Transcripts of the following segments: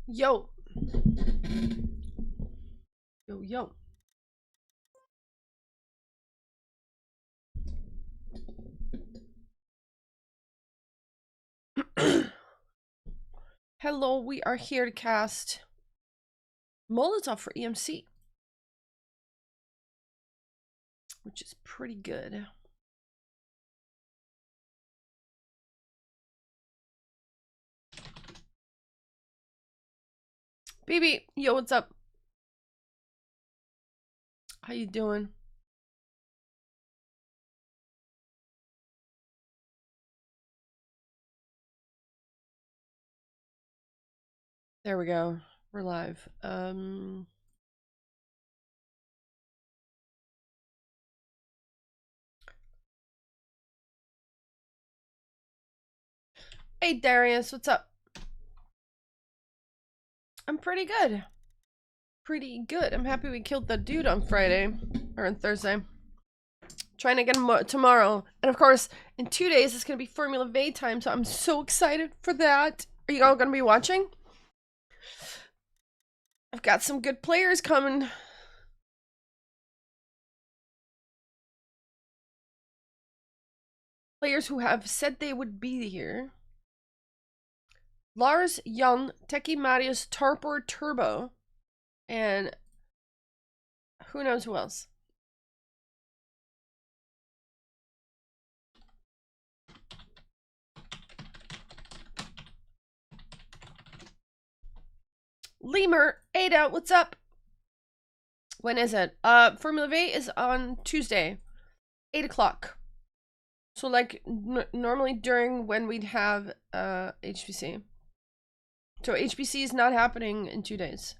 Yo. Yo, yo. Hello, we are here to cast Molotov for EMC, which is pretty good. BB, yo, what's up? How you doing? There we go. We're live. Hey Darius, what's up? I'm pretty good. Pretty good. I'm happy we killed the dude on Friday. Or on Thursday. Trying to get him tomorrow. And of course, in 2 days, it's going to be Fourmula Vae time, so I'm so excited for that. Are you all going to be watching? I've got some good players coming. Players who have said they would be here. Lars, Young, Teki Marius, Tarpor, Turbo, and who knows who else. Lemur, Ada, what's up? When is it? Fourmula Vae is on Tuesday, 8 o'clock. So like normally during when we'd have HPC. So HPC is not happening in 2 days.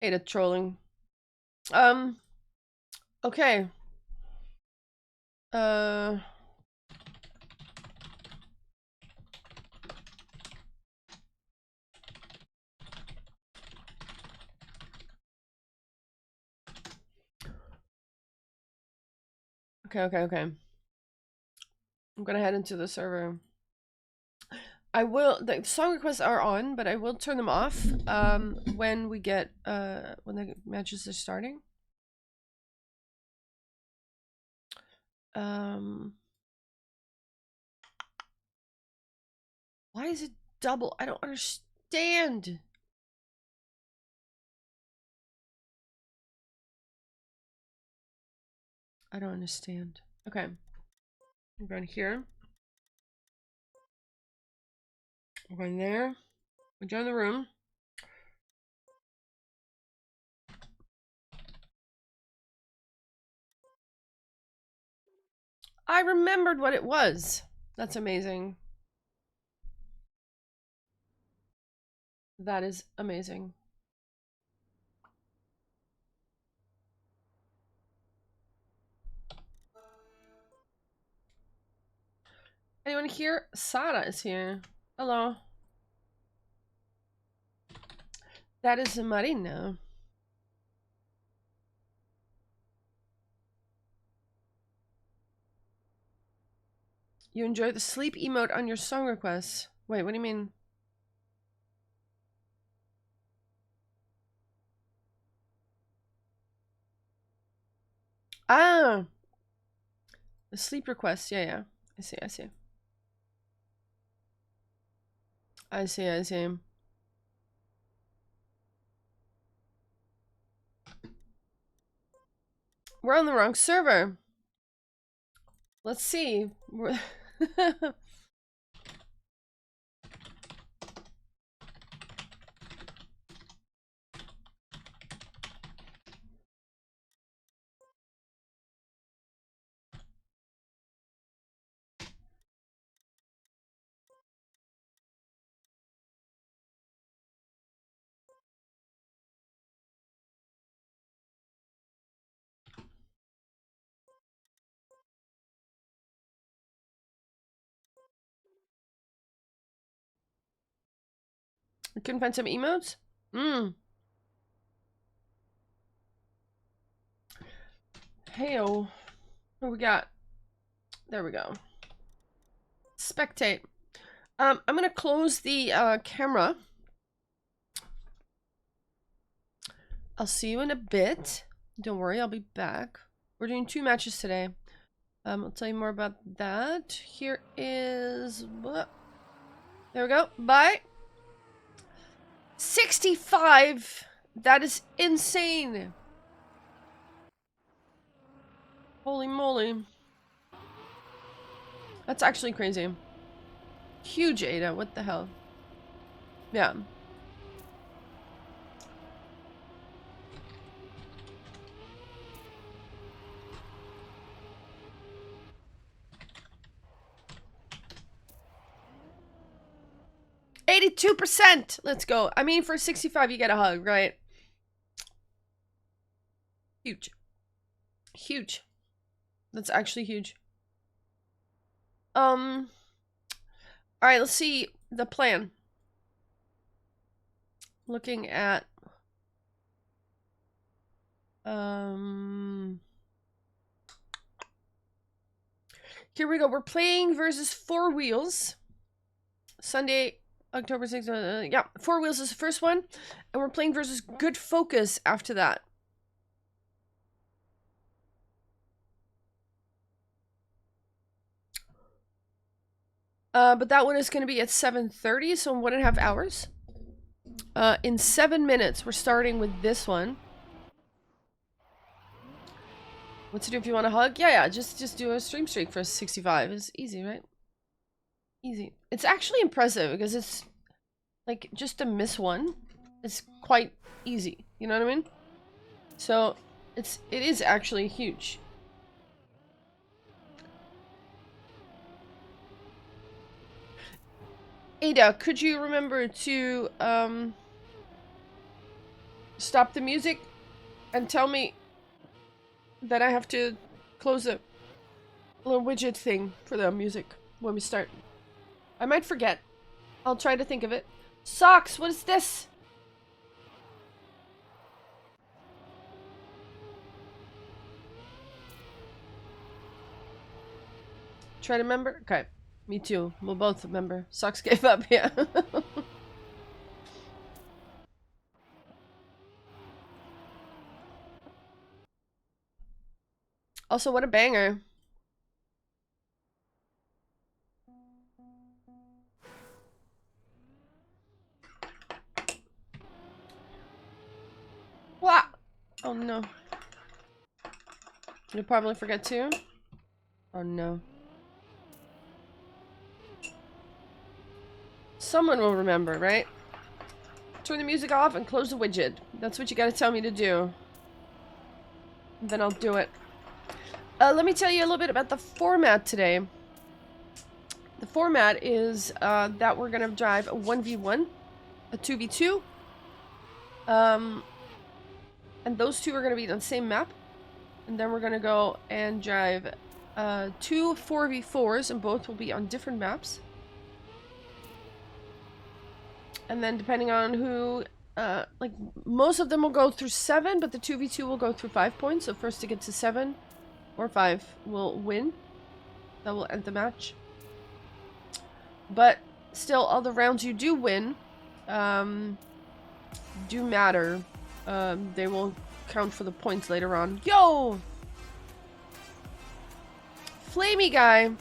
Ada trolling. Okay. Okay. I'm gonna head into the server. I will, the song requests are on, but I will turn them off when we get when the matches are starting. Why is it double? I don't understand. I don't understand. Okay. I'm going here. We're going there. We join the room. I remembered what it was. That's amazing. That is amazing. Anyone here? Sada is here. Hello. That is Marina. You enjoy the sleep emote on your song requests. Wait, what do you mean? Ah! The sleep request. Yeah. I see. I see. We're on the wrong server. Let's see. I couldn't find some emotes? Heyo. What we got? There we go. Spectate. I'm gonna close the camera. I'll see you in a bit. Don't worry, I'll be back. We're doing 2 matches today. I'll tell you more about that. Here is what? There we go. Bye. 65. That is insane. Holy moly. That's actually crazy. Huge Ada. What the hell? Yeah. %. Let's go. I mean, for 65, you get a hug, right? Huge. Huge. That's actually huge. All right, let's see the plan. Looking at here we go. We're playing versus Four Wheels. Sunday, October 6th. Yeah, Four Wheels is the first one, and we're playing versus Good Focus after that. But that one is going to be at 7:30, so in 1.5 hours. In 7 minutes, we're starting with this one. What to do if you want to hug? Yeah, just do a stream streak for 65. It's easy, right? Easy. It's actually impressive because it's like just to miss one. It's quite easy. You know what I mean? So it is actually huge. Ada, could you remember to stop the music and tell me that I have to close a little widget thing for the music when we start? I might forget. I'll try to think of it. Socks, what is this? Try to remember? Okay. Me too. We'll both remember. Socks gave up, yeah. Also, what a banger. What? Oh no. You'll probably forget too? Oh no. Someone will remember, right? Turn the music off and close the widget. That's what you gotta tell me to do. Then I'll do it. Let me tell you a little bit about the format today. The format is that we're gonna drive a 1v1, a 2v2. And those two are gonna be on the same map. And then we're gonna go and drive 2 4v4s, and both will be on different maps. And then depending on who, like most of them will go through 7, but the 2v2 will go through 5 points. So first to get to 7 or 5 will win. That will end the match. But still, all the rounds you do win do matter. They will count for the points later on. Yo! Flamey guy.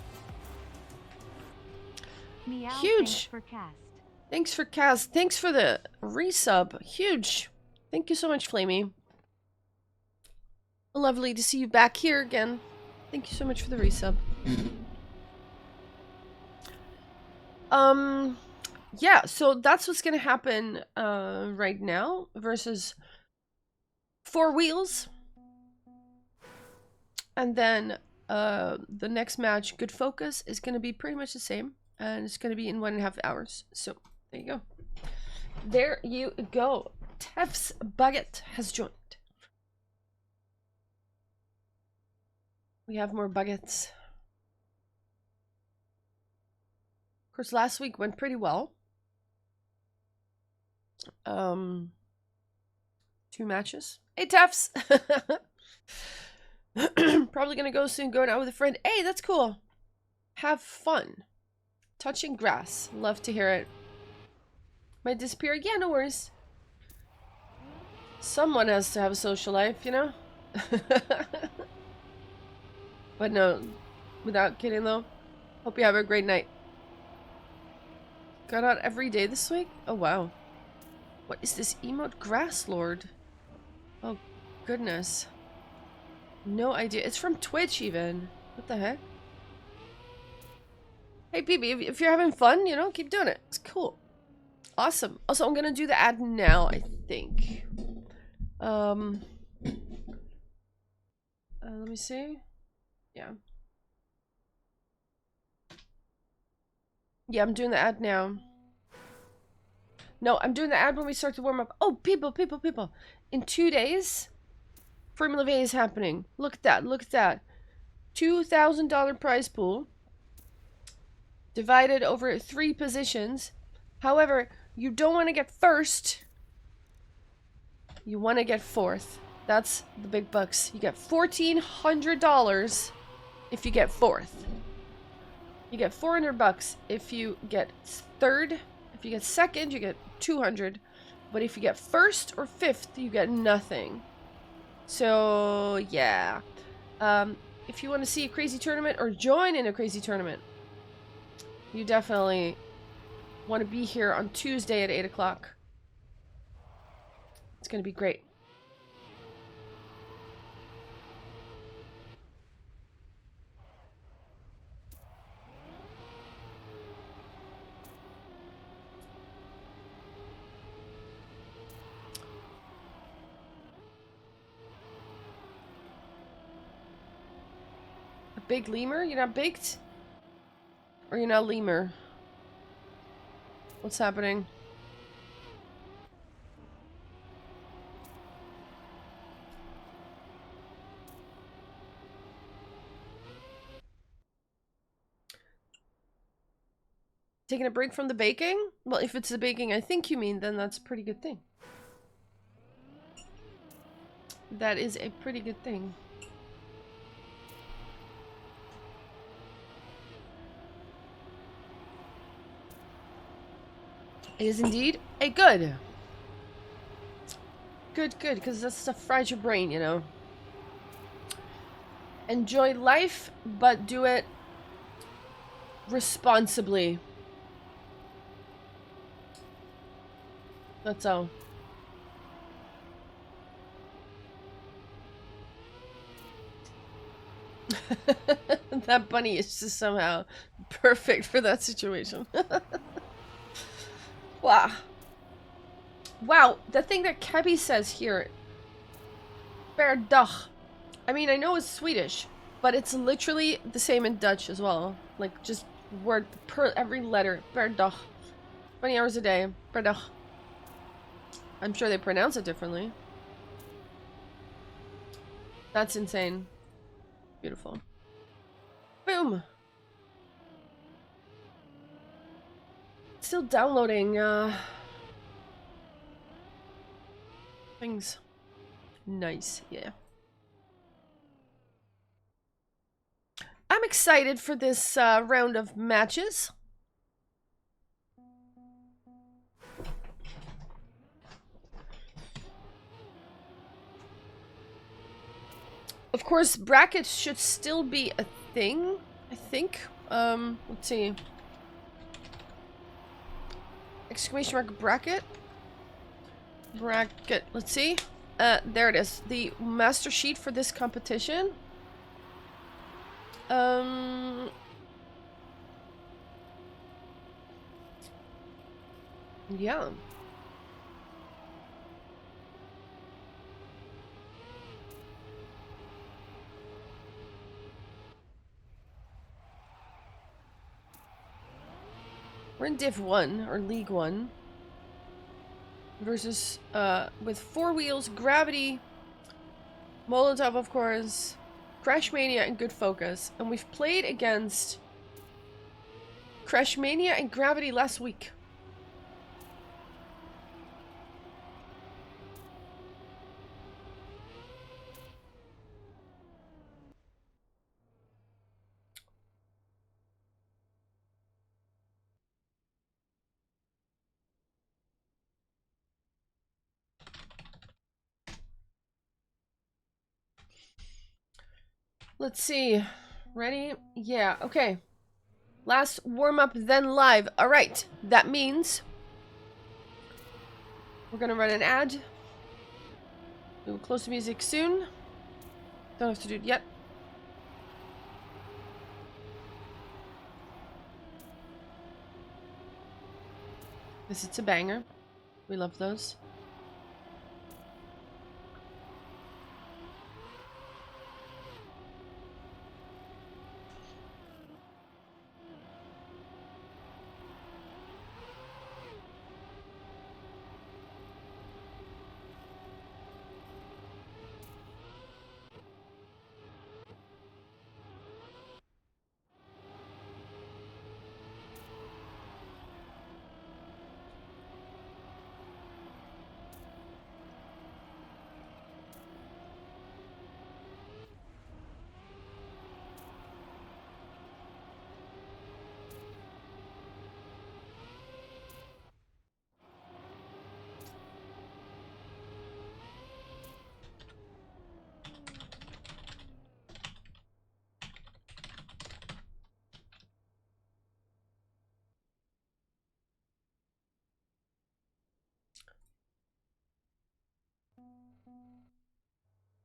Meow, huge. Thanks for cast. Thanks for the resub. Huge. Thank you so much, Flamey. Lovely to see you back here again. Thank you so much for the resub. Yeah, so that's what's gonna happen right now versus Four Wheels. And then the next match, Good Focus, is gonna be pretty much the same. And it's gonna be in 1.5 hours. So there you go. There you go. Tef's Bucket has joined. We have more buckets. Of course, last week went pretty well. 2 matches. Hey, Tufts! Probably gonna go soon, going out with a friend. Hey, that's cool. Have fun. Touching grass. Love to hear it. Might disappear. Yeah, no worries. Someone has to have a social life, you know? But no, without kidding though, hope you have a great night. Got out every day this week? Oh wow. What is this emote grass lord? Oh goodness. No idea. It's from Twitch even. What the heck? Hey PB, if you're having fun, you know, keep doing it. It's cool. Awesome. Also, I'm gonna do the ad now, I think. Let me see. Yeah. Yeah, I'm doing the ad now. No, I'm doing the ad when we start to warm up. Oh, people. In 2 days, Fourmula Vae is happening. Look at that, look at that. $2,000 prize pool. Divided over 3 positions. However, you don't want to get first. You want to get fourth. That's the big bucks. You get $1,400 if you get fourth. You get $400 if you get third. If you get second, you get 200. But if you get first or fifth, you get nothing. So yeah. If you want to see a crazy tournament or join in a crazy tournament, you definitely want to be here on Tuesday at 8 o'clock. It's going to be great. A big lemur? You're not baked? Or you're not lemur? What's happening? Taking a break from the baking? Well, if it's the baking I think you mean, then that's a pretty good thing. That is a pretty good thing. It is indeed a good. Good, because that stuff fries your brain, you know. Enjoy life, but do it responsibly. That's all. That bunny is just somehow perfect for that situation. Wow. Wow, the thing that Kebby says here. Verdag. I mean, I know it's Swedish, but it's literally the same in Dutch as well. Like, just word per every letter. Verdag. 20 hours a day. Verdag. I'm sure they pronounce it differently. That's insane. Beautiful. Boom! Still downloading, things. Nice, yeah. I'm excited for this, round of matches. Of course, brackets should still be a thing, I think. Let's see. Exclamation mark bracket. Bracket, let's see. There it is. The master sheet for this competition. Yeah. We're in Div 1, or League 1. Versus, with 4 wheels, gravity, Molotov, of course, Crash Mania, and Good Focus. And we've played against Crash Mania and Gravity last week. Let's see. Ready? Yeah, okay. Last warm-up, then live. Alright, that means we're gonna run an ad. We will close the music soon. Don't have to do it yet. This is a banger. We love those.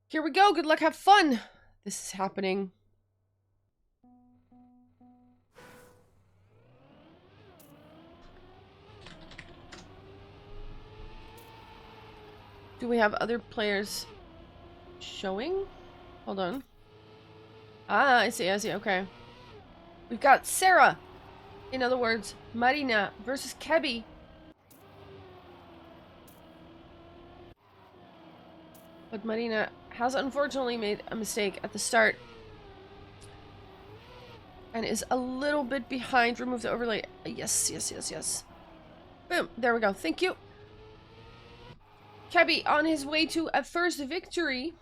Here we go. Good luck. Have fun. This is happening. Do we have other players showing? Hold on. Ah, I see. Okay. We've got Sarah. In other words, Marina versus Kebi. But Marina has unfortunately made a mistake at the start. And is a little bit behind. Remove the overlay. Yes. Boom. There we go. Thank you. Kebi on his way to a first victory.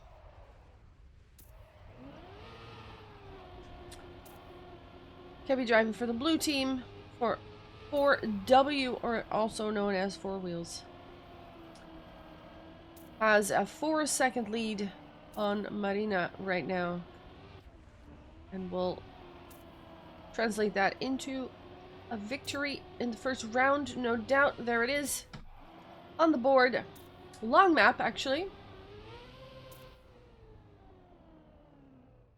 Kebi driving for the blue team for 4W, or also known as Four Wheels. Has a 4-second lead on Marina right now. And we'll translate that into a victory in the first round, no doubt. There it is on the board. Long map, actually.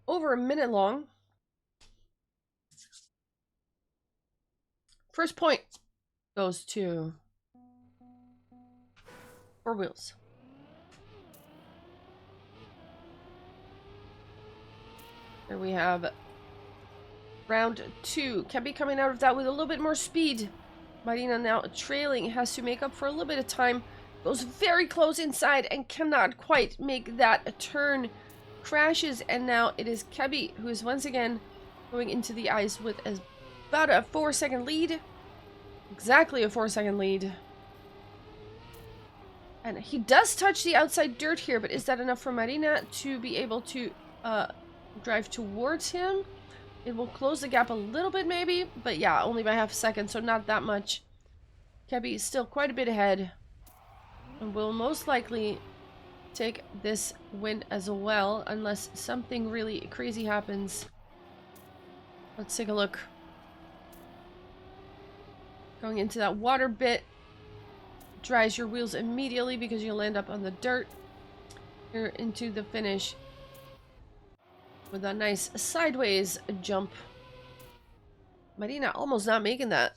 Over a minute long. First point goes to Four Wheels. Here we have round 2. Kebi coming out of that with a little bit more speed. Marina now trailing, has to make up for a little bit of time. Goes very close inside and cannot quite make that a turn. Crashes, and now it is Kebi who is once again going into the ice with about a 4-second lead. Exactly a 4-second lead. And he does touch the outside dirt here, but is that enough for Marina to be able to drive towards him? It will close the gap a little bit maybe, but yeah, only by half a second, so not that much. Kebi is still quite a bit ahead. And will most likely take this win as well, unless something really crazy happens. Let's take a look. Going into that water bit. Dries your wheels immediately because you'll end up on the dirt. Here into the finish. With a nice sideways jump. Marina almost not making that.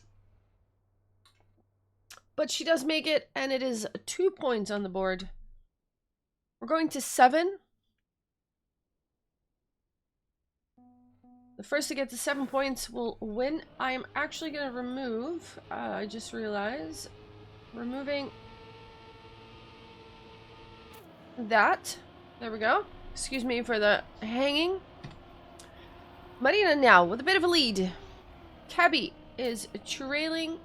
But she does make it, and it is 2 points on the board. We're going to 7. The first to get to 7 points will win. I am actually going to remove, I just realized, removing that. There we go. Excuse me for the hanging. Marina now with a bit of a lead. Kebi is trailing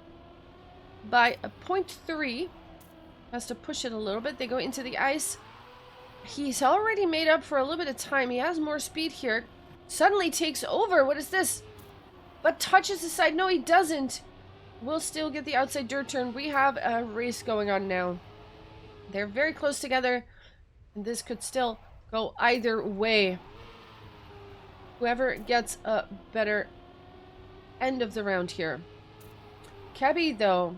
by a 0.3. Has to push it a little bit. They go into the ice. He's already made up for a little bit of time. He has more speed here. Suddenly takes over. What is this? But touches the side. No, he doesn't. We'll still get the outside dirt turn. We have a race going on now. They're very close together. And this could still go either way. whoever gets a better end of the round here. Kebi, though,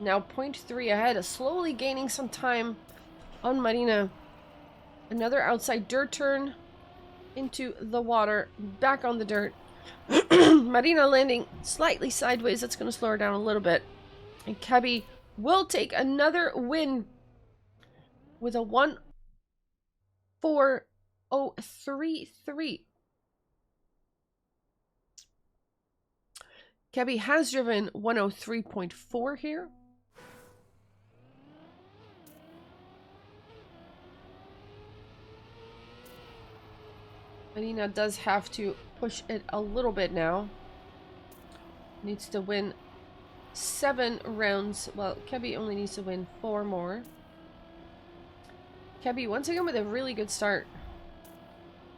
now 0.3 ahead, slowly gaining some time on Marina. Another outside dirt turn into the water, back on the dirt. Marina landing slightly sideways. That's going to slow her down a little bit. And Kebi will take another win with a 1:4:03:3. Kebi has driven 1:03.4 here. Marina does have to push it a little bit now. Needs to win 7 rounds. Well, Kebi only needs to win 4 more. Kebi, once again, with a really good start.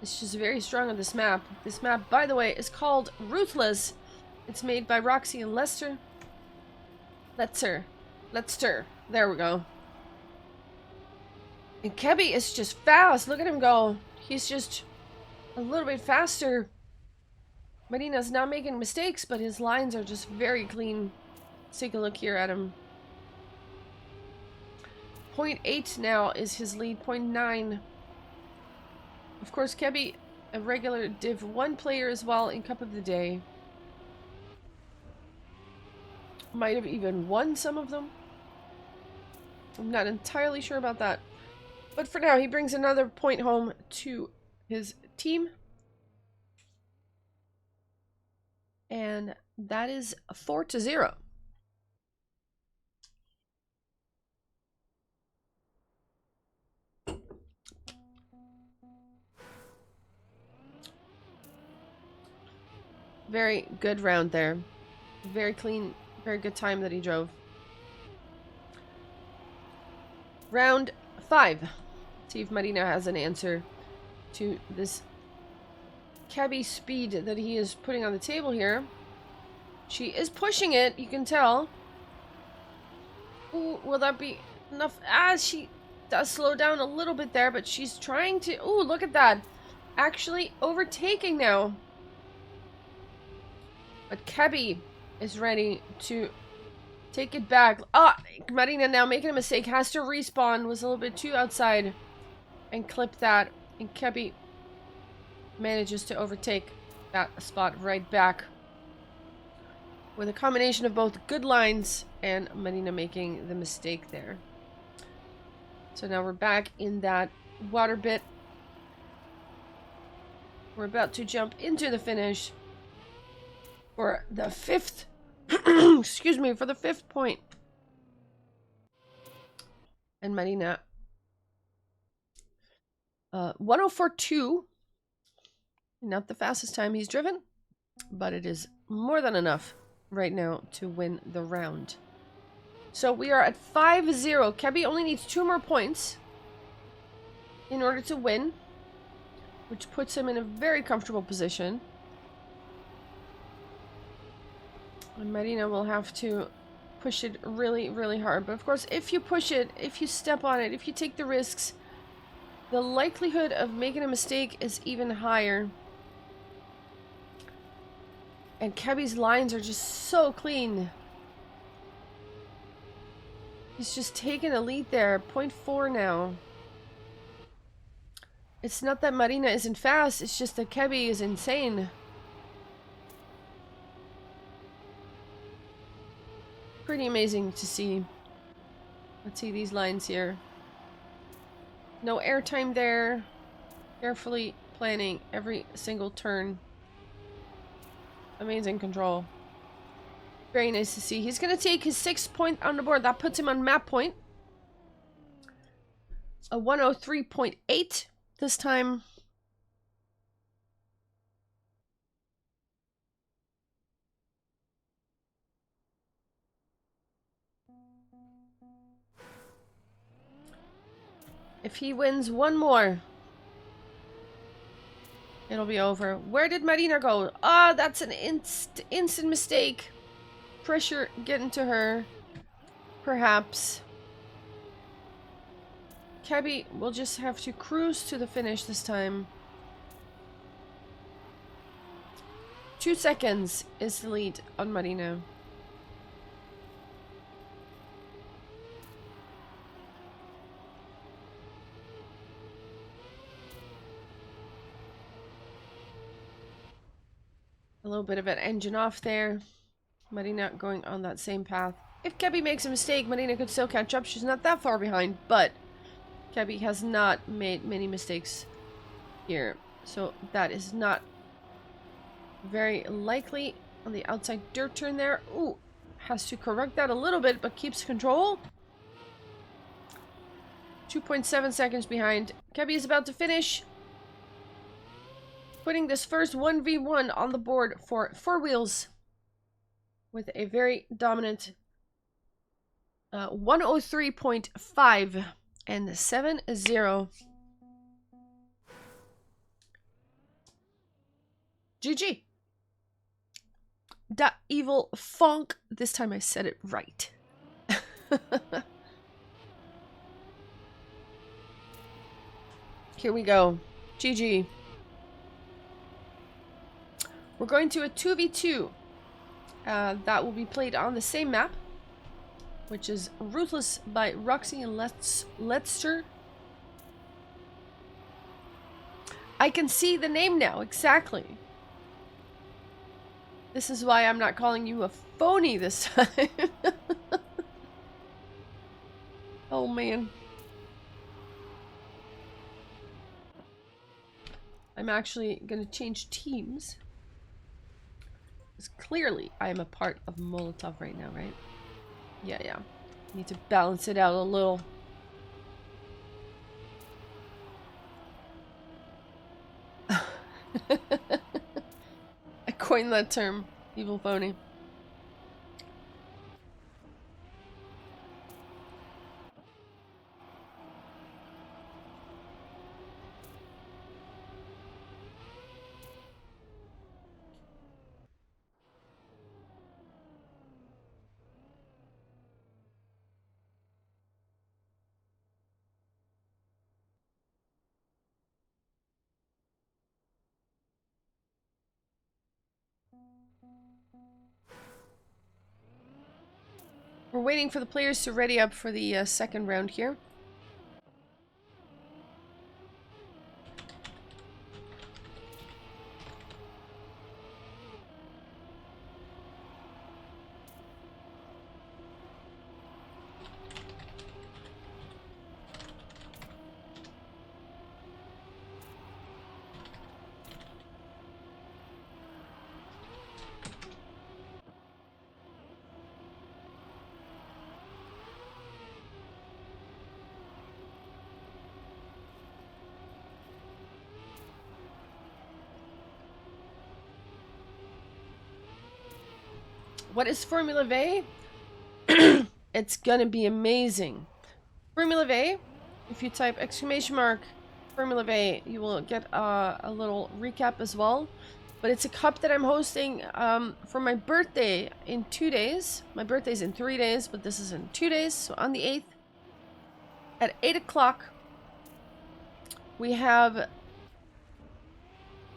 It's just very strong on this map. This map, by the way, is called Ruthless. It's made by Roxy and Lester. Lester. There we go. And Kebi is just fast. Look at him go. He's just a little bit faster. Marina's not making mistakes, but his lines are just very clean. Let's take a look here at him. 0.8 now is his lead. 0.9. Of course, Kebi, a regular Div 1 player as well in Cup of the Day. Might have even won some of them. I'm not entirely sure about that. But for now, he brings another point home to his team. And that is 4-0. Very good round there. Very clean, very good time that he drove. Round 5. See if Marina has an answer to this Kebi speed that he is putting on the table here. She is pushing it, you can tell. Ooh, will that be enough? Ah, she does slow down a little bit there, but she's trying to... Ooh, look at that. Actually overtaking now. But Kebi is ready to take it back. Ah, Marina now making a mistake. Has to respawn. Was a little bit too outside. And clip that. And Kebi manages to overtake that spot right back. With a combination of both good lines and Marina making the mistake there. So now we're back in that water bit. We're about to jump into the finish for the 5th excuse me, for the 5th point. And Marina 1:04.2. Not the fastest time he's driven, but it is more than enough right now to win the round. So we are at 5-0. Kebi only needs 2 more points in order to win, which puts him in a very comfortable position. And Marina will have to push it really, really hard. But of course, if you push it, if you step on it, if you take the risks, the likelihood of making a mistake is even higher. And Kebi's lines are just so clean. He's just taken a lead there. 0.4 now. It's not that Marina isn't fast, it's just that Kebi is insane. Pretty amazing to see. Let's see these lines here. No airtime there. Carefully planning every single turn. Amazing control. Very nice to see. He's going to take his 6th point on the board. That puts him on map point. A 1:03.8 this time. If he wins one more, it'll be over. Where did Marina go? Ah, that's an instant mistake. Pressure getting to her. Perhaps. Kebi will just have to cruise to the finish this time. 2 seconds is the lead on Marina. A little bit of an engine off there. Marina going on that same path. If Kebby makes a mistake, Marina could still catch up. She's not that far behind, but Kebby has not made many mistakes here. So that is not very likely. On the outside dirt turn there. Ooh, has to correct that a little bit, but keeps control. 2.7 seconds behind. Kebby is about to finish. Putting this first 1v1 on the board for Four Wheels with a very dominant 103.5 and 7-0. GG. That evil funk. This time I said it right. Here we go. GG. We're going to a 2v2. That will be played on the same map, which is Ruthless by Roxy and Letster. I can see the name now, exactly. This is why I'm not calling you a phony this time. Oh man. I'm actually gonna change teams. Because clearly I am a part of Molotov right now, right? Yeah. Need to balance it out a little. I coined that term, evil phony. We're waiting for the players to ready up for the second round here. What is Fourmula Vae? It's gonna be amazing. Fourmula Vae, if you type !Fourmula Vae, you will get a little recap as well. But it's a cup that I'm hosting for my birthday in 2 days. My birthday's in 3 days, but this is in 2 days. So on the 8th at 8 o'clock, we have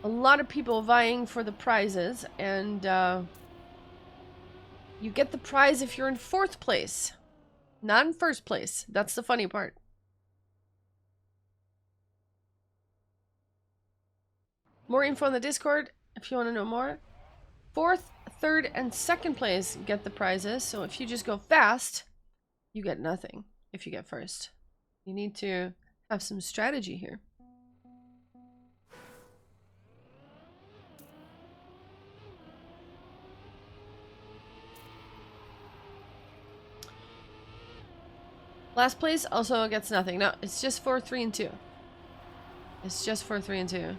a lot of people vying for the prizes, and you get the prize if you're in 4th place, not in 1st place. That's the funny part. More info on the Discord if you want to know more. 4th, 3rd, and 2nd place get the prizes. So if you just go fast, you get nothing if you get 1st. You need to have some strategy here. Last place also gets nothing. No, it's just for 3 and 2. It's just for 3 and 2.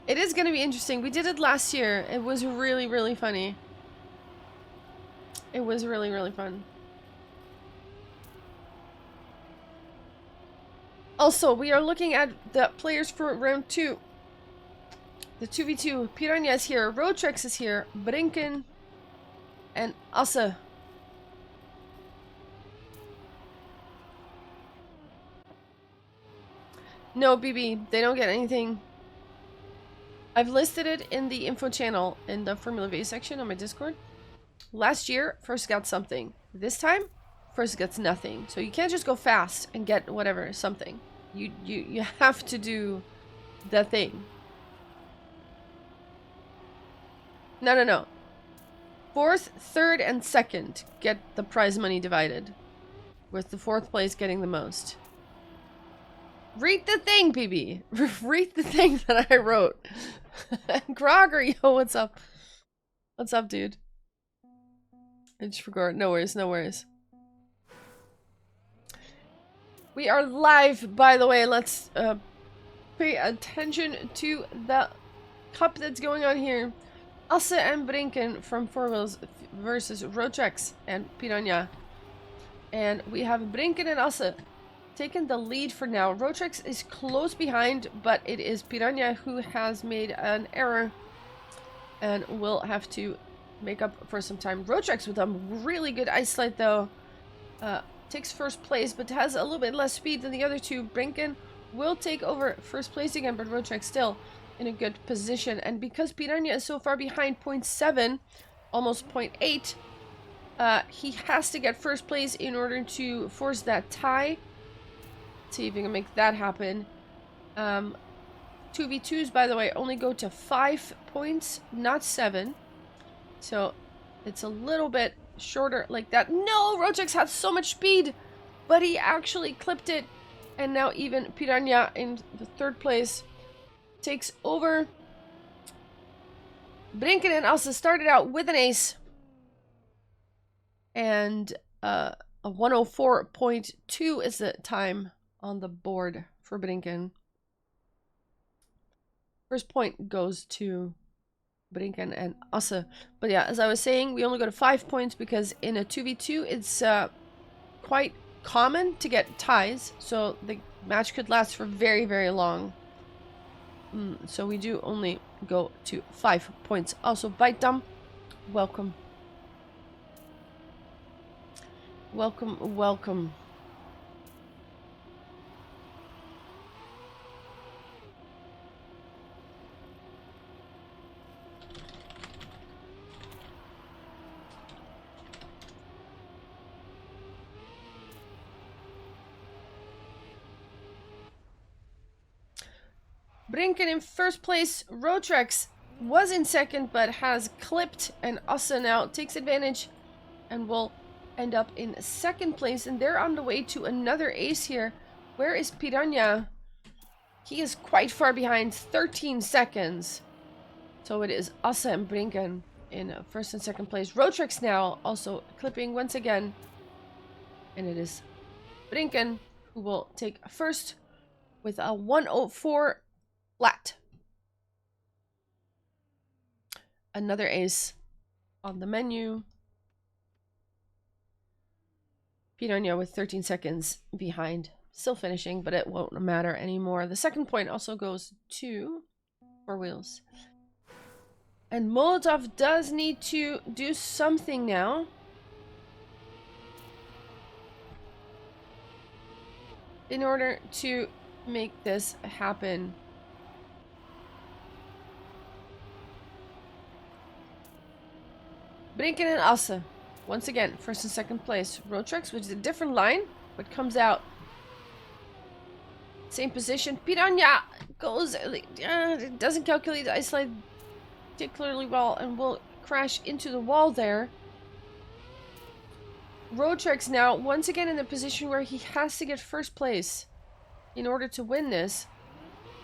It is going to be interesting. We did it last year. It was really, really funny. It was really, really fun. Also, we are looking at the players for round 2. The 2v2, Piranha is here, Roadtrex is here, Brinken, and Asa. No, BB, they don't get anything. I've listed it in the info channel in the Fourmula Vae section on my Discord. Last year, first got something. This time, first gets nothing. So you can't just go fast and get whatever, something. You have to do the thing. No. Fourth, third, and second get the prize money divided. With the fourth place getting the most. Read the thing, PB. Read the thing that I wrote. Grogger, yo, what's up? What's up, dude? I just forgot. No worries, no worries. We are live, by the way. Let's pay attention to the cup that's going on here. Asse and Brinken from Four Wheels versus Rochex and Piranha. And we have Brinken and Asse taking the lead for now. Rochex is close behind, but it is Piranha who has made an error and will have to make up for some time. Rochex with a really good ice slide though. Takes first place, but has a little bit less speed than the other two. Brinken will take over first place again, but Rochex still in a good position. And because Piranha is so far behind, 0.7, almost 0.8, he has to get first place in order to force that tie. Let's see if we can make that happen. 2v2s, by the way, only go to 5 points, not 7. So it's a little bit shorter like that. No, Rochex has so much speed, but he actually clipped it. And now even Piranha in the third place takes over. Brinken and Asse started out with an ace. And a 104.2 is the time on the board for Brinken. First point goes to Brinken and Asse. But yeah, as I was saying, we only go to 5 points because in a 2v2, it's quite common to get ties. So the match could last for very, very long. So we do only go to 5 points. Also, Bite Dumb, welcome. Welcome, welcome. Brinken in first place. Rochex was in second, but has clipped, and Asse now takes advantage and will end up in second place. And they're on the way to another ace here. Where is Piranha? He is quite far behind, 13 seconds. So it is Asse and Brinken in first and second place. Rochex now also clipping once again. And it is Brinken who will take first with a 104 flat. Another ace on the menu. Piranha with 13 seconds behind. Still finishing, but it won't matter anymore. The second point also goes to Four Wheels. And Molotov does need to do something now. In order to make this happen. Brinken and Asse, once again, first and second place. Rochex, which is a different line, but comes out. Same position. Piranha goes, doesn't calculate the ice slide particularly well and will crash into the wall there. Rochex now, once again in the position where he has to get first place in order to win this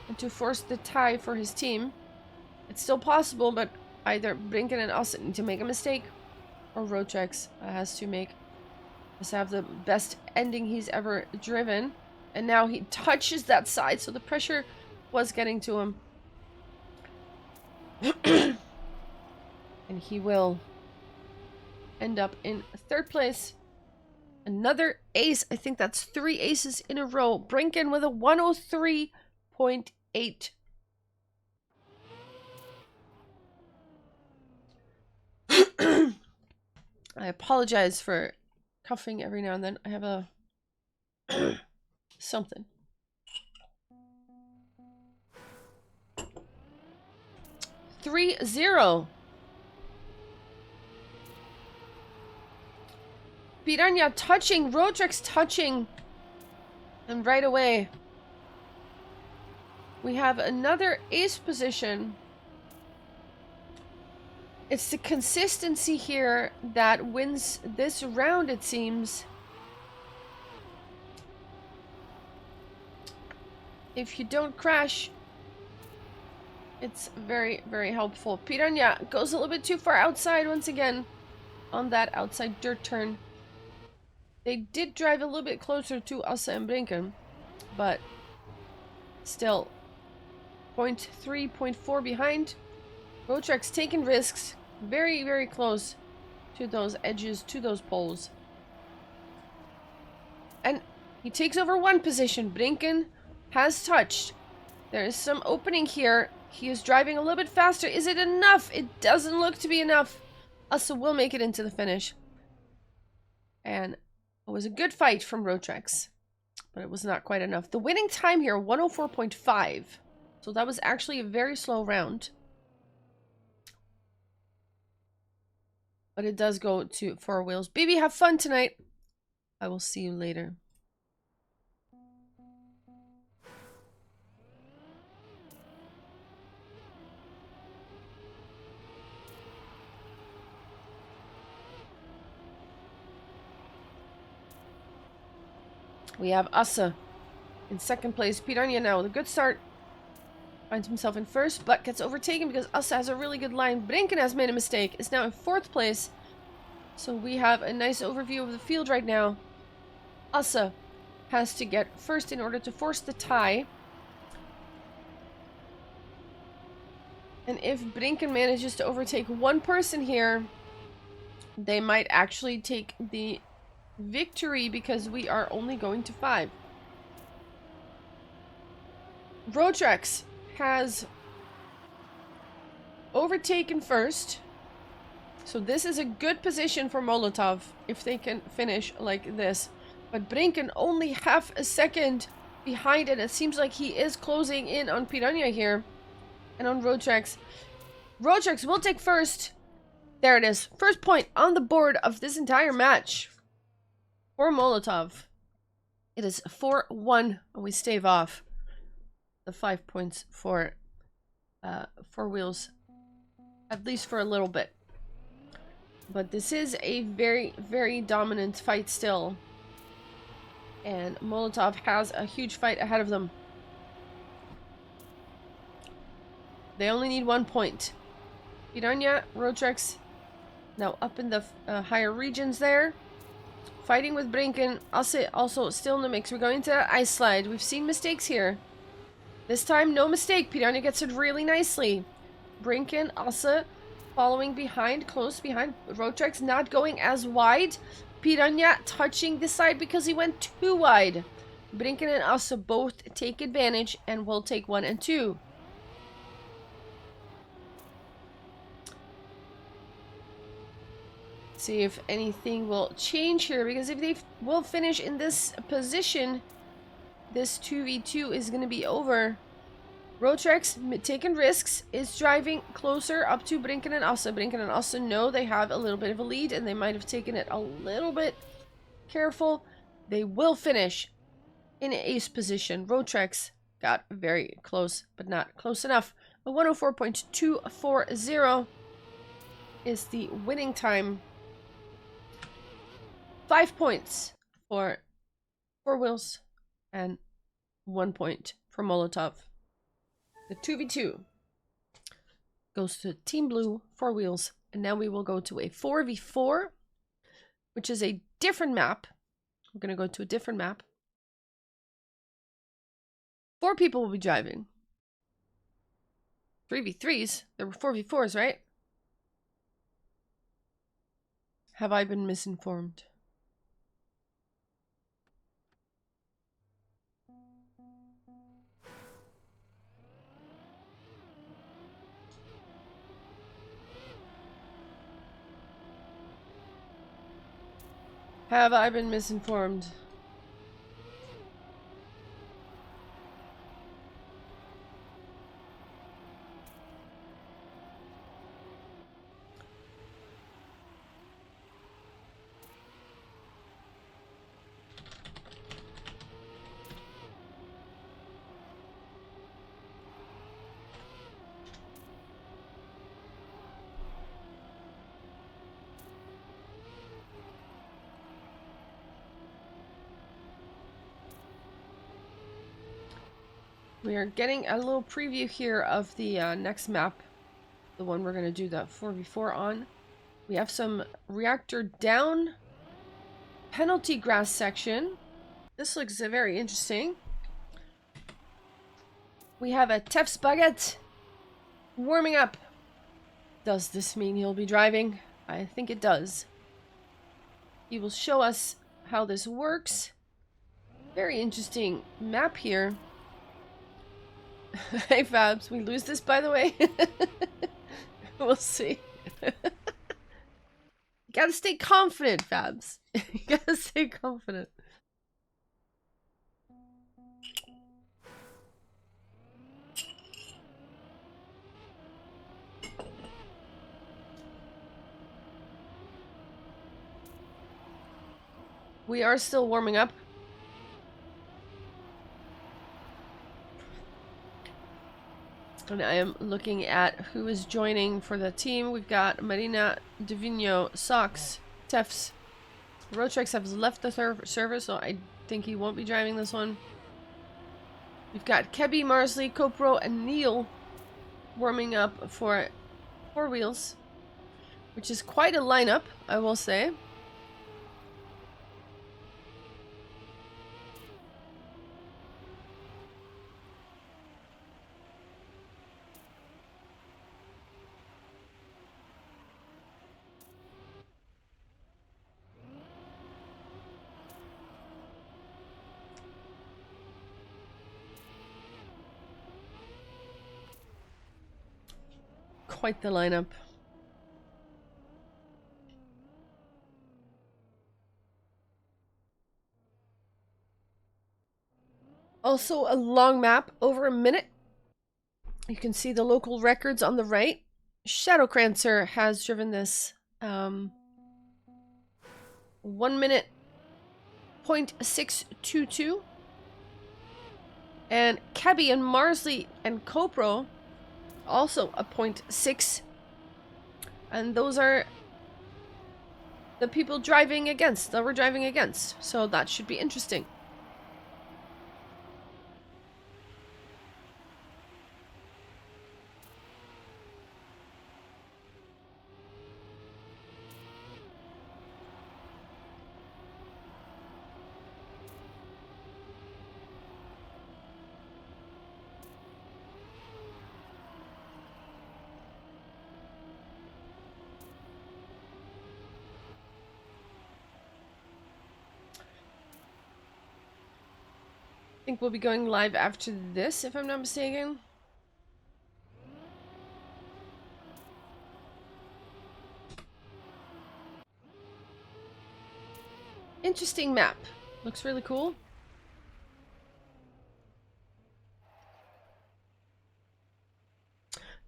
and to force the tie for his team. It's still possible, but either Brinken and Asse need to make a mistake, or Rochex has to have the best ending he's ever driven. And now he touches that side, so the pressure was getting to him. And he will end up in third place. Another ace. I think that's 3 aces in a row. Brinken with a 103.8. I apologize for coughing every now and then. I have a something. 4-3-0. Piranha touching, Rodrix touching. And right away, we have another ace position. It's the consistency here that wins this round, it seems. If you don't crash, it's very, very helpful. Piranha goes a little bit too far outside once again on that outside dirt turn. They did drive a little bit closer to Assa and Brinken, but still 0.3, 0.4 behind. Rodrix taking risks, very, very close to those edges, to those poles. And he takes over one position. Brinken has touched. There is some opening here. He is driving a little bit faster. Is it enough? It doesn't look to be enough. Assa will make it into the finish. And it was a good fight from Rodrix, but it was not quite enough. The winning time here, 104.5. So that was actually a very slow round. But it does go to Four Wheels. Baby, have fun tonight. I will see you later. We have Assa in second place. Piranha now with a good start. Finds himself in first, but gets overtaken because Assa has a really good line. Brinken has made a mistake. Is now in fourth place. So we have a nice overview of the field right now. Assa has to get first in order to force the tie. And if Brinken manages to overtake one person here, they might actually take the victory because we are only going to 5. Rodrix has overtaken first. So this is a good position for Molotov if they can finish like this. But Brinken only half a second behind it. It seems like he is closing in on Piranha here and on Rodrix. Rodrix will take first. There it is. First point on the board of this entire match for Molotov. It is 4-1 and we stave off the 5 points for Four Wheels, at least for a little bit. But this is a very, very dominant fight still. And Molotov has a huge fight ahead of them. They only need 1 point. Piranha, Rodrix, now up in the higher regions there. Fighting with Brinken. Assa also still in the mix. We're going to Ice Slide. We've seen mistakes here. This time, no mistake. Piranha gets it really nicely. Brinken, Assa following behind, close behind. Rodrix not going as wide. Piranha touching this side because he went too wide. Brinken and Assa both take advantage and will take 1 and 2. See if anything will change here, because if they will finish in this position, this 2v2 is going to be over. Rodrix, taking risks, is driving closer up to Brinken and Assa. Brinken and Assa know they have a little bit of a lead, and they might have taken it a little bit careful. They will finish in ace position. Rodrix got very close, but not close enough. A 104.240 is the winning time. 5 points for Four Wheels and 1 point for Molotov. The 2v2 goes to Team Blue, Four Wheels, and now we will go to a 4v4, which is a different map. We're going to go to a different map. 4 people will be driving. 3v3s. There were 4v4s, right? Have I been misinformed? Have I been misinformed? We are getting a little preview here of the next map, the one we're going to do the 4v4 on. We have some reactor down penalty grass section. This looks very interesting. We have a Tef's Baguette warming up. Does this mean he'll be driving? I think it does. He will show us how this works. Very interesting map here. Hey Fabs, we lose this by the way? We'll see. You gotta stay confident, Fabs. You gotta stay confident. We are still warming up. And I am looking at who is joining for the team. We've got Marina, Divino, Sox, Tefs. Roadtrex has left the server, so I think he won't be driving this one. We've got Kebby, Marsley, Copro, and Neil warming up for 4 wheels, which is quite a lineup, I will say. Quite the lineup. Also a long map, over a minute. You can see the local records on the right. Shadowcrancer has driven this 1 minute 0.622. And Kebby and Marsley and Copro also a 0.6. And those are the people driving against, that we're driving against. So that should be interesting. I think we'll be going live after this, if I'm not mistaken. Interesting map. Looks really cool.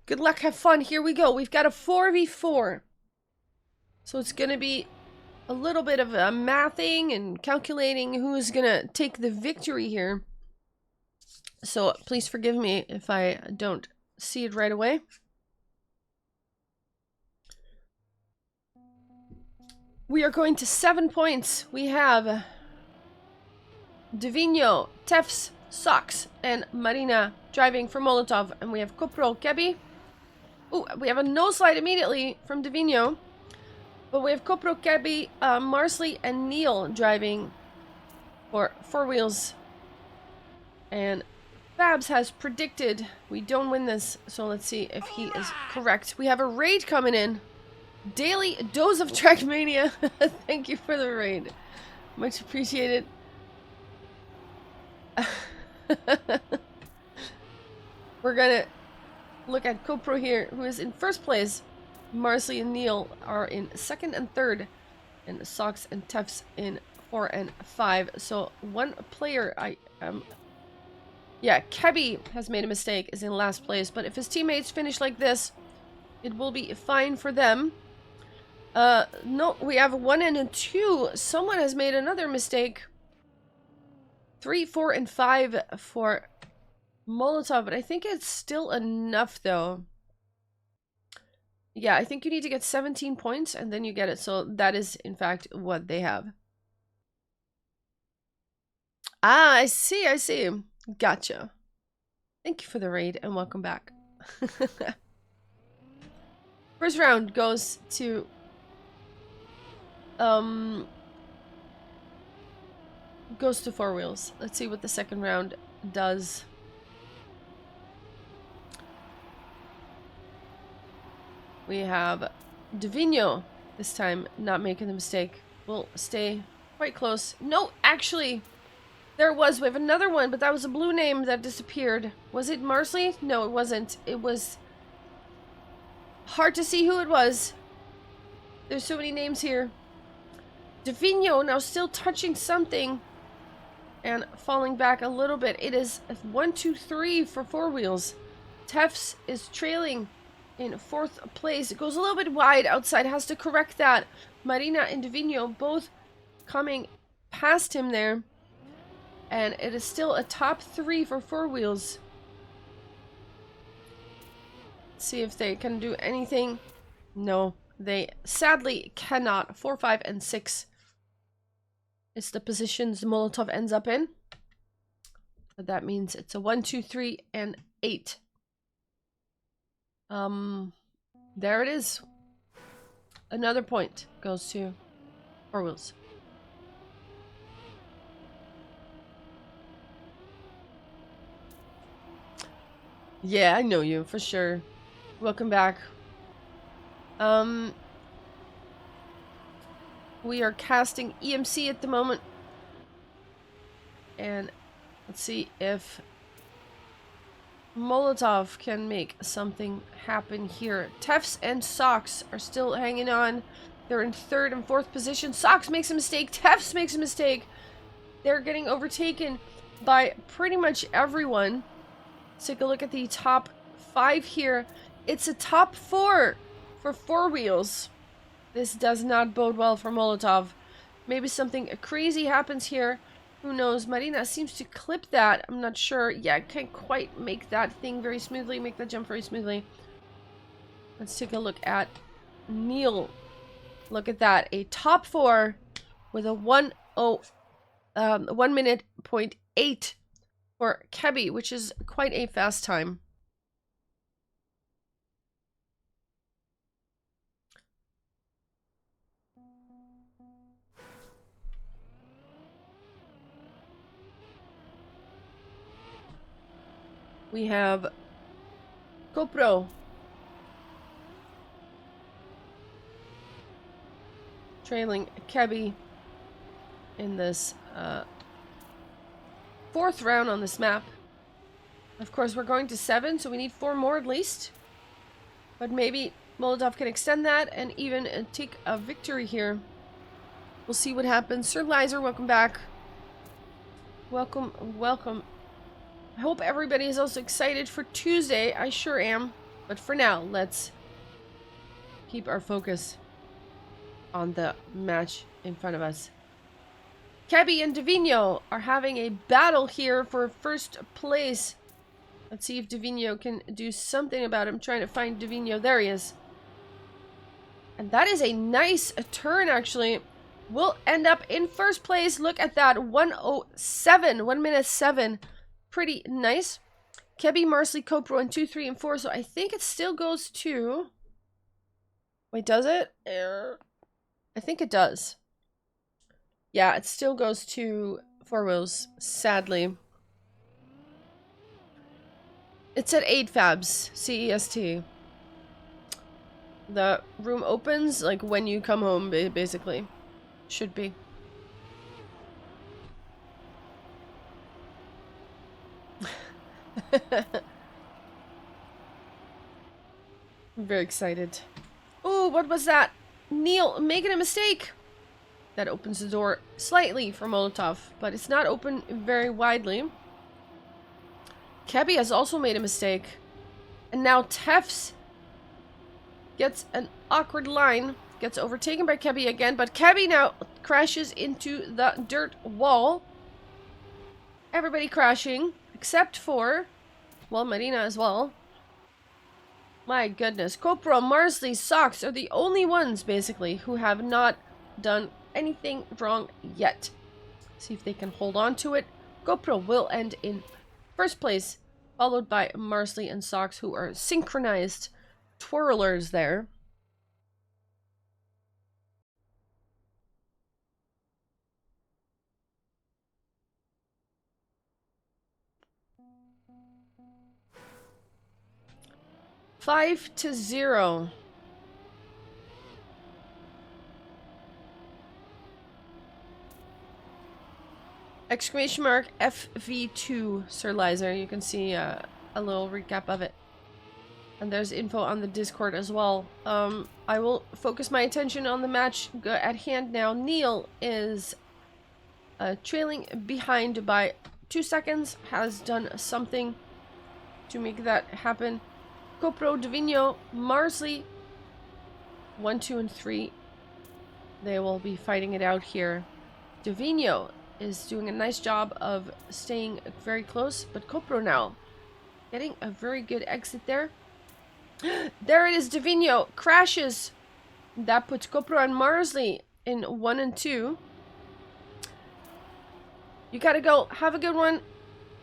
Good luck, have fun. Here we go. We've got a 4v4. So it's going to be a little bit of mathing and calculating who is going to take the victory here. So please forgive me if I don't see it right away. We are going to 7 points. We have Divino, Tefs, Sox, and Marina driving for Molotov. And we have Copro, Kebby. Ooh, we have a no slide immediately from Divino. But we have Copro, Kebby, Marsley, and Neil driving for 4 wheels. And Fabs has predicted we don't win this. So let's see if he is correct. We have a raid coming in. Daily dose of Trackmania. Thank you for the raid. Much appreciated. We're gonna look at Copro here, who is in first place. Marsley and Neil are in 2nd and 3rd, and Sox and Tefs in 4 and 5. So one player, yeah, Kebby has made a mistake, is in last place. But if his teammates finish like this, it will be fine for them. No, we have a 1 and a 2. Someone has made another mistake. 3, 4, and 5 for Molotov, but I think it's still enough though. Yeah, I think you need to get 17 points and then you get it. So that is in fact what they have. Ah, I see, I see. Gotcha. Thank you for the raid and welcome back. First round goes to Four Wheels. Let's see what the second round does. We have Divino this time not making the mistake. We'll stay quite close. No, actually, we have another one, but that was a blue name that disappeared. Was it Marsley? No, it wasn't. It was hard to see who it was. There's so many names here. Divino now still touching something and falling back a little bit. It is 1, 2, 3 for Four Wheels. Tefs is trailing in 4th place. It goes a little bit wide outside, has to correct that. Marina and Divino both coming past him there. And it is still a top 3 for Four Wheels. See if they can do anything. No, they sadly cannot. 4, 5, and 6 is the positions the Molotov ends up in. But that means it's a 1, 2, 3, and 8. There it is. Another point goes to Four Wheels. Yeah, I know you for sure. Welcome back. We are casting EMC at the moment. And let's see if Molotov can make something happen here. Tefs and Socks are still hanging on. They're in 3rd and 4th position. Socks makes a mistake. Tefs makes a mistake. They're getting overtaken by pretty much everyone. Let's take a look at the top 5 here. It's a top 4 for Four Wheels. This does not bode well for Molotov. Maybe something crazy happens here. Who knows? Marina seems to clip that. I'm not sure. Yeah, I can't quite make that thing very smoothly. Make that jump very smoothly. Let's take a look at Neil. Look at that. A top 4 with a 1 minute point 8 for Kebby, which is quite a fast time. We have GoPro trailing Kebby in this 4th round on this map. Of course, we're going to 7, so we need 4 more at least. But maybe Molotov can extend that and even take a victory here. We'll see what happens. Sir Lizer, welcome back. Welcome, welcome. I hope everybody is also excited for Tuesday. I sure am. But for now, let's keep our focus on the match in front of us. Kebby and Divino are having a battle here for 1st place. Let's see if Divino can do something about it. I'm trying to find Divino. There he is. And that is a nice turn, actually. We'll end up in 1st place. Look at that. 1:07. 1 minute 7. Pretty nice. Kebby, Marsley, Copro, and 2, 3, and 4. So I think it still goes to... Wait, does it? I think it does. Yeah, it still goes to Four Wheels, sadly. It's at 8 Fabs, CEST. The room opens, like, when you come home, basically. Should be. I'm very excited. Oh, what was that? Neil making a mistake. That opens the door slightly for Molotov, but it's not open very widely. Kebby has also made a mistake. And now Tefs gets an awkward line. Gets overtaken by Kebby again, but Kebby now crashes into the dirt wall. Everybody crashing, except for, well, Marina as well. My goodness. Copro, Marsley, Socks are the only ones, basically, who have not done anything wrong yet. See if they can hold on to it. GoPro will end in 1st place, followed by Marsley and Socks, who are synchronized twirlers there. Five to 0. Exclamation mark fv2, Sir Lizer. You can see a little recap of it. And there's info on the Discord as well. I will focus my attention on the match at hand now. Neil is trailing behind by 2 seconds. Has done something to make that happen. Copro, Divino, Marsley, 1, 2, and 3. They will be fighting it out here. Divino is doing a nice job of staying very close, but Copro now getting a very good exit there. There it is, Divino crashes. That puts Copro and Marsley in 1 and 2. You gotta go. Have a good one.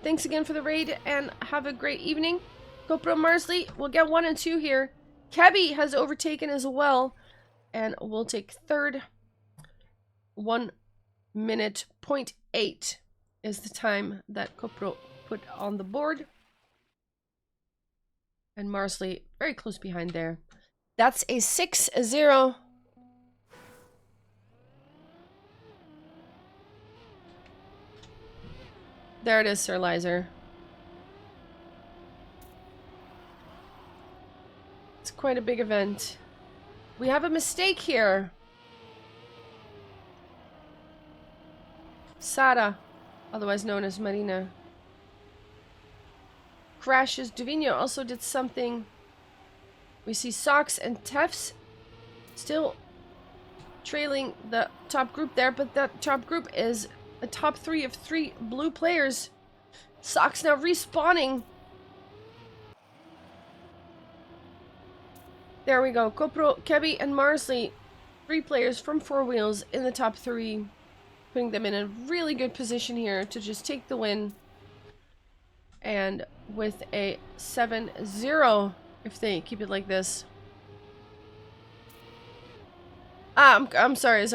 Thanks again for the raid and have a great evening. Copro Marsley will get 1 and 2 here. Kebby has overtaken as well and will take third. 1 minute 0.8 is the time that Copro put on the board. And Marsley very close behind there. That's a 6-0. There it is, Sir Lizer. It's quite a big event. We have a mistake here. Sara, otherwise known as Marina, crashes. Divino also did something. We see Socks and Tefs still trailing the top group there, but that top group is a top 3 of 3 blue players. Socks now respawning. There we go. Copro, Kebby, and Marsley, 3 players from Four Wheels in the top 3. Putting them in a really good position here to just take the win. And with a 7-0, if they keep it like this. I'm sorry.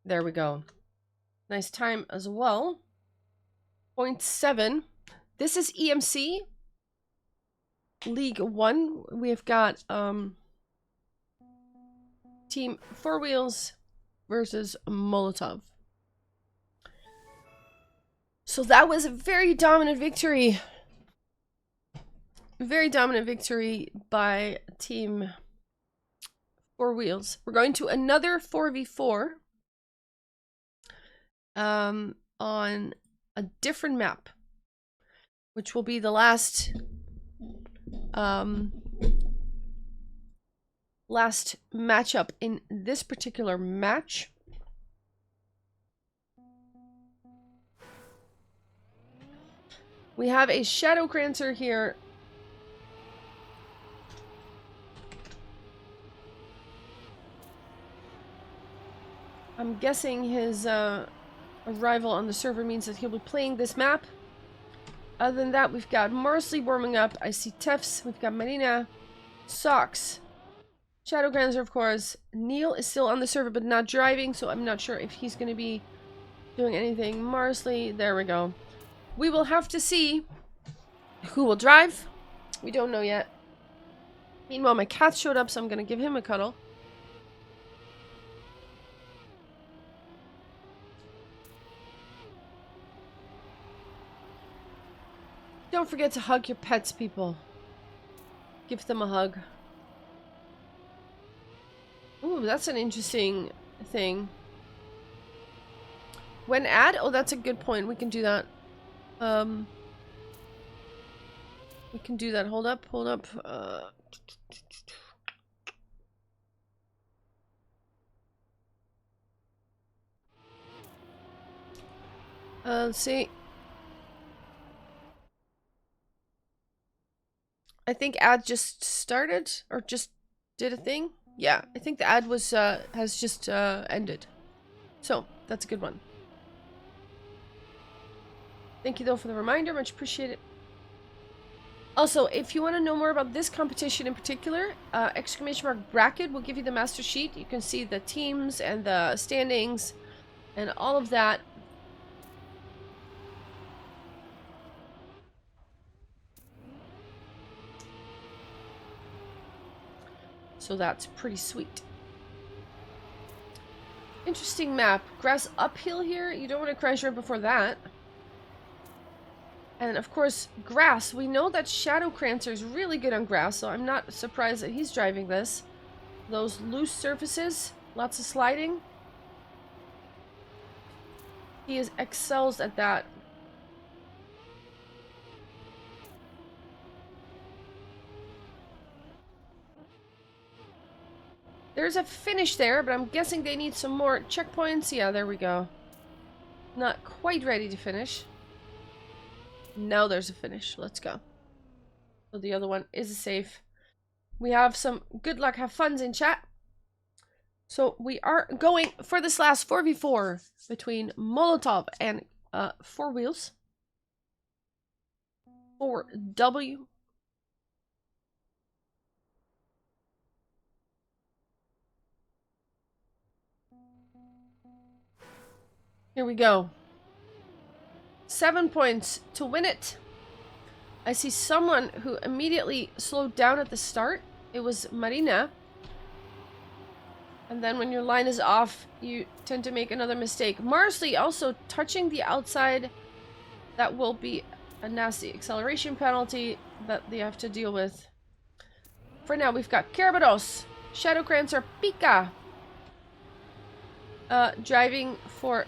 There we go. Nice time as well. 0.7. This is EMC League 1. We've got Team Four Wheels versus Molotov. So that was a very dominant victory. Very dominant victory by Team Four Wheels. We're going to another 4v4 on a different map, which will be the last last matchup in this particular match. We have a Shadow Crancer here. I'm guessing his arrival on the server means that he'll be playing this map. Other than that, we've got Marsley warming up. I see Tefs. We've got Marina, Socks, Shadow Crancer, of course. Neil is still on the server but not driving, so I'm not sure if he's going to be doing anything. Marsley, there we go. We will have to see who will drive. We don't know yet. Meanwhile, my cat showed up, so I'm going to give him a cuddle. Don't forget to hug your pets, people. Give them a hug. Ooh, that's an interesting thing. When add? Oh, that's a good point. We can do that. We can do that. Hold up, hold up. Let's see. I think ad just started or just did a thing. Yeah, I think the ad was has just ended. So That's a good one. Thank you though for the reminder, much appreciated. Also, if you want to know more about this competition in particular, !bracket will give you the master sheet. You can see the teams and the standings and all of that. So that's pretty sweet. Interesting map. Grass uphill here. You don't want to crash right before that. And of course, grass. We know that Shadowcrancer is really good on grass, so I'm not surprised that he's driving this. Those loose surfaces, lots of sliding. He excels at that. There's a finish there, but I'm guessing they need some more checkpoints. Yeah, there we go. Not quite ready to finish. Now there's a finish. Let's go. So the other one is a save. We have some good luck, have funs in chat. So we are going for this last 4v4 between Molotov and Four Wheels. 4W. Here we go. 7 points to win it. I see someone who immediately slowed down at the start. It was Marina. And then when your line is off, you tend to make another mistake. Marsley also touching the outside. That will be a nasty acceleration penalty that they have to deal with. For now, we've got Kerberos, Shadowcrancer, Pika. Driving for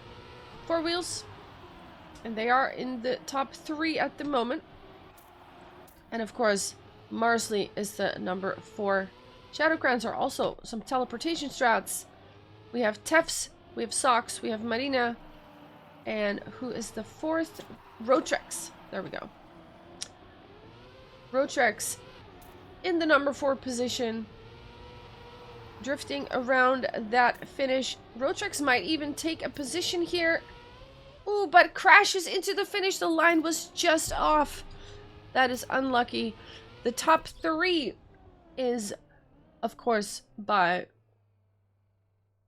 Four Wheels. And they are in the top 3 at the moment. And of course, Marsley is the number 4. Shadowcrancer also some teleportation strats. We have Tefs, we have Socks, we have Marina. And who is the 4th? Rotrex. There we go. Rotrex in the number 4 position. Drifting around that finish. Rotrex might even take a position here. Ooh, but crashes into the finish. The line was just off. That is unlucky. The top 3 is, of course, by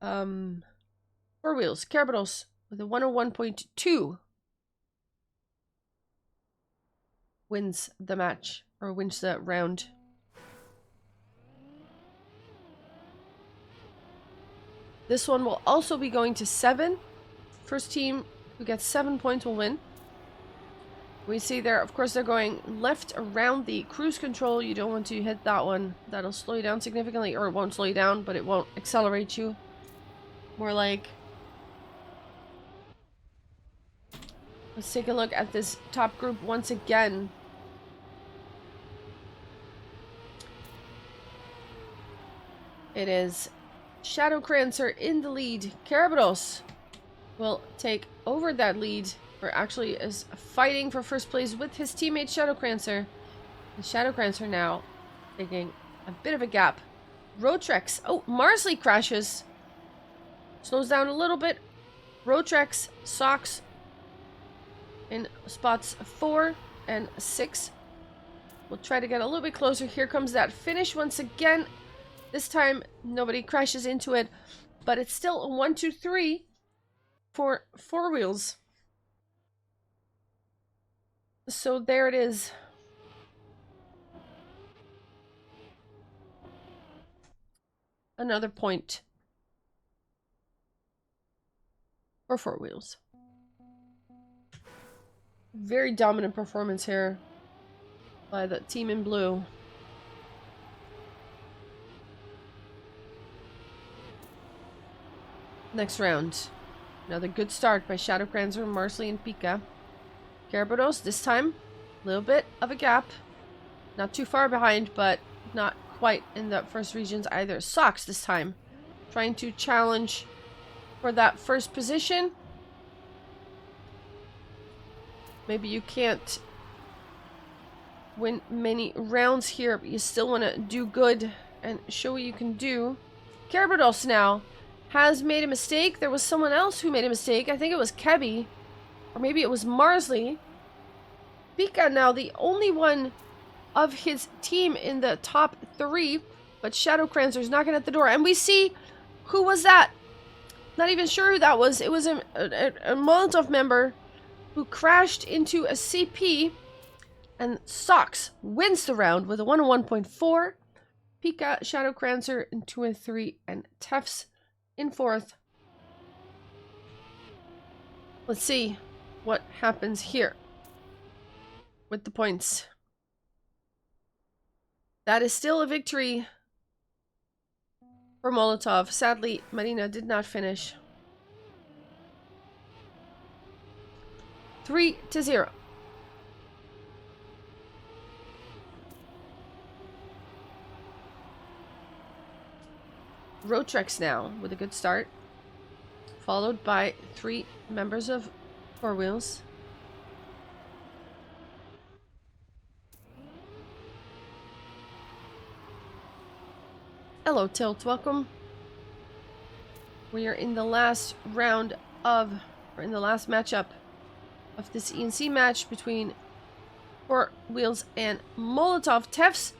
Four Wheels. Kerberos with a 101.2 wins the match, or wins the round. This one will also be going to 7. First team who gets 7 points will win. We see there, of course, they're going left around the cruise control. You don't want to hit that one. That'll slow you down significantly, or it won't slow you down, but it won't accelerate you. More like... Let's take a look at this top group once again. It is Shadowcrancer in the lead. Kerberos will take over that lead, or actually is fighting for first place with his teammate Shadowcrancer. And Shadowcrancer now taking a bit of a gap. Rotrex. Oh, Marsley crashes. Slows down a little bit. Rotrex, Socks in spots 4 and 6. We'll try to get a little bit closer. Here comes that finish once again. This time nobody crashes into it, but it's still a 1, 2, 3 for Four Wheels. So there it is. Another point for Four Wheels. Very dominant performance here by the team in blue. Next round. Another good start by Shadowcrancer, Marsley, and Pika. Kerberos, this time, a little bit of a gap. Not too far behind, but not quite in the first regions either. Socks this time. Trying to challenge for that first position. Maybe you can't win many rounds here, but you still want to do good and show what you can do. Kerberos now has made a mistake. There was someone else who made a mistake. I think it was Kebby. Or maybe it was Marsley. Pika now the only one of his team in the top 3. But Shadow Crancer's knocking at the door. And we see... Who was that? Not even sure who that was. It was a Molotov member who crashed into a CP. And Socks wins the round with a 101.4. Pika, Shadow Crancer in 2 and 3. And Tefs in 4th. Let's see what happens here with the points. That is still a victory for Molotov. Sadly, Marina did not finish. 3-0. Rotrex now with a good start, followed by 3 members of Four Wheels. Hello, Tilt. Welcome. We are in the last round of, or in the last matchup of this EMC match between Four Wheels and Molotov. Tefs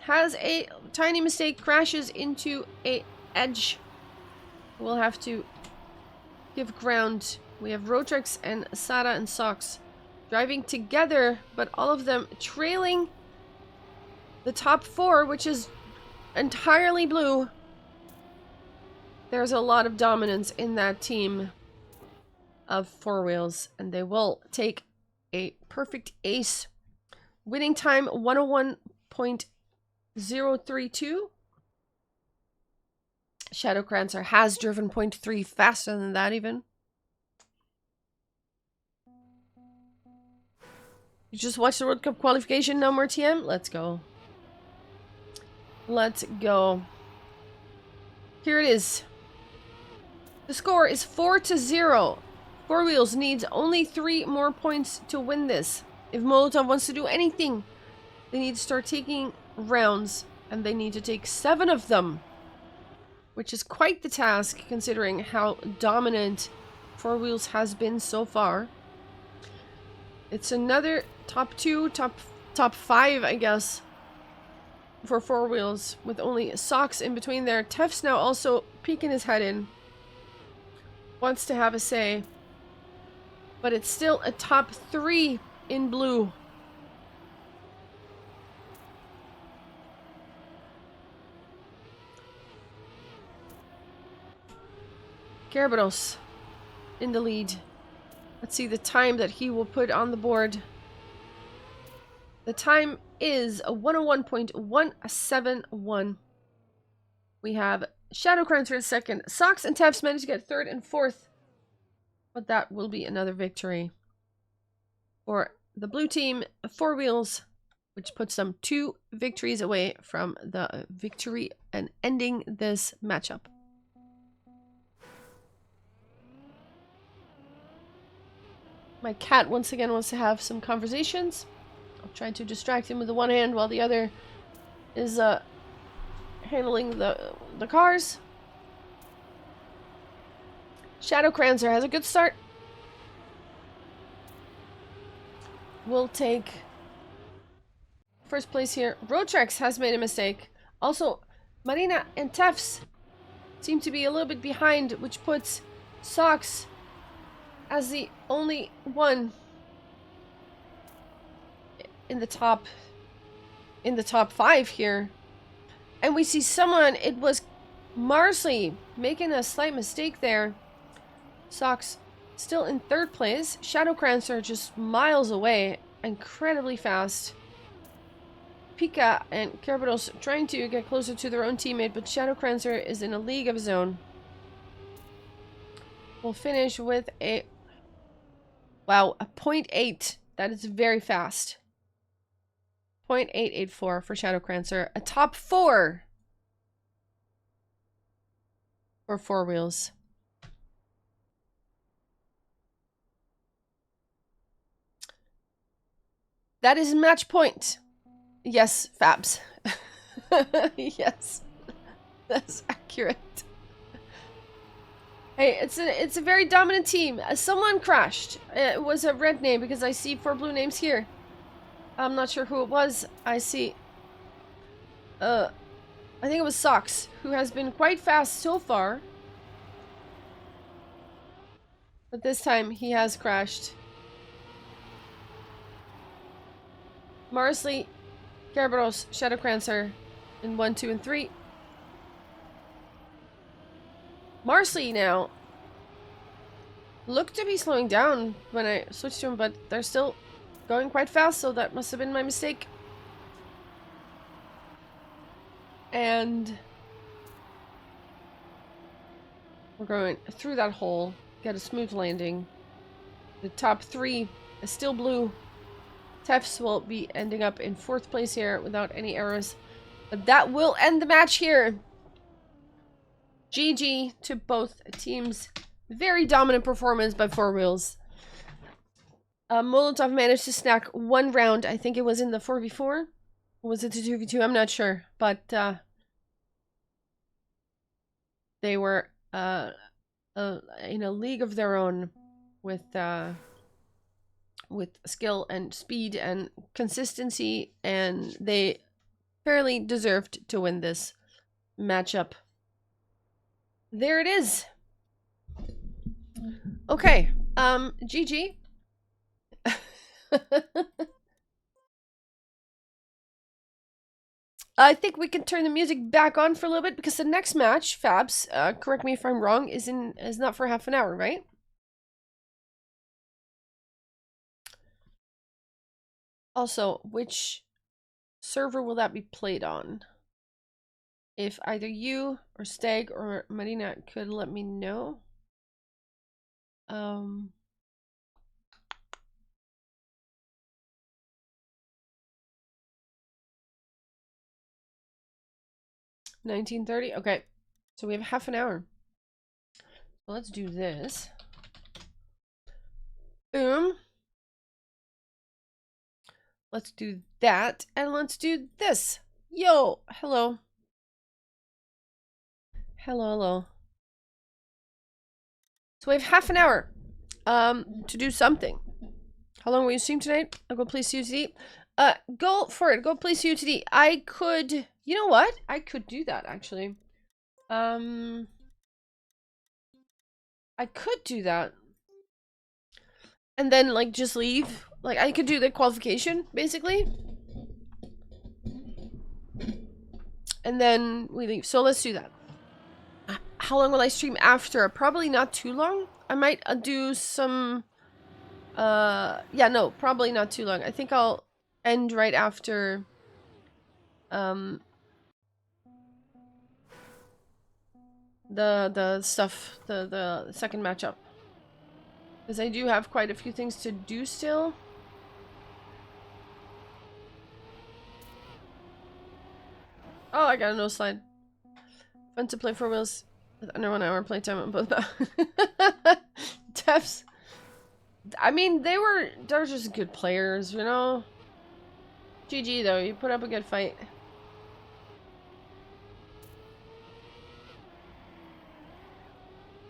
has a tiny mistake, crashes into a edge. We'll have to give ground. We have Rotrex and Sada and Socks driving together, but all of them trailing the top 4, which is entirely blue. There's a lot of dominance in that team of Four Wheels, and they will take a perfect ace. Winning time 101.032. Shadow Crancer has driven 0.3 faster than that even. You just watched the World Cup qualification, no more TM? Let's go. Let's go. Here it is. The score is 4-0. Four Wheels needs only 3 more points to win this. If Molotov wants to do anything, they need to start taking rounds, and they need to take 7 of them, which is quite the task considering how dominant Four Wheels has been so far. It's another top 2, top 5, I guess, for Four Wheels, with only Socks in between there. Tef's now also peeking his head in. Wants to have a say. But it's still a top 3 in blue. Kerberos in the lead. Let's see the time that he will put on the board. The time is a 101.171. We have Shadow Crancer in 2nd. Socks and Tefs managed to get 3rd and 4th. But that will be another victory for the blue team, Four Wheels, which puts them 2 victories away from the victory and ending this matchup. My cat once again wants to have some conversations. I'm trying to distract him with the one hand while the other is handling the cars. Shadow Crancer has a good start. We'll take first place here. Rotrex has made a mistake. Also, Marina and Tefs seem to be a little bit behind, which puts Socks as the only one in the top 5 here. And we see someone, it was Marsley, making a slight mistake there. Socks still in 3rd place. Shadow Crancer just miles away, incredibly fast. Pika and Kerberos trying to get closer to their own teammate, but Shadow Crancer is in a league of his own. We'll finish with a... Wow, a 0.8. That is very fast. 0.884 for Shadow Crancer. A top 4 for Four Wheels. That is match point. Yes, Fabs. Yes, that's accurate. Hey, it's a very dominant team. Someone crashed. It was a red name because I see 4 blue names here. I'm not sure who it was. I see. I think it was Socks, who has been quite fast so far. But this time he has crashed. Marsley, Kerberos, Shadowcrancer in 1, 2, and 3. Marsley now looked to be slowing down when I switched to him, but they're still going quite fast, so that must have been my mistake. And we're going through that hole, get a smooth landing. The top 3 is still blue. Tefs will be ending up in 4th place here without any errors. But that will end the match here. GG to both teams. Very dominant performance by 4 Wheels. Molotov managed to snack 1 round. I think it was in the 4v4. Or was it the 2v2? I'm not sure. But they were in a league of their own with skill and speed and consistency, and they fairly deserved to win this matchup. There it is. Okay, GG. I think we can turn the music back on for a little bit because the next match, Fabs, correct me if I'm wrong, is not for half an hour, right? Also, which server will that be played on? If either you or Stag or Marina could let me know. 19:30. Okay, so we have half an hour. So let's do this. Boom. Let's do that, and let's do this. Yo, hello. Hello. So we have half an hour to do something. How long will you stream tonight? I'll go play CUTD. Go for it. Go play CUTD. I could, you know what? I could do that actually. I could do that. And then like just leave. Like I could do the qualification basically. And then we leave. So let's do that. How long will I stream after? Probably not too long. I might do some yeah, no, probably not too long. I think I'll end right after the stuff, the second matchup. Because I do have quite a few things to do still. Oh, I got a no slide. Fun to play 4 Wheels with under 1 hour playtime on both. Tefs. I mean, they're just good players, you know? GG though, you put up a good fight.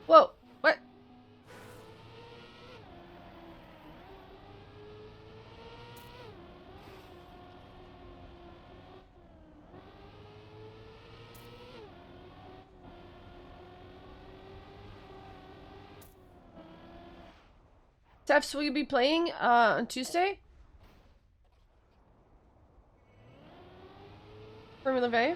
Whoa, what? Tefs, will you be playing on Tuesday? Fourmula Vae?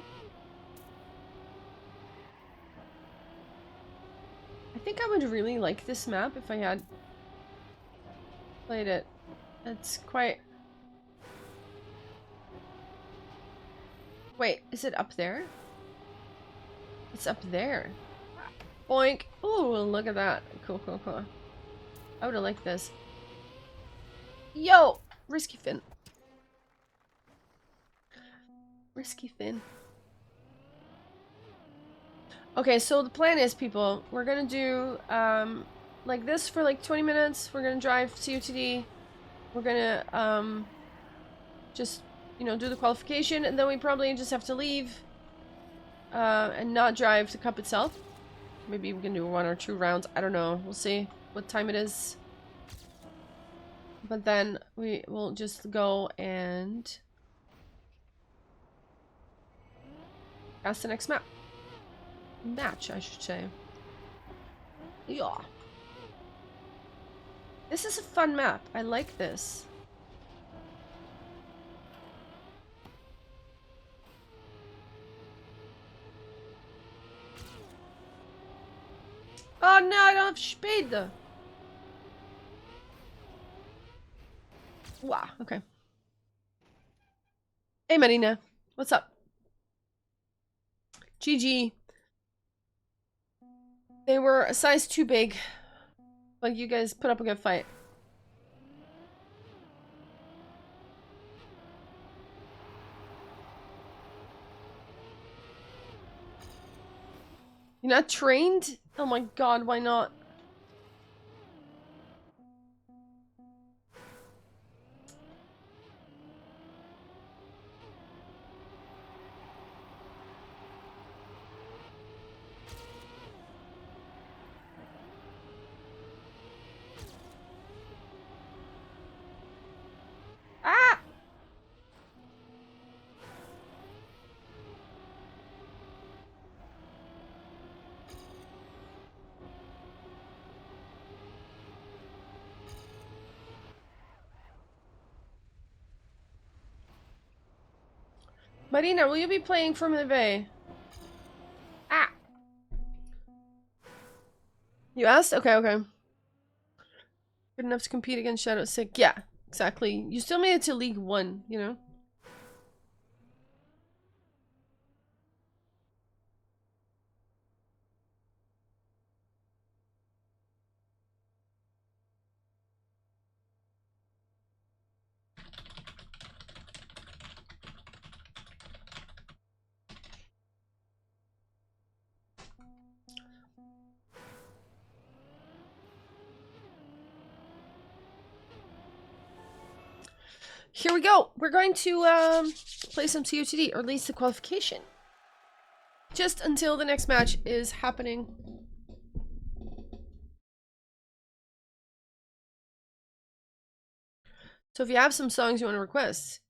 I think I would really like this map if I had played it. It's quite... Wait, is it up there? It's up there. Boink! Ooh, look at that. Cool. I would've liked this. Yo! Risky Finn. Risky Finn. Okay, so the plan is, people, we're gonna do like this for like 20 minutes. We're gonna drive COTD. We're gonna just, you know, do the qualification, and then we probably just have to leave and not drive the cup itself. Maybe we can do 1 or 2 rounds. I don't know. We'll see what time it is. But then we will just go and cast the next map. Match, I should say. Yeah. This is a fun map. I like this. Oh no, I don't have speed. Wow, okay. Hey Marina, what's up? GG. They were a size too big, but you guys put up a good fight. You're not trained? Oh my god, why not? Ah! Marina, will you be playing Fourmula Vae? Ah! You asked? Okay, okay. Good enough to compete against Shadow Sick. Yeah, exactly. You still made it to League 1, you know? Here we go. We're going to play some COTD, or at least the qualification. Just until the next match is happening. So if you have some songs you want to request,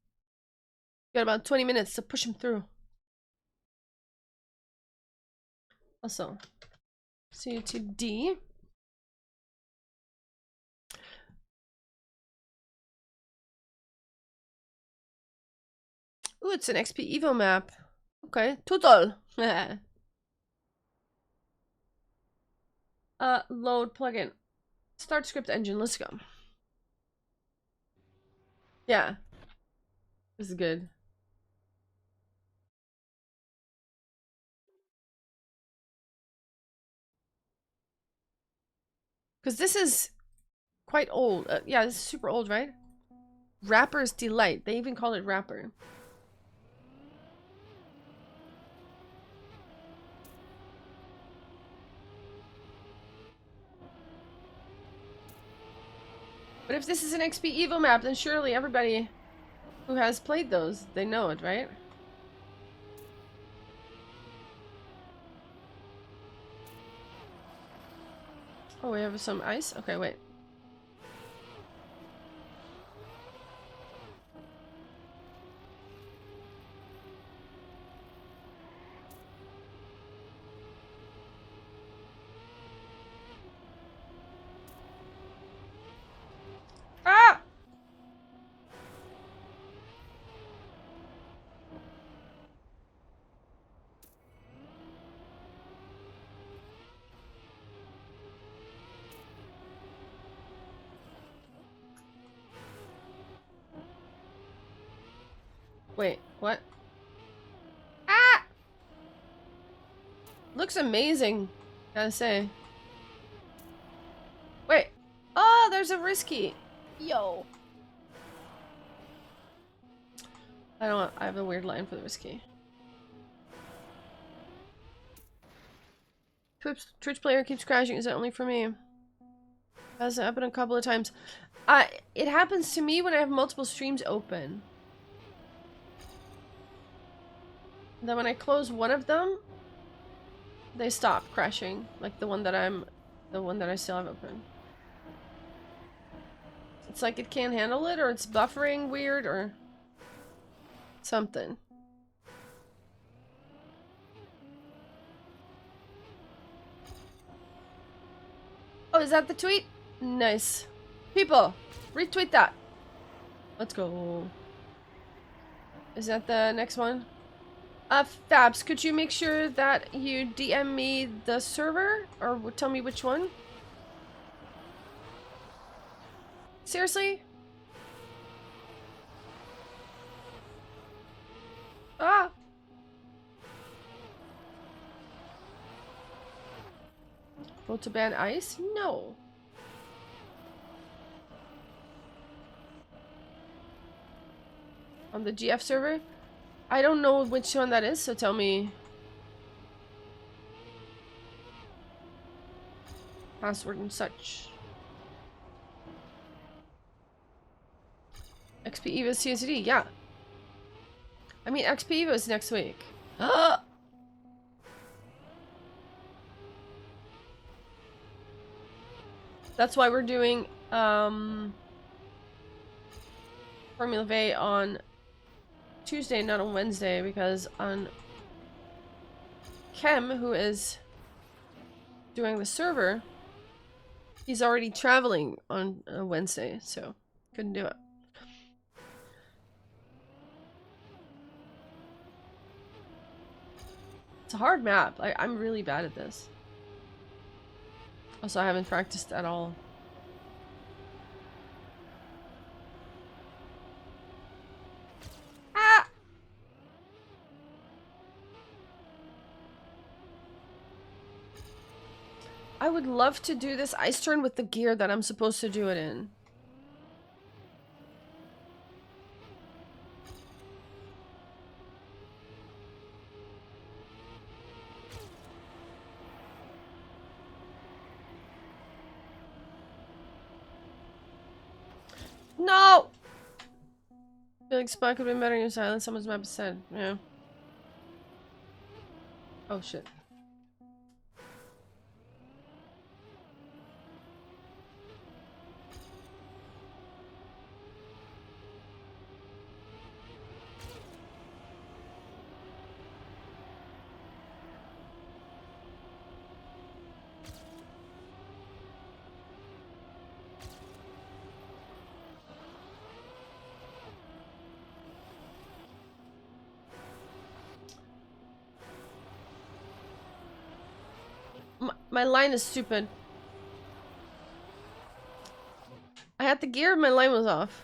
you got about 20 minutes to push them through. Also, COTD. Ooh, it's an XP Evo map. Okay, total. Load plugin. Start script engine, let's go. Yeah. This is good. Because this is quite old. Yeah, this is super old, right? Rapper's Delight. They even call it Rapper. But if this is an XP Evo map, then surely everybody who has played those, they know it, right? Oh, we have some ice? Okay, wait. Ah! Wait, what? Ah! Looks amazing, gotta say. Wait. Oh, there's a risky. Yo. I have a weird line for the risky. Twitch player keeps crashing. Is it only for me? Has happened a couple of times. It happens to me when I have multiple streams open. Then when I close one of them, they stop crashing. Like the one that I still have open. It's like it can't handle it, or it's buffering weird, or something. Oh, is that the tweet? Nice. People, retweet that. Let's go. Is that the next one? Fabs, could you make sure that you DM me the server? Or tell me which one? Seriously? Ah! Vote to ban ice? No. On the GF server? I don't know which one that is, so tell me. Password and such. XP Evo CSD, yeah. I mean, XP Evo is next week. That's why we're doing Fourmula Vae on Tuesday, not on Wednesday, because on Kem, who is doing the server, he's already traveling on Wednesday, so couldn't do it. It's a hard map. I'm really bad at this. Also, I haven't practiced at all. Ah! I would love to do this ice turn with the gear that I'm supposed to do it in. No! I feel like Spot could have been better in your silence. Someone's map said, yeah. Oh shit. My line is stupid. I had the gear, my line was off.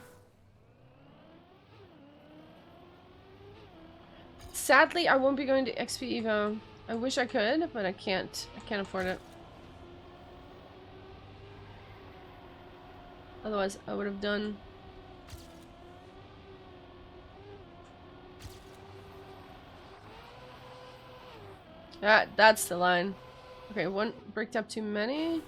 Sadly, I won't be going to XP Evo. I wish I could, but I can't. I can't afford it. Otherwise, I would have done. That's the line. Okay, one bricked up too many.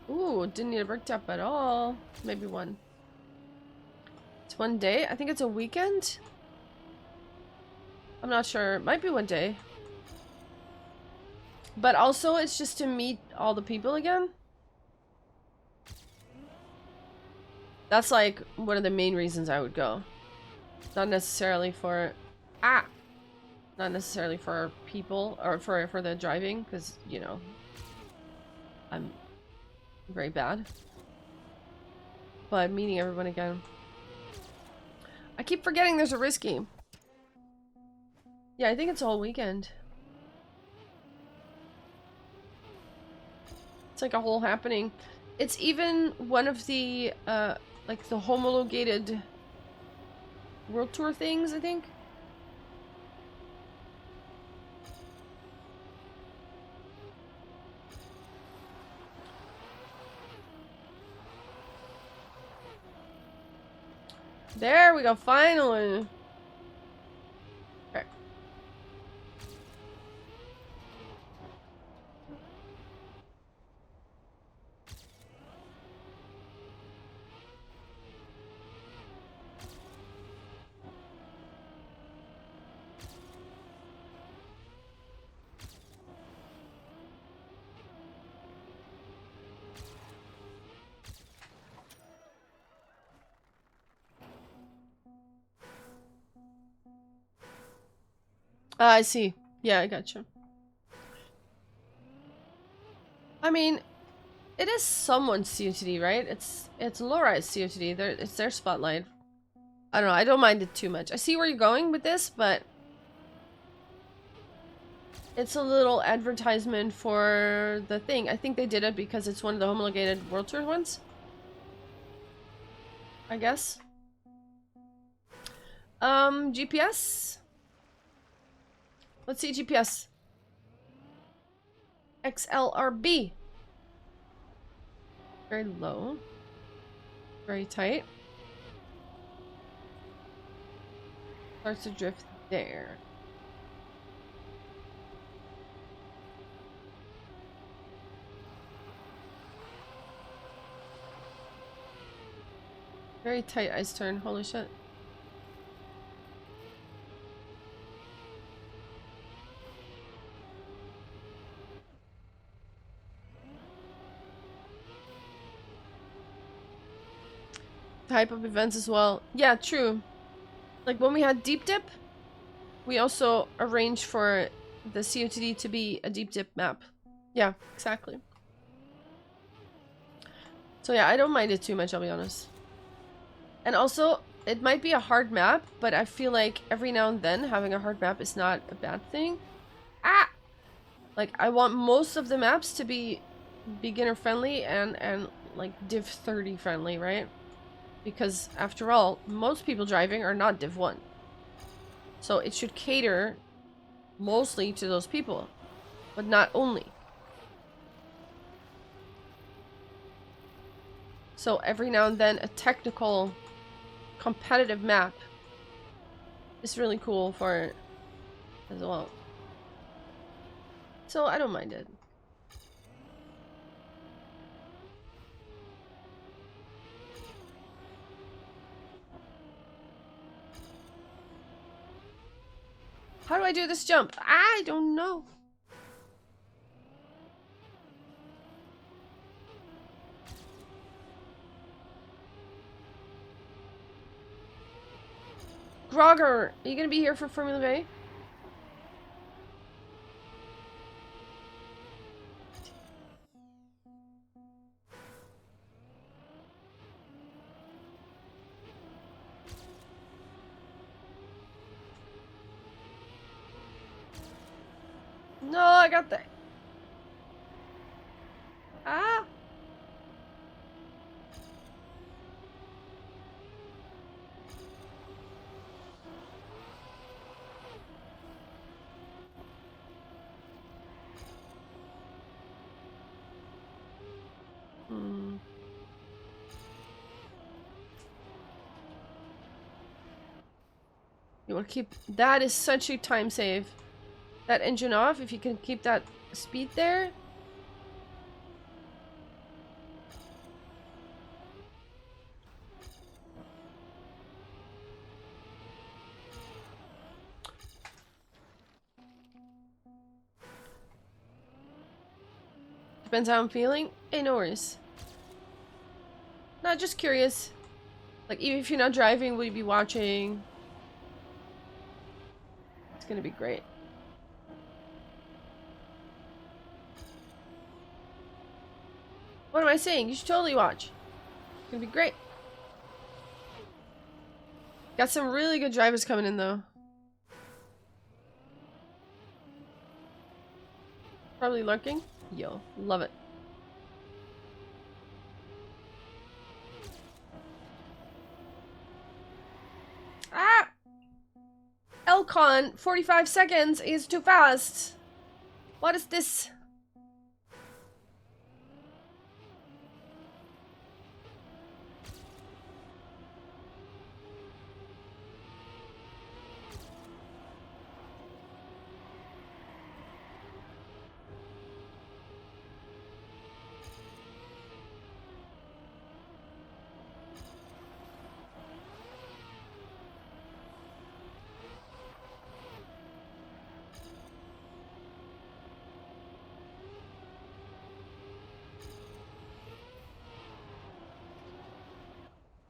Ooh, didn't need a bricked up at all. Maybe one. It's one day? I think it's a weekend? I'm not sure. It might be one day. But also, it's just to meet all the people again. That's like one of the main reasons I would go. Not necessarily for... Ah! Not necessarily for people, or for the driving, because, you know, I'm very bad. But meeting everyone again. I keep forgetting there's a risky. Yeah, I think it's all weekend. It's like a whole happening. It's even one of the, like the homologated World Tour things, I think. There we go, finally. Okay. I see. Yeah, I gotcha. I mean, it is someone's COTD, right? It's Laura's COTD. It's their spotlight. I don't know. I don't mind it too much. I see where you're going with this, but it's a little advertisement for the thing. I think they did it because it's one of the homologated World Tour ones. I guess. GPS. Let's see GPS. XLRB. Very low. Very tight. Starts to drift there. Very tight ice turn. Holy shit. Type of events as well. Yeah, true. Like when we had deep dip, we also arranged for the COTD to be a deep dip map. Yeah, exactly. So yeah, I don't mind it too much, I'll be honest. And also, it might be a hard map, but I feel like every now and then having a hard map is not a bad thing. Ah! Like, I want most of the maps to be beginner friendly and like div 30 friendly, right? Because after all, most people driving are not div 1. So it should cater mostly to those people, but not only. So every now and then a technical competitive map is really cool for it as well. So I don't mind it. How do I do this jump? I don't know. Grogger, are you gonna be here for Fourmula Vae? No, I got that. Ah! You want to keep... That is such a time save. That engine off, if you can keep that speed there. Depends how I'm feeling. Hey, no worries. Not just curious. Like, even if you're not driving, will you be watching? It's gonna be great. What am I saying? You should totally watch. It's gonna be great. Got some really good drivers coming in, though. Probably lurking. Yo, love it. Ah! Elcon, 45 seconds is too fast. What is this?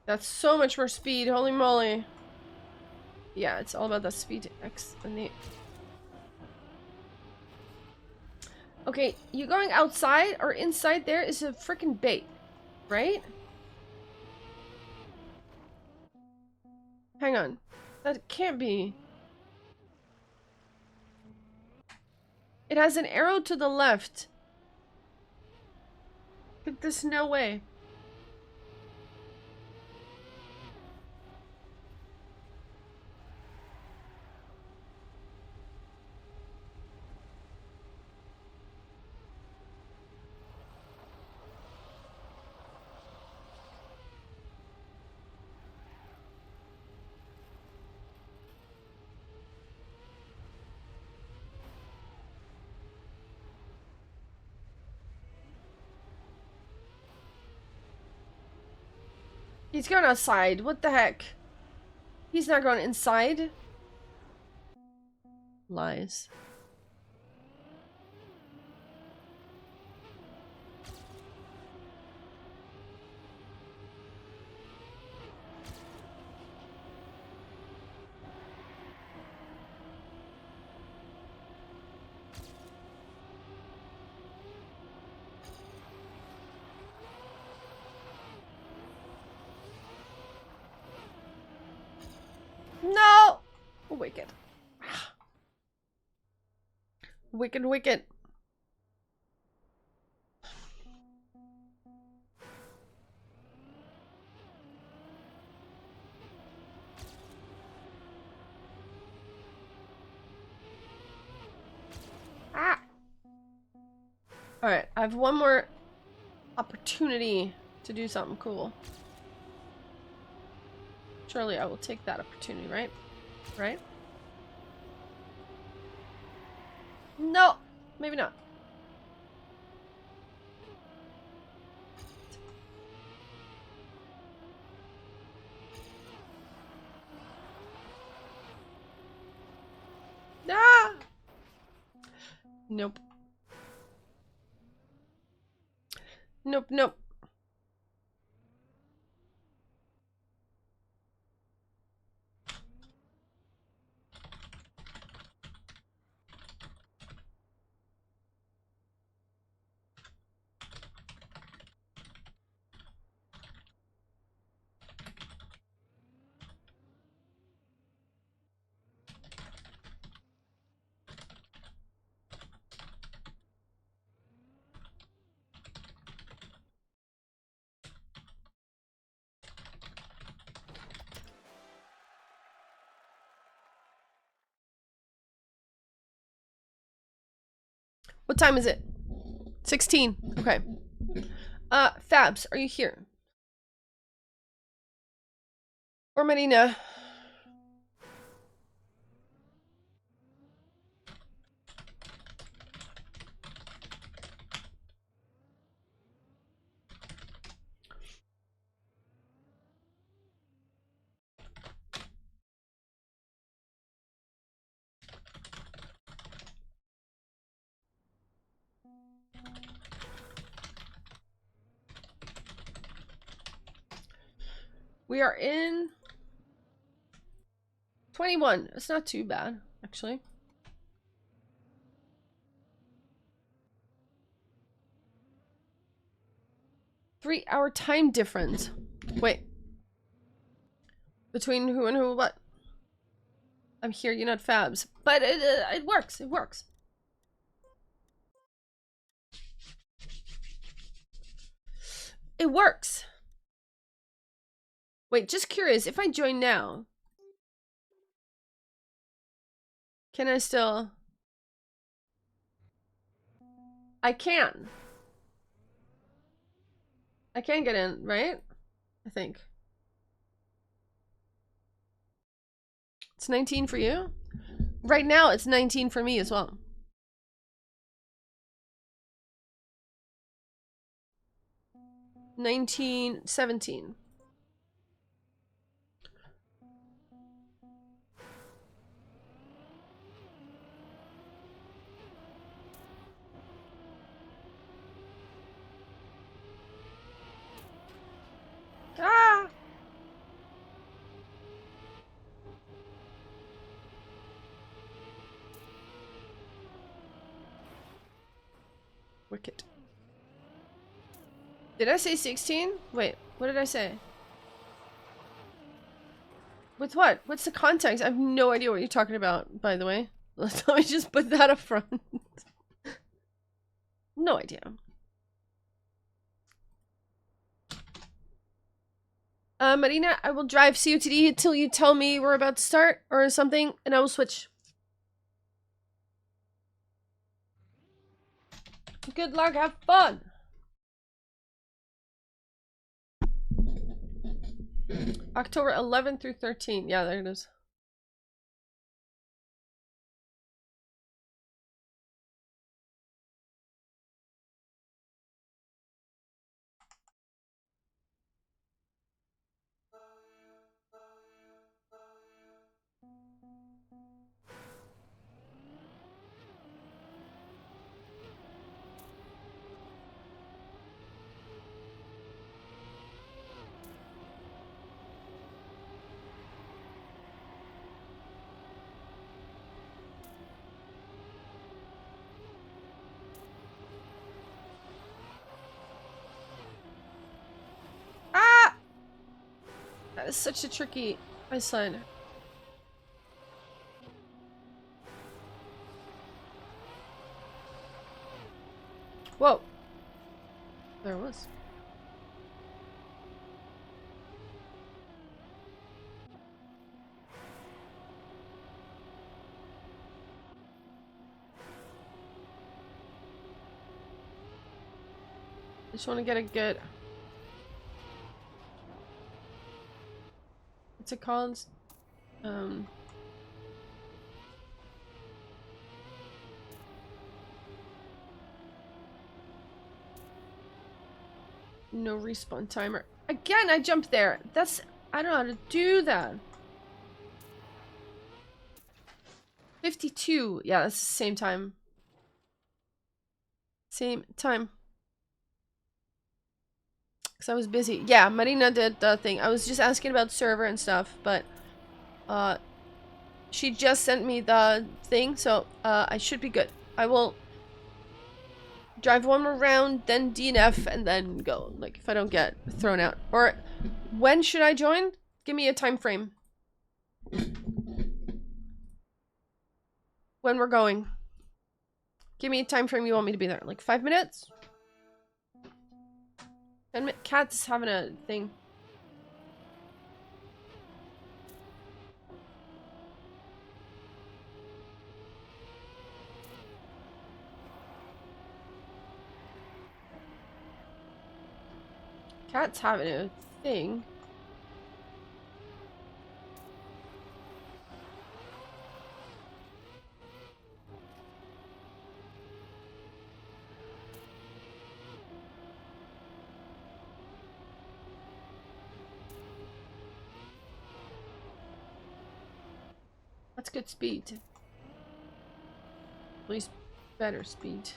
That's so much more speed, holy moly. Yeah, it's all about the speed X and the... Okay, you going outside or inside there is a freaking bait, right? Hang on. That can't be. It has an arrow to the left. There's no way. He's going outside. What the heck? He's not going inside. Lies. No! Wicked. Wicked, wicked. Ah! Alright, I have one more opportunity to do something cool. Surely I will take that opportunity, right? Right? No! Maybe not. Ah! Nope. Nope, nope. What time is it? 16. Okay. Fabs, are you here? Or Marina? We are in 21. It's not too bad, actually. Three-hour time difference. Wait. Between who and who? What? I'm here, you're not Fabs. But it works. It works. It works. Wait, just curious. If I join now, can I still? I can. I can get in, right? I think. It's 19 for you? Right now, it's 19 for me as well. $19, $17. Ah! Wicked. Did I say 16? Wait, what did I say? With what? What's the context? I have no idea what you're talking about, by the way. Let me just put that up front. No idea. Marina, I will drive COTD until you tell me we're about to start or something, and I will switch. Good luck, have fun! October 11th through 13th. Yeah, there it is. Ah! That is such a tricky slide. Whoa. There it was. I just want to get a good... What's it called? No respawn timer. Again, I jumped there. That's... I don't know how to do that. 52. Yeah, that's the same time. Same time. Because I was busy. Yeah, Marina did the thing. I was just asking about server and stuff, but... she just sent me the thing, so I should be good. I will... drive one more round, then DNF, and then go. Like, if I don't get thrown out. Or, when should I join? Give me a time frame. When we're going. Give me a time frame you want me to be there. Like, 5 minutes? 10 minutes? Cat's having a thing. Cat's having a thing. That's good speed. At least better speed.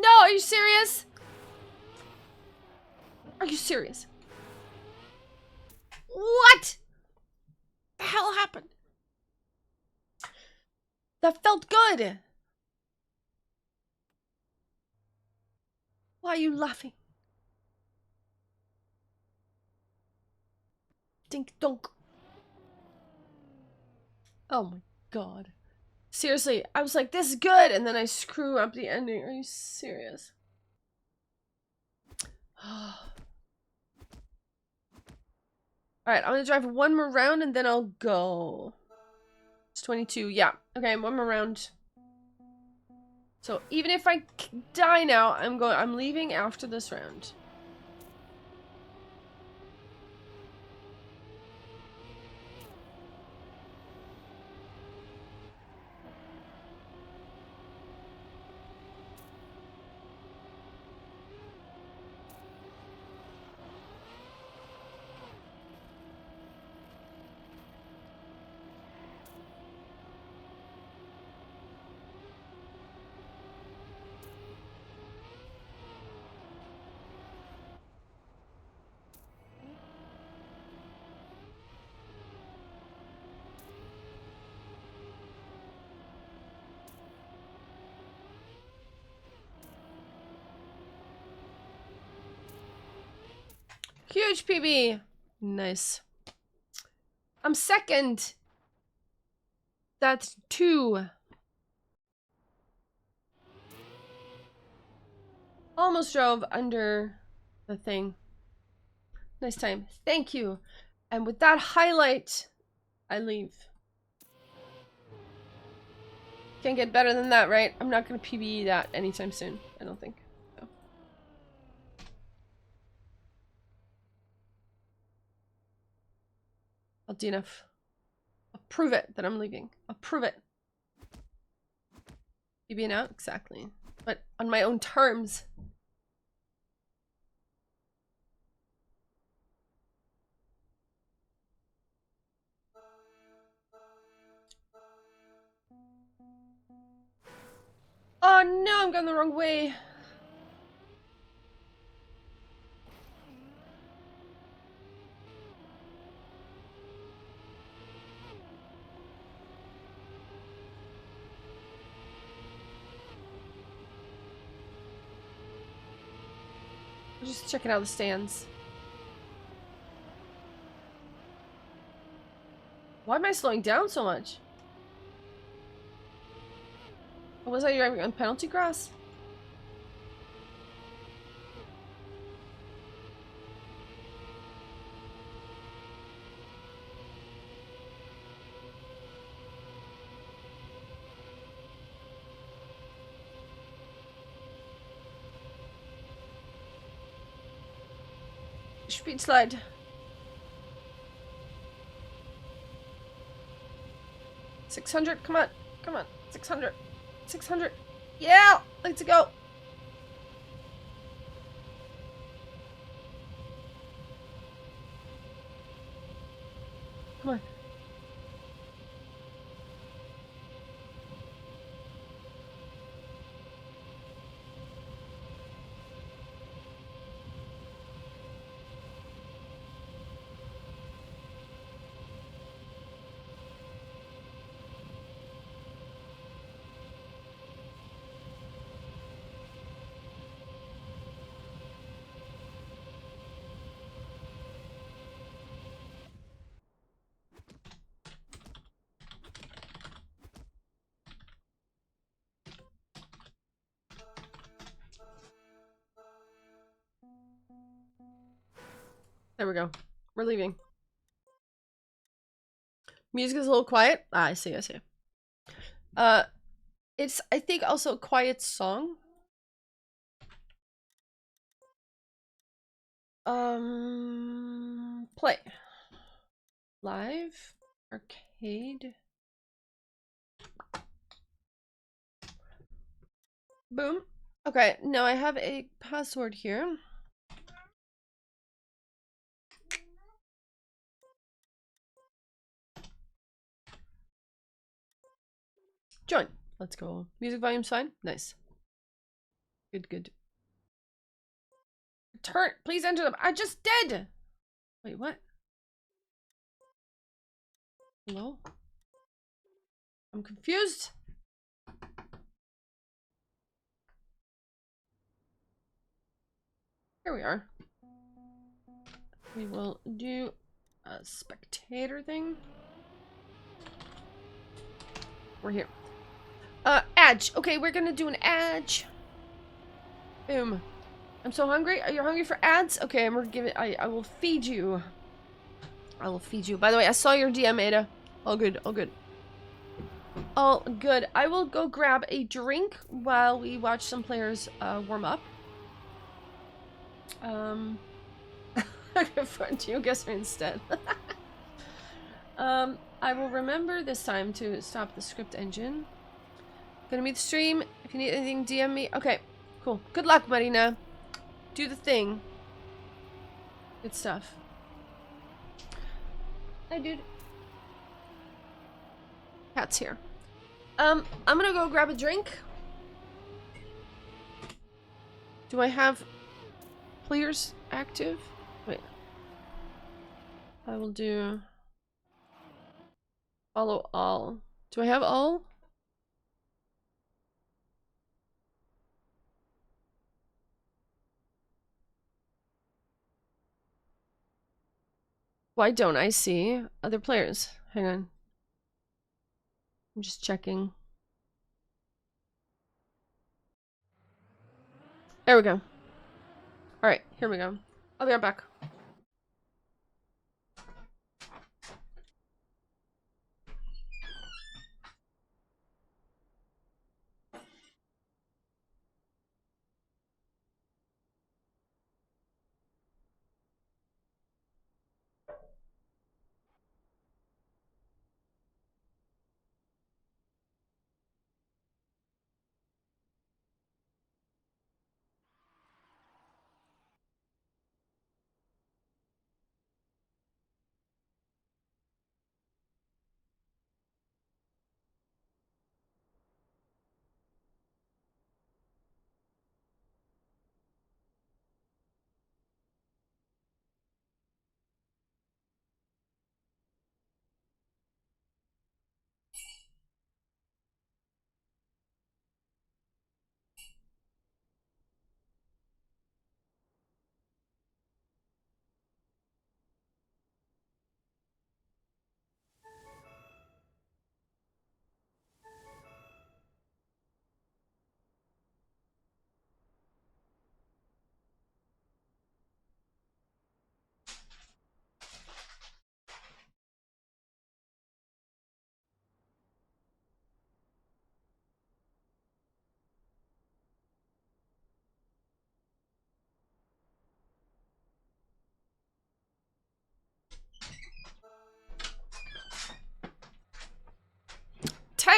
No, are you serious? Are you serious? What the hell happened? That felt good. Why are you laughing? Dink donk. Oh my god. Seriously, I was like, this is good, and then I screw up the ending. Are you serious? Alright, I'm gonna drive one more round and then I'll go. It's 22, yeah. Okay, one more round. So even if I die now, I'm leaving after this round. Huge PB. Nice. I'm second. That's 2. Almost drove under the thing. Nice time. Thank you. And with that highlight, I leave. Can't get better than that, right? I'm not gonna PB that anytime soon. I don't think. So. I'll DNF. I'll prove it that I'm leaving. I'll prove it. PBing out? Exactly. But on my own terms. Oh no, I'm going the wrong way. I'm just checking out the stands. Why am I slowing down so much? Or was I driving on penalty grass? Speed slide. $600, come on, come on, 600, 600, yeah, let's go. Come on. There we go. We're leaving. Music is a little quiet. Ah, I see, I see. It's, I think, also a quiet song. Play. Live. Arcade. Boom. Okay, now I have a password here. Join. Let's go. Music volume's fine. Nice. Good, good. Turn. Please enter them. I just did. Wait, what? Hello? I'm confused. Here we are. We will do a spectator thing. We're here. Edge. Okay, we're gonna do an edge. Boom. I'm so hungry. Are you hungry for ads? Okay, I'm gonna give it. I will feed you. I will feed you. By the way, I saw your DM, Ada. All good. All good. All good. I will go grab a drink while we watch some players warm up. You guess her instead. I will remember this time to stop the script engine. Gonna meet the stream. If you need anything, DM me. Okay, cool. Good luck, Marina. Do the thing. Good stuff. Hi, dude. Cat's here. I'm gonna go grab a drink. Do I have players active? Wait. I will do follow all. Do I have all? Why don't I see other players? Hang on. I'm just checking. There we go. Alright, here we go. I'll be right back.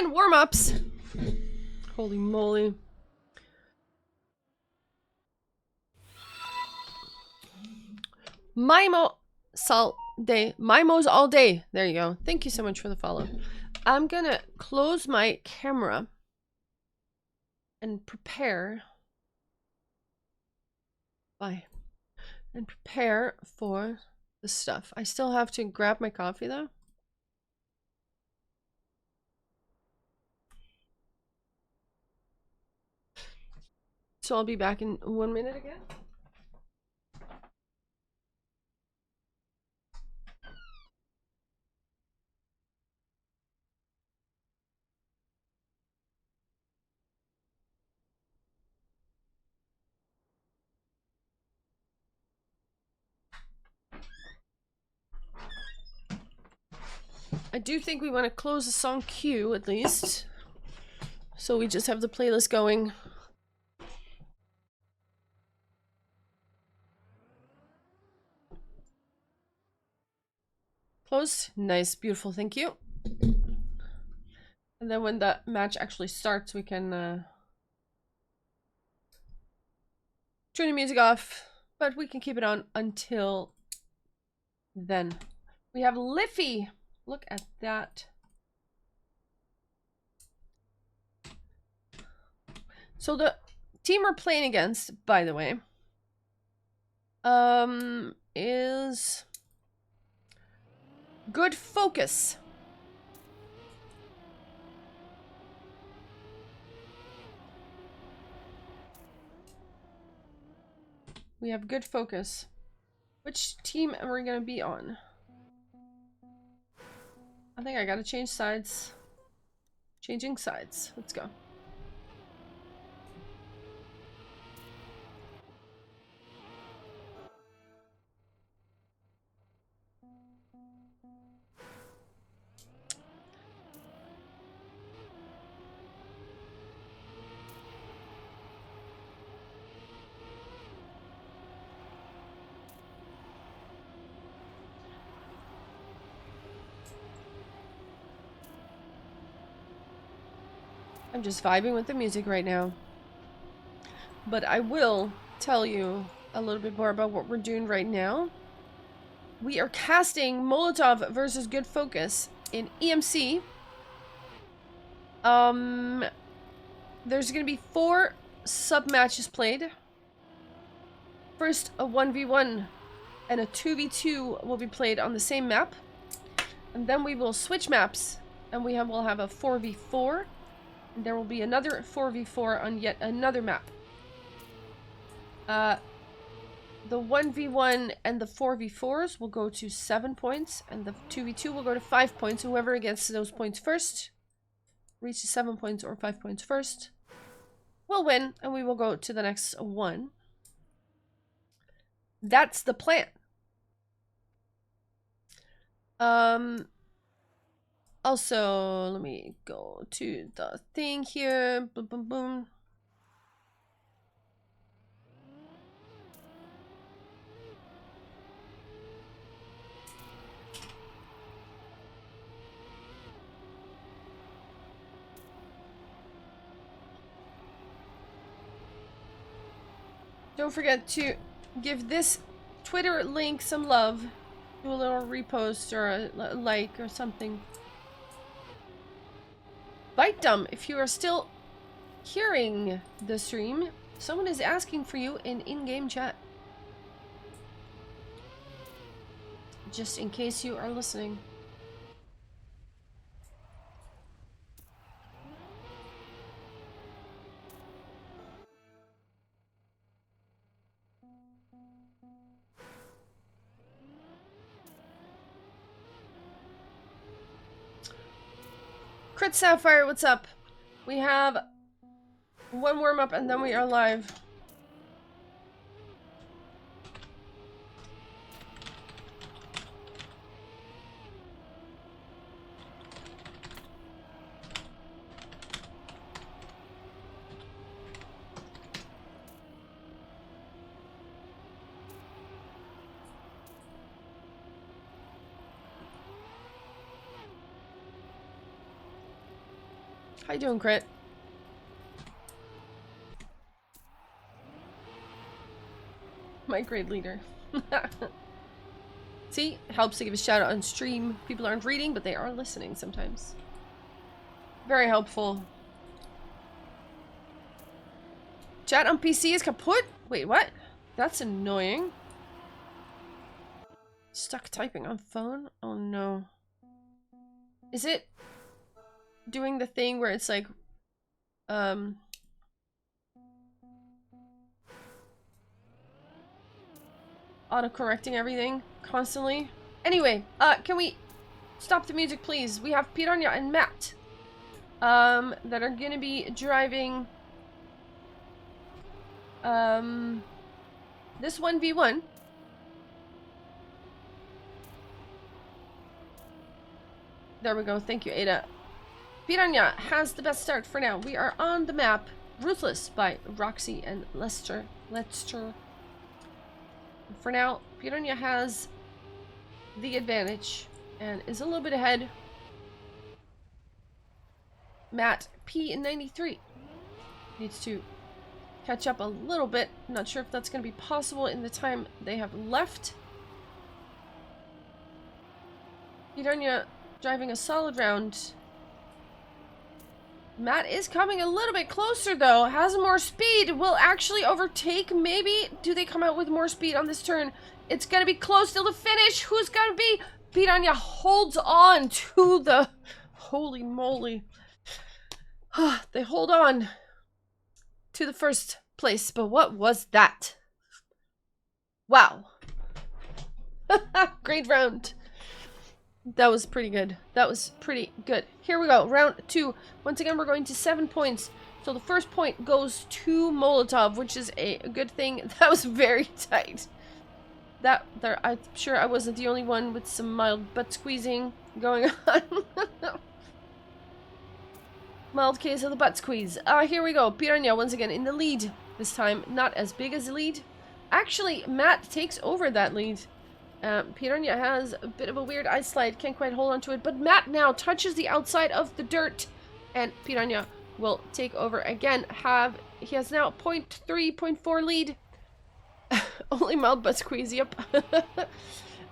Warm-ups. Holy moly. Mimos all day. There you go. Thank you so much for the follow. I'm gonna close my camera and prepare. Bye. And prepare for the stuff. I still have to grab my coffee though. So I'll be back in 1 minute again. I do think we want to close the song queue at least. So we just have the playlist going. Close. Nice. Beautiful. Thank you. And then when the match actually starts, we can turn the music off. But we can keep it on until then. We have Liffy. Look at that. So the team we're playing against, by the way, is Good Focus. We have Good Focus. Which team are we gonna be on? I think I gotta change sides. Changing sides. Let's go. I'm just vibing with the music right now. But I will tell you a little bit more about what we're doing right now. We are casting Molotov versus Good Focus in EMC. There's gonna be 4 sub-matches played. First, a 1v1 and a 2v2 will be played on the same map. And then we will switch maps, and we'll have a 4v4. And there will be another 4v4 on yet another map. the 1v1 and the 4v4s will go to 7 points, and the 2v2 will go to 5 points. Whoever gets those points first, reaches 7 points or 5 points first, will win, and we will go to the next one. That's the plan. Also, let me go to the thing here. Boom, boom, boom. Don't forget to give this Twitter link some love. Do a little repost or a like or something. Bite dumb, if you are still hearing the stream, someone is asking for you in in-game chat. Just in case you are listening. Crit Sapphire, what's up? We have one warm-up and then we are live. How you doing, Crit? My grade leader. See? It helps to give a shout out on stream. People aren't reading, but they are listening sometimes. Very helpful. Chat on PC is kaput? Wait, what? That's annoying. Stuck typing on phone? Oh no. Is it doing the thing where it's like auto-correcting everything constantly? Anyway, can we stop the music, please? We have Piranha and Matt that are gonna be driving this 1v1. There we go. Thank you, Ada. Piranha has the best start for now. We are on the map. Ruthless by Roxy and Lester. For now, Piranha has the advantage and is a little bit ahead. Matt P93 needs to catch up a little bit. Not sure if that's going to be possible in the time they have left. Piranha driving a solid round. Matt is coming a little bit closer though, has more speed, will actually overtake maybe. Do they come out with more speed on this turn? It's gonna be close till the finish. Who's gonna be? Piranha holds on to the, holy moly. They hold on to the first place, but what was that? Wow. Great round. That was pretty good. That was pretty good. Here we go. Round 2. Once again, we're going to 7 points. So the first point goes to Molotov, which is a good thing. That was very tight. I'm sure I wasn't the only one with some mild butt squeezing going on. Mild case of the butt squeeze. Here we go. Piranha once again in the lead. This time, not as big as the lead. Actually, Matt takes over that lead. Piranha has a bit of a weird ice slide, can't quite hold on to it, but Matt now touches the outside of the dirt, and Piranha will take over again. He has now a 0.3, 0.4 lead. Only mild butt squeeze, yep.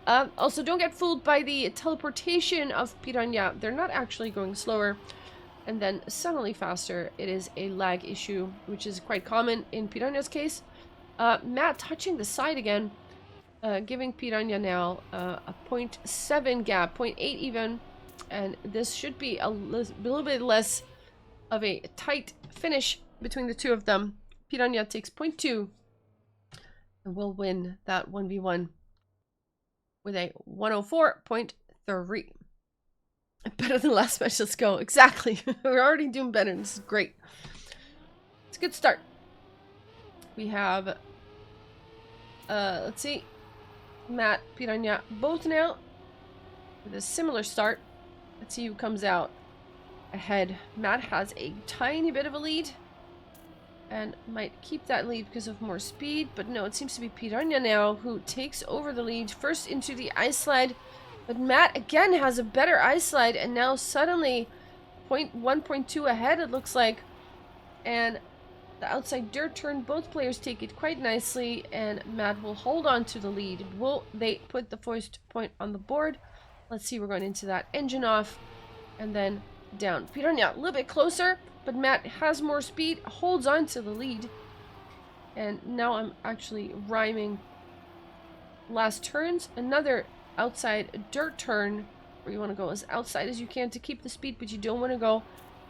Also, don't get fooled by the teleportation of Piranha. They're not actually going slower, and then suddenly faster. It is a lag issue, which is quite common in Piranha's case. Matt touching the side again. Giving Piranha now a 0.7 gap, 0.8 even, and this should be a little bit less of a tight finish between the two of them. Piranha takes 0.2, and will win that 1v1 with a 104.3. Better than last match. Let's go. Exactly. We're already doing better. This is great. It's a good start. We have, let's see, Matt, Piranha, both now with a similar start. Let's see who comes out ahead. Matt has a tiny bit of a lead and might keep that lead because of more speed, but no, it seems to be Piranha now who takes over the lead first into the ice slide. But Matt again has a better ice slide and now suddenly 1.2 ahead, it looks like. And the outside dirt turn, both players take it quite nicely, and Matt will hold on to the lead. Will they put the first point on the board? Let's see, we're going into that engine off and then down. Piranha a little bit closer, but Matt has more speed, holds on to the lead. And now I'm actually rhyming last turns. Another outside dirt turn where you want to go as outside as you can to keep the speed, but you don't want to go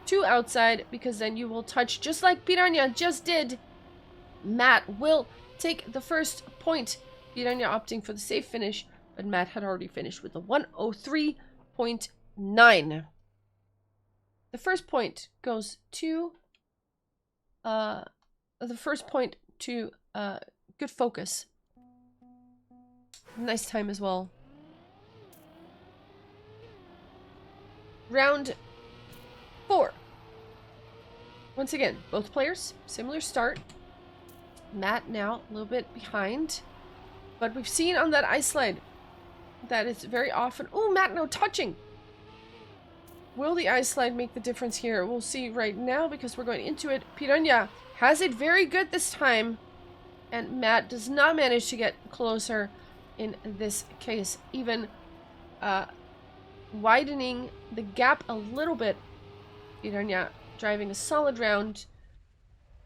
too outside because then you will touch, just like Piranha just did. Matt will take the first point. Piranha opting for the safe finish, but Matt had already finished with a 103.9. The first point goes to Good Focus. Nice time as well. Round 4. Once again, both players, similar start. Matt now a little bit behind. But we've seen on that ice slide that it's very often... Oh, Matt now touching! Will the ice slide make the difference here? We'll see right now because we're going into it. Piranha has it very good this time. And Matt does not manage to get closer in this case. Even widening the gap a little bit. Piranha driving a solid round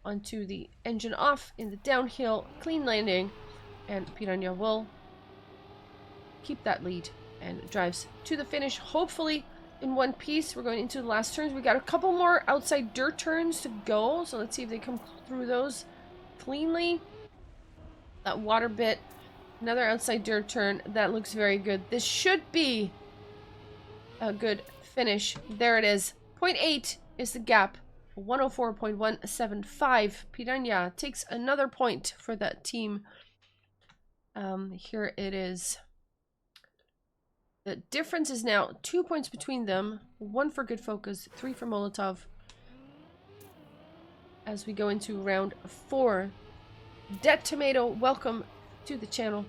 onto the engine off in the downhill. Clean landing. And Piranha will keep that lead and drives to the finish. Hopefully in one piece. We're going into the last turns. We got a couple more outside dirt turns to go. So let's see if they come through those cleanly. That water bit. Another outside dirt turn. That looks very good. This should be a good finish. There it is. 0.8 is the gap. 104.175. Piranha takes another point for that team. Here it is. The difference is now 2 points between them. 1 for Good Focus, 3 for Molotov. As we go into round 4. Dead Tomato, welcome to the channel.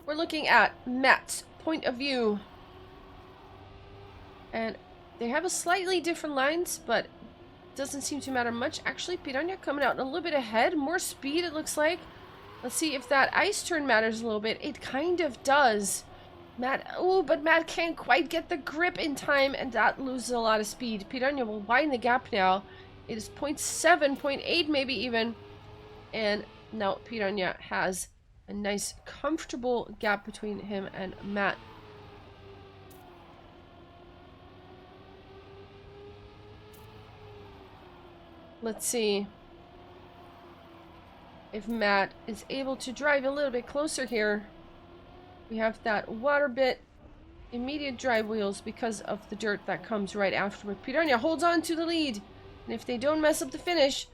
We're looking at Matt's point of view. And they have a slightly different lines, but doesn't seem to matter much. Actually, Piranha coming out a little bit ahead. More speed, it looks like. Let's see if that ice turn matters a little bit. It kind of does. Matt, oh, but Matt can't quite get the grip in time, and that loses a lot of speed. Piranha will widen the gap now. It is 0.7, 0.8 maybe even. And now Piranha has a nice, comfortable gap between him and Matt. Let's see if Matt is able to drive a little bit closer here. We have that water bit, immediate drive wheels because of the dirt that comes right afterward. Piranha holds on to the lead, and if they don't mess up the finish,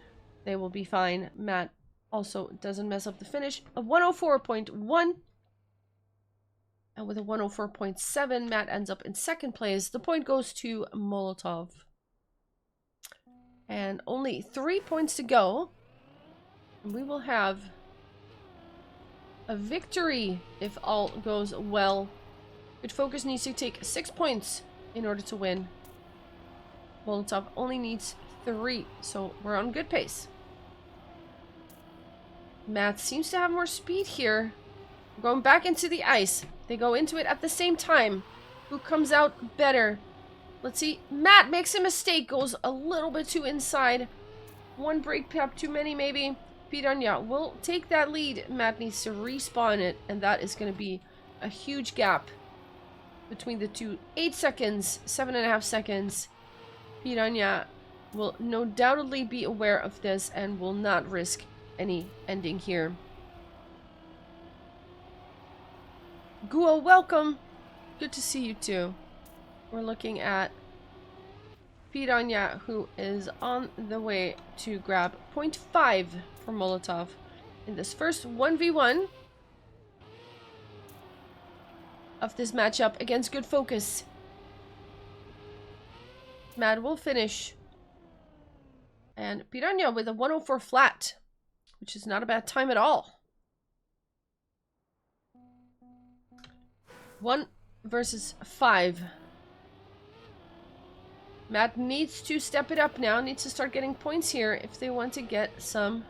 they will be fine. Matt also doesn't mess up the finish. A 104.1, and with a 104.7, Matt ends up in second place. The point goes to Molotov. And only 3 points to go. And we will have a victory if all goes well. Good Focus needs to take 6 points in order to win. Molotov only needs 3, so we're on good pace. Matt seems to have more speed here. We're going back into the ice. They go into it at the same time. Who comes out better? Let's see. Matt makes a mistake. Goes a little bit too inside. One brake pap too many maybe. Piranha will take that lead. Matt needs to respawn it. And that is going to be a huge gap between the two. 8 seconds. 7.5 seconds. Piranha will no doubtedly be aware of this and will not risk any ending here. Gua, welcome. Good to see you too. We're looking at Piranha, who is on the way to grab 0.5 for Molotov in this first 1v1 of this matchup against Good Focus. Mad will finish. And Piranha with a 104 flat, which is not a bad time at all. 1 versus 5. Mad needs to step it up now, needs to start getting points here if they want to get some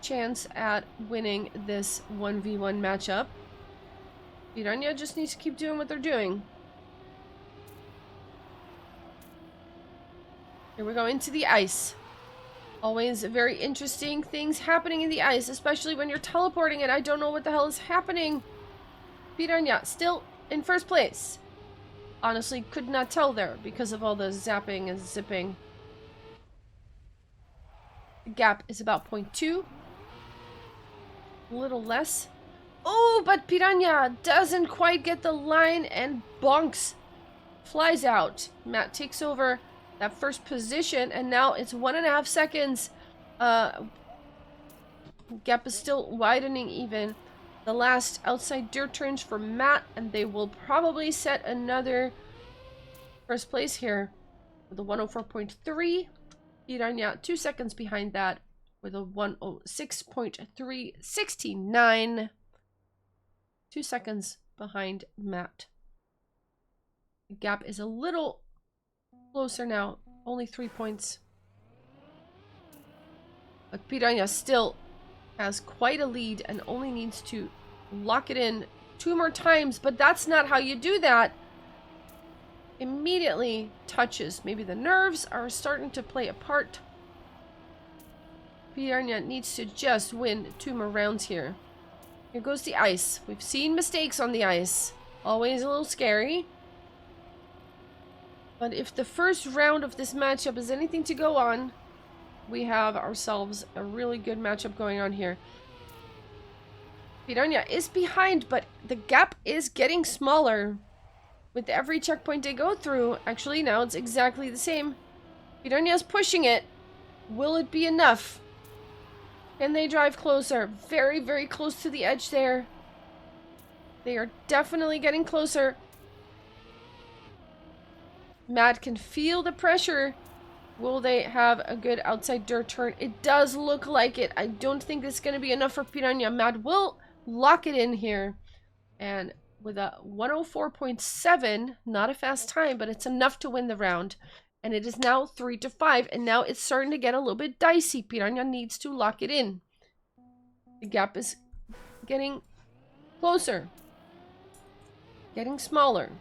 chance at winning this 1v1 matchup. Piranha just needs to keep doing what they're doing. Here we go into the ice. Always very interesting things happening in the ice, especially when you're teleporting and I don't know what the hell is happening. Piranha still in first place. Honestly, could not tell there because of all the zapping and zipping. The gap is about 0.2. A little less. Oh, but Piranha doesn't quite get the line and bonks. Flies out. Matt takes over that first position and now it's 1.5 seconds. Gap is still widening even. The last outside dirt turns for Matt, and they will probably set another first place here with a 104.3. Piranha 2 seconds behind that with a 106.369. 2 seconds behind Matt. The gap is a little closer now, only 3 points. But Piranha still has quite a lead and only needs to lock it in 2 more times, but that's not how you do that. Immediately touches. Maybe the nerves are starting to play a part. Piranha needs to just win 2 more rounds here. Here goes the ice. We've seen mistakes on the ice. Always a little scary. But if the first round of this matchup is anything to go on, we have ourselves a really good matchup going on here. Piranha is behind, but the gap is getting smaller with every checkpoint they go through. Actually, now it's exactly the same. Piranha is pushing it. Will it be enough? Can they drive closer? Very, very close to the edge there. They are definitely getting closer. Matt can feel the pressure. Will they have a good outside dirt turn? It does look like it. I don't think this is going to be enough for Piranha. Matt will lock it in here. And with a 104.7, not a fast time, but it's enough to win the round. And it is now 3-5. And now it's starting to get a little bit dicey. Piranha needs to lock it in. The gap is getting closer. Getting smaller.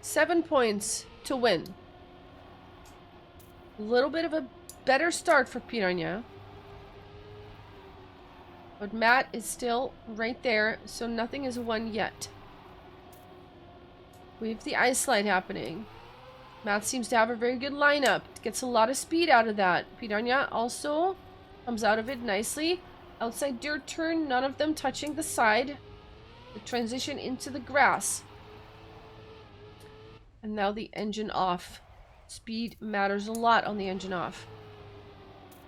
7 points to win. A little bit of a better start for Piranha. But Matt is still right there, so nothing is won yet. We have the ice slide happening. Matt seems to have a very good lineup. Gets a lot of speed out of that. Piranha also comes out of it nicely. Outside dirt turn, none of them touching the side. The transition into the grass. And now the engine off. Speed matters a lot on the engine off.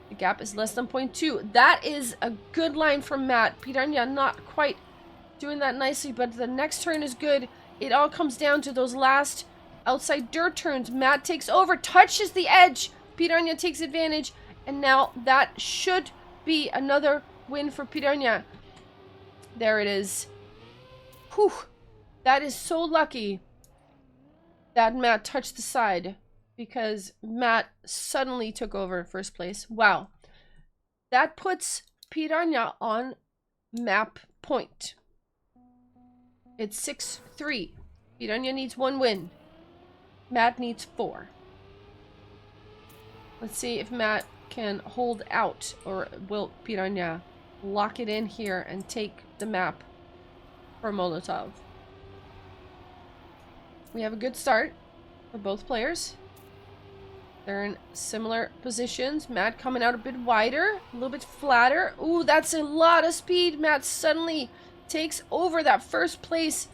The gap is less than 0.2. That is a good line from Matt. Piranha not quite doing that nicely, but the next turn is good. It all comes down to those last outside dirt turns. Matt takes over, touches the edge. Piranha takes advantage, and now that should be another win for Piranha. There it is. Whew. That is so lucky that Matt touched the side, because Matt suddenly took over first place. Wow. That puts Piranha on map point. It's 6-3. Piranha needs 1 win. Matt needs 4. Let's see if Matt can hold out, or will Piranha lock it in here and take the map for Molotov. We have a good start for both players. They're in similar positions. Matt coming out a bit wider, a little bit flatter. Ooh, that's a lot of speed. Matt suddenly takes over that first place.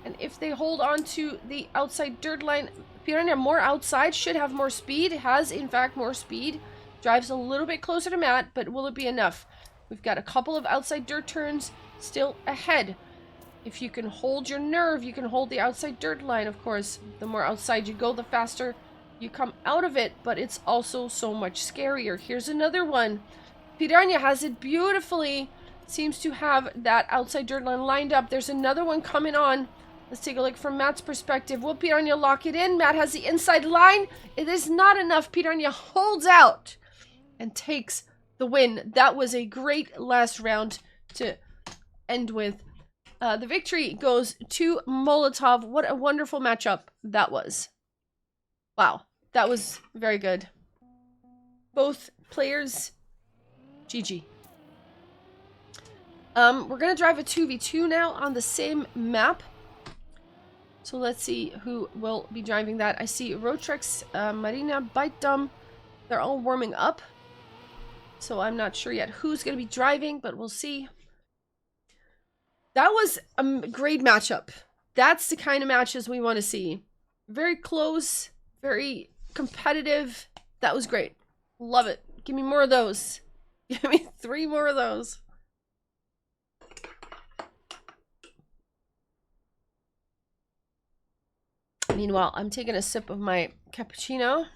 And if they hold on to the outside dirt line, Piranha more outside, should have more speed. Has, in fact, more speed. Drives a little bit closer to Matt, but will it be enough? We've got a couple of outside dirt turns still ahead. If you can hold your nerve, you can hold the outside dirt line, of course. The more outside you go, the faster you come out of it, but it's also so much scarier. Here's another one. Piranha has it beautifully. Seems to have that outside dirt line lined up. There's another one coming on. Let's take a look from Matt's perspective. Will Piranha lock it in? Matt has the inside line. It is not enough. Piranha holds out and takes the win. That was a great last round to end with. The victory goes to Molotov. What a wonderful matchup that was. Wow, that was very good. Both players, GG. We're gonna drive a 2v2 now on the same map. So let's see who will be driving that. I see Rotrex, Marina, Baitum. They're all warming up. So I'm not sure yet who's gonna be driving, but we'll see. That was a great matchup. That's the kind of matches we want to see. Very close, very competitive. That was great. Love it. Give me more of those. Give me 3 more of those. Meanwhile, I'm taking a sip of my cappuccino.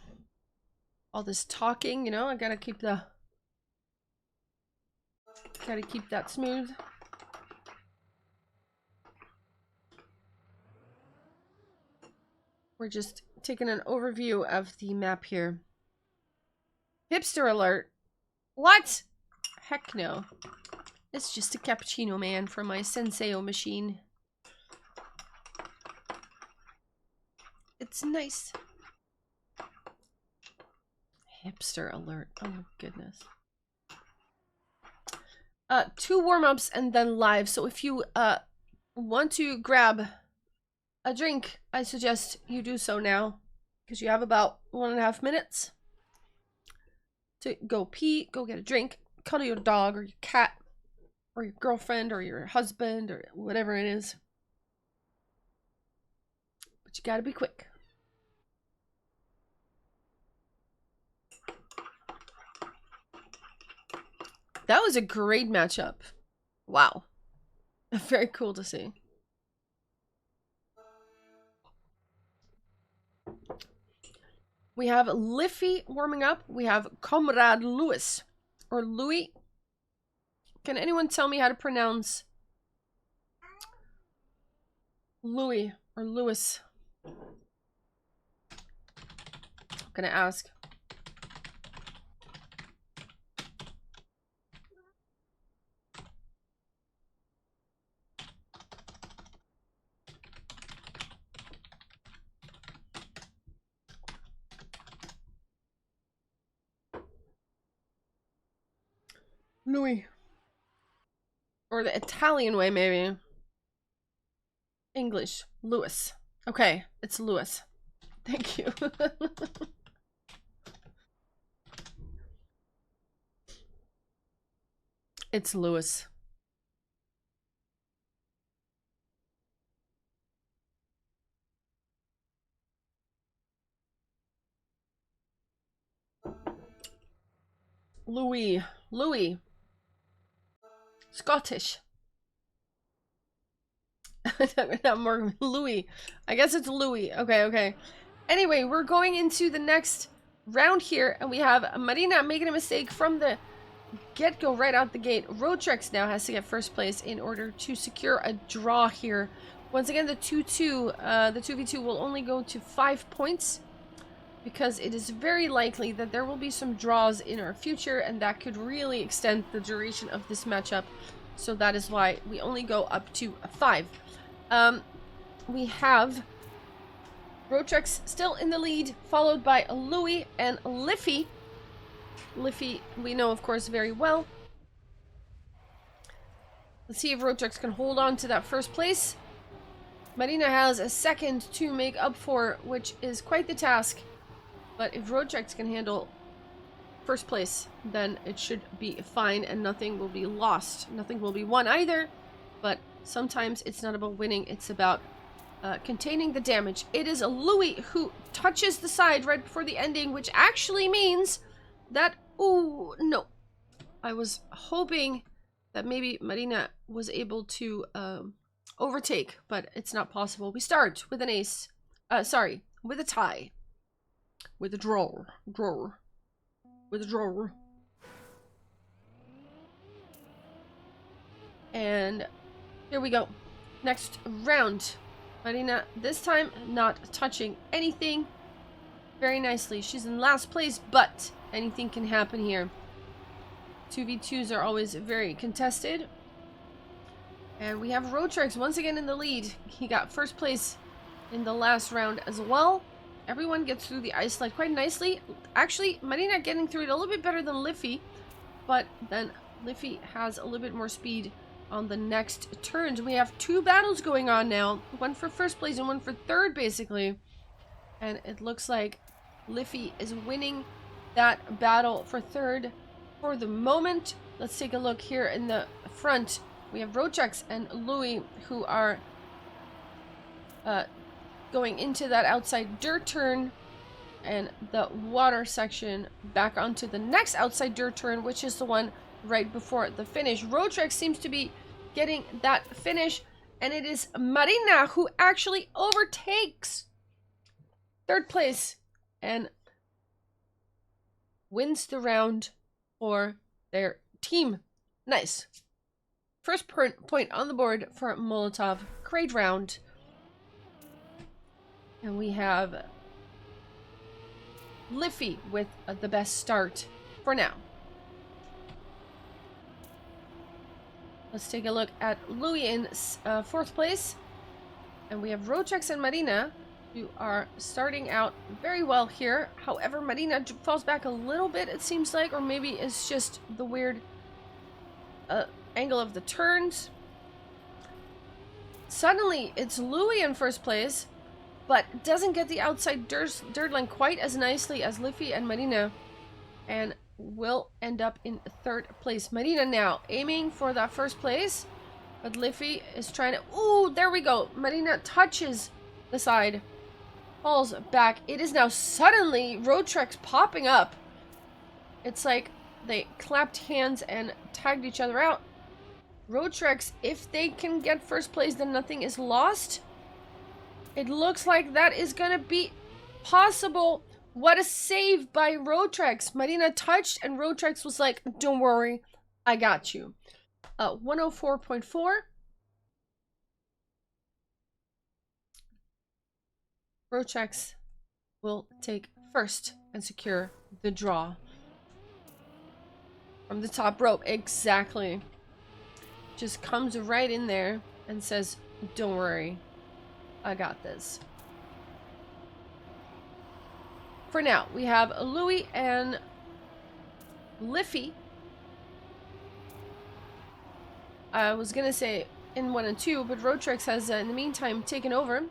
All this talking, you know, I gotta keep that smooth. We're just taking an overview of the map here. Hipster alert. What? Heck no. It's just a cappuccino, man, from my Senseo machine. It's nice. Hipster alert. Oh my goodness. 2 warm-ups and then live. So if you want to grab a drink, I suggest you do so now, because you have about 1.5 minutes to go pee, go get a drink, cuddle your dog or your cat or your girlfriend or your husband or whatever it is. But you gotta be quick. That was a great matchup. Wow. Very cool to see. We have Liffy warming up. We have Comrade Lewis. Or Louis. Can anyone tell me how to pronounce Louis or Lewis? I'm gonna ask. Louis. Or the Italian way, maybe. English. Lewis. Okay, it's Lewis. Thank you. It's Lewis. Louis. Louis. Scottish. Not Morgan. Louis. I guess it's Louis. Okay, okay. Anyway, we're going into the next round here, and we have Marina making a mistake from the get-go right out the gate. Rotrex now has to get first place in order to secure a draw here. Once again, the 2v2 will only go to 5 points, because it is very likely that there will be some draws in our future, and that could really extend the duration of this matchup. So that is why we only go up to 5. We have Rotrex still in the lead, followed by Louis and Liffy. Liffy, we know, of course, very well. Let's see if Rotrex can hold on to that first place. Marina has a second to make up for, which is quite the task. But if road tracks can handle first place, then it should be fine and nothing will be lost. Nothing will be won either. But sometimes it's not about winning, it's about containing the damage. It is Louis who touches the side right before the ending, which actually means that... Oh, no. I was hoping that maybe Marina was able to overtake, but it's not possible. We start with an ace. Sorry, with a tie. With a draw. With a draw. And here we go. Next round. Marina, this time not touching anything. Very nicely. She's in last place, but anything can happen here. 2v2s are always very contested. And we have Road Tricks once again in the lead. He got first place in the last round as well. Everyone gets through the ice slide quite nicely. Actually, Marina getting through it a little bit better than Liffey. But then Liffey has a little bit more speed on the next turns. We have two battles going on now. One for first place and one for third, basically. And it looks like Liffey is winning that battle for third for the moment. Let's take a look here in the front. We have Rochex and Louis who are going into that outside dirt turn and the water section back onto the next outside dirt turn, which is the one right before the finish. Rochex seems to be getting that finish, and it is Marina who actually overtakes third place and wins the round for their team. Nice. First point on the board for Molotov. Great round. And we have Liffey with the best start for now. Let's take a look at Louis in fourth place. And we have Rochex and Marina who are starting out very well here. However, Marina falls back a little bit, it seems like, or maybe it's just the weird angle of the turns. Suddenly, it's Louis in first place, but doesn't get the outside dirt line quite as nicely as Liffey and Marina, and will end up in third place. Marina now aiming for that first place, but Liffey is trying to... Ooh, there we go. Marina touches the side, falls back. It is now suddenly Roadtrex popping up. It's like they clapped hands and tagged each other out. Roadtrex, if they can get first place, then nothing is lost. It looks like that is gonna be possible. What a save by Roadtrex. Marina touched and Roadtrex was like, don't worry, I got you. 104.4. Roadtrex will take first and secure the draw. From the top rope, exactly. Just comes right in there and says, don't worry, I got this. For now, we have Louis and Liffey. I was gonna say in 1 and 2, but Roadtrex has in the meantime taken over.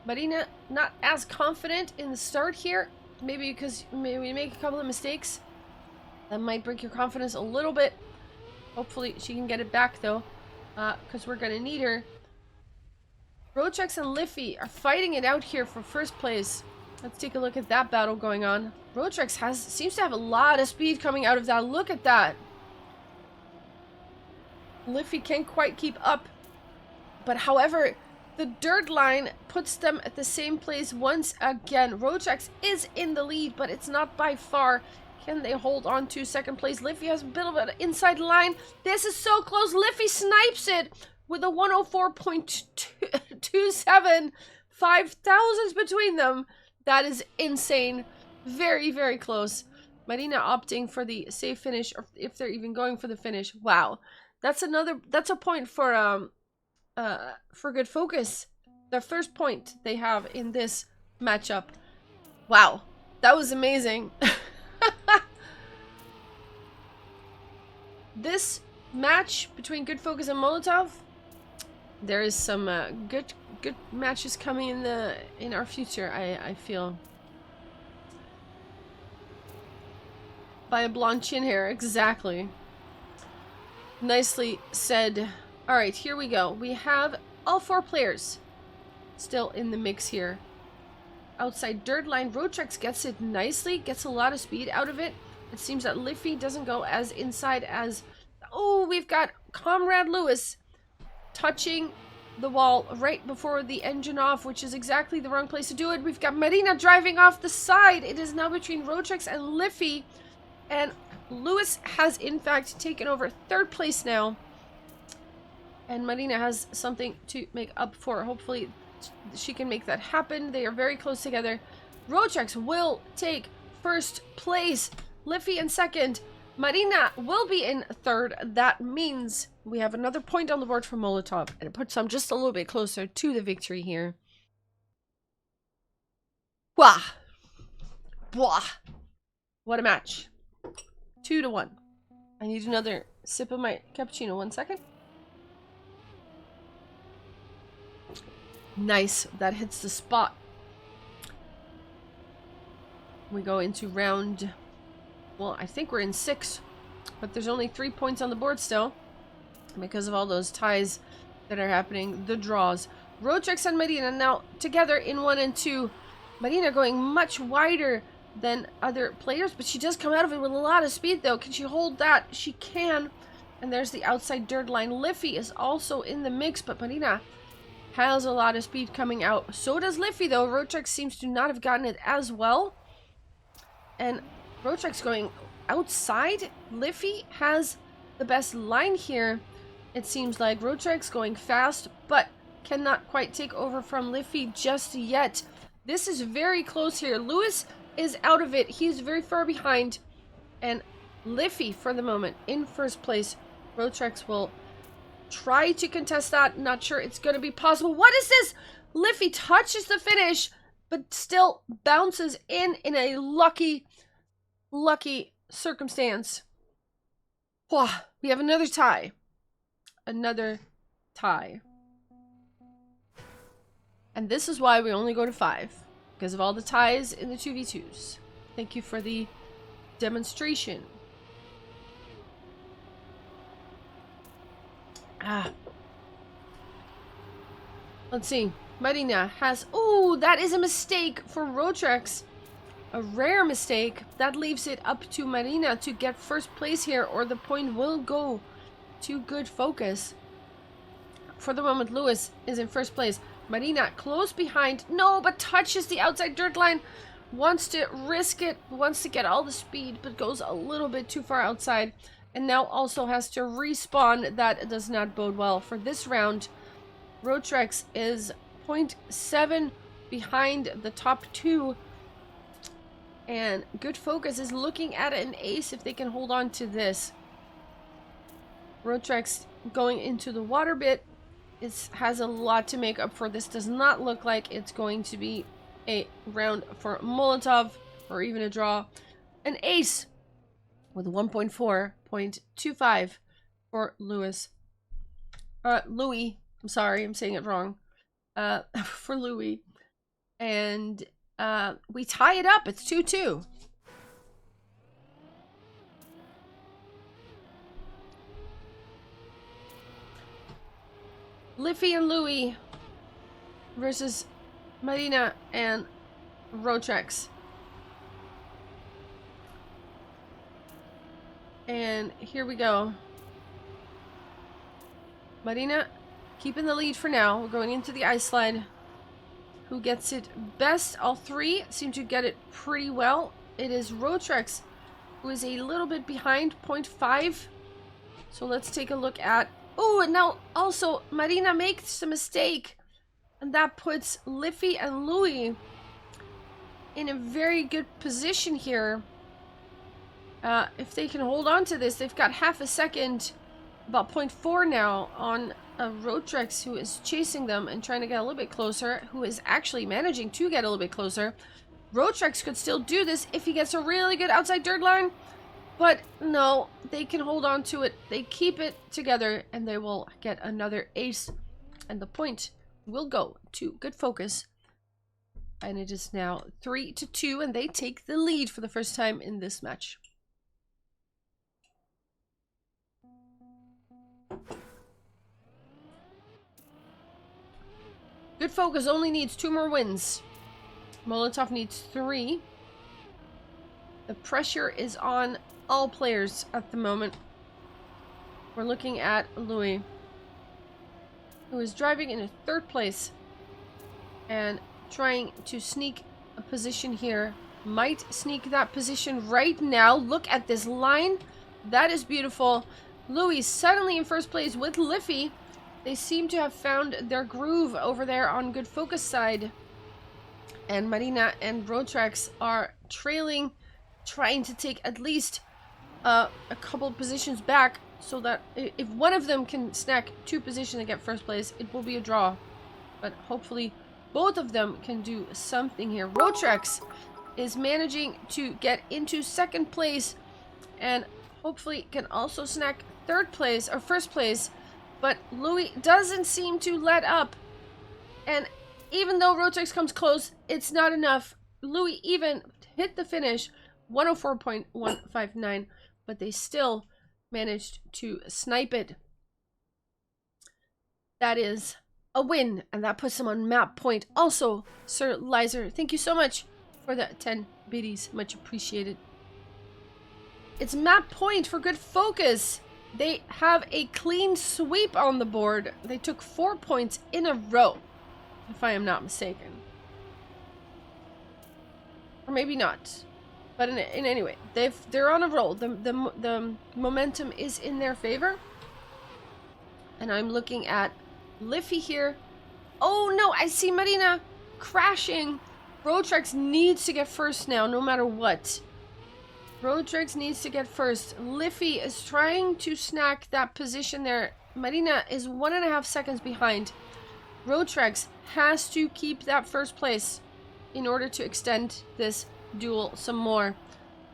Marina not as confident in the start here, maybe because we make a couple of mistakes. That might break your confidence a little bit. Hopefully she can get it back though, because we're gonna need her. Roadtrex and Liffey are fighting it out here for first place. Let's take a look at that battle going on. Roadtrex seems to have a lot of speed coming out of that. Look at that. Liffey can't quite keep up. But however, the dirt line puts them at the same place once again. Roadtrex is in the lead, but it's not by far. Can they hold on to second place? Liffey has a bit of an inside line. This is so close. Liffey snipes it with a 104.27. 5 thousandths between them. That is insane. Very, very close. Marina opting for the safe finish, or if they're even going for the finish. Wow. That's a point for good focus. The first point they have in this matchup. Wow. That was amazing. This match between Good Focus and Molotov, there is some good matches coming in our future. I feel. by a blonde chin hair. Exactly. Nicely said. Alright, here we go. We have all 4 players still in the mix here. Outside dirt line, Roadtrex gets it nicely, gets a lot of speed out of it. It seems that Liffey doesn't go as inside as... Oh, we've got Comrade Lewis touching the wall right before the engine off, which is exactly the wrong place to do it. We've got Marina driving off the side. It is now between Roadtrex and Liffey, and Lewis has in fact taken over 3rd place now, and Marina has something to make up for. Hopefully she can make that happen. They are very close together. Roadtrex will take 1st place, Liffey in 2nd, Marina will be in 3rd. That means we have another point on the board for Molotov, and it puts them just a little bit closer to the victory here. Wah! Wah! What a match. 2-1. I need another sip of my cappuccino. 1 second. Nice. That hits the spot. We go into round... Well, I think we're in 6. But there's only 3 points on the board still, because of all those ties that are happening. The draws. Roadtrex and Marina now together in 1 and 2. Marina going much wider than other players, but she does come out of it with a lot of speed though. Can she hold that? She can. And there's the outside dirt line. Liffey is also in the mix, but Marina has a lot of speed coming out. So does Liffey though. Roadtrex seems to not have gotten it as well. And Roadtrex going outside. Liffey has the best line here. It seems like Roadtrex going fast, but cannot quite take over from Liffey just yet. This is very close here. Lewis is out of it. He's very far behind. And Liffey, for the moment, in 1st place. Roadtrex will try to contest that. Not sure it's going to be possible. What is this? Liffey touches the finish, but still bounces in a lucky circumstance. Whew, we have another tie. Another tie. And this is why we only go to 5. Because of all the ties in the 2v2s. Thank you for the demonstration. Let's see. Marina has... Oh, that is a mistake for Roadtrex. A rare mistake. That leaves it up to Marina to get 1st place here, or the point will go to Good Focus. For the moment, Lewis is in 1st place. Marina close behind. No, but touches the outside dirt line. Wants to risk it. Wants to get all the speed, but goes a little bit too far outside. And now also has to respawn. That does not bode well for this round. Roadtrex is 0.7 behind the top 2. And Good Focus is looking at an ace if they can hold on to this. Roadtrex going into the water bit has a lot to make up for. This does not look like it's going to be a round for Molotov or even a draw. An ace with 1.4.25 for Louis. Louis. I'm sorry, I'm saying it wrong. For Louis. And we tie it up. It's 2-2. Liffey and Louis versus Marina and Roadtrex. And here we go. Marina keeping the lead for now. We're going into the ice slide. Who gets it best? All 3 seem to get it pretty well. It is Roadtrex who is a little bit behind, 0.5. So let's take a look at... Oh, and now also Marina makes a mistake. And that puts Liffey and Louis in a very good position here. If they can hold on to this, they've got half a second, about 0.4 now on Roadtrex, who is chasing them and trying to get a little bit closer, who is actually managing to get a little bit closer. Roadtrex could still do this if he gets a really good outside dirt line, but no, they can hold on to it. They keep it together and they will get another ace, and the point will go to Good Focus. And it is now 3-2, and they take the lead for the first time in this match. Good Focus only needs 2 more wins. Molotov needs 3. The pressure is on all players at the moment. We're looking at Louis, who is driving in 3rd place and trying to sneak a position here. Might sneak that position right now. Look at this line. That is beautiful. Louis suddenly in 1st place with Liffey. They seem to have found their groove over there on Good Focus side. And Marina and Roadtrax are trailing, trying to take at least a couple positions back, so that if one of them can snack 2 positions and get 1st place, it will be a draw. But hopefully both of them can do something here. Roadtrax is managing to get into 2nd place and hopefully can also snack 3rd place or 1st place. But Louis doesn't seem to let up. And even though Roadtrax comes close, it's not enough. Louis even hit the finish, 104.159, but they still managed to snipe it. That is a win, and that puts them on map point. Also, Sir Lizer, thank you so much for the 10 biddies. Much appreciated. It's map point for Good Focus. They have a clean sweep on the board. They took 4 points in a row, if I am not mistaken. Or maybe not. But in any way, they're on a roll. The momentum is in their favor. And I'm looking at Liffey here. Oh no, I see Marina crashing. Roadtrax needs to get 1st now, no matter what. Roadtrax needs to get 1st. Liffey is trying to snack that position there. Marina is 1.5 seconds behind. Roadtrax has to keep that 1st place in order to extend this duel some more.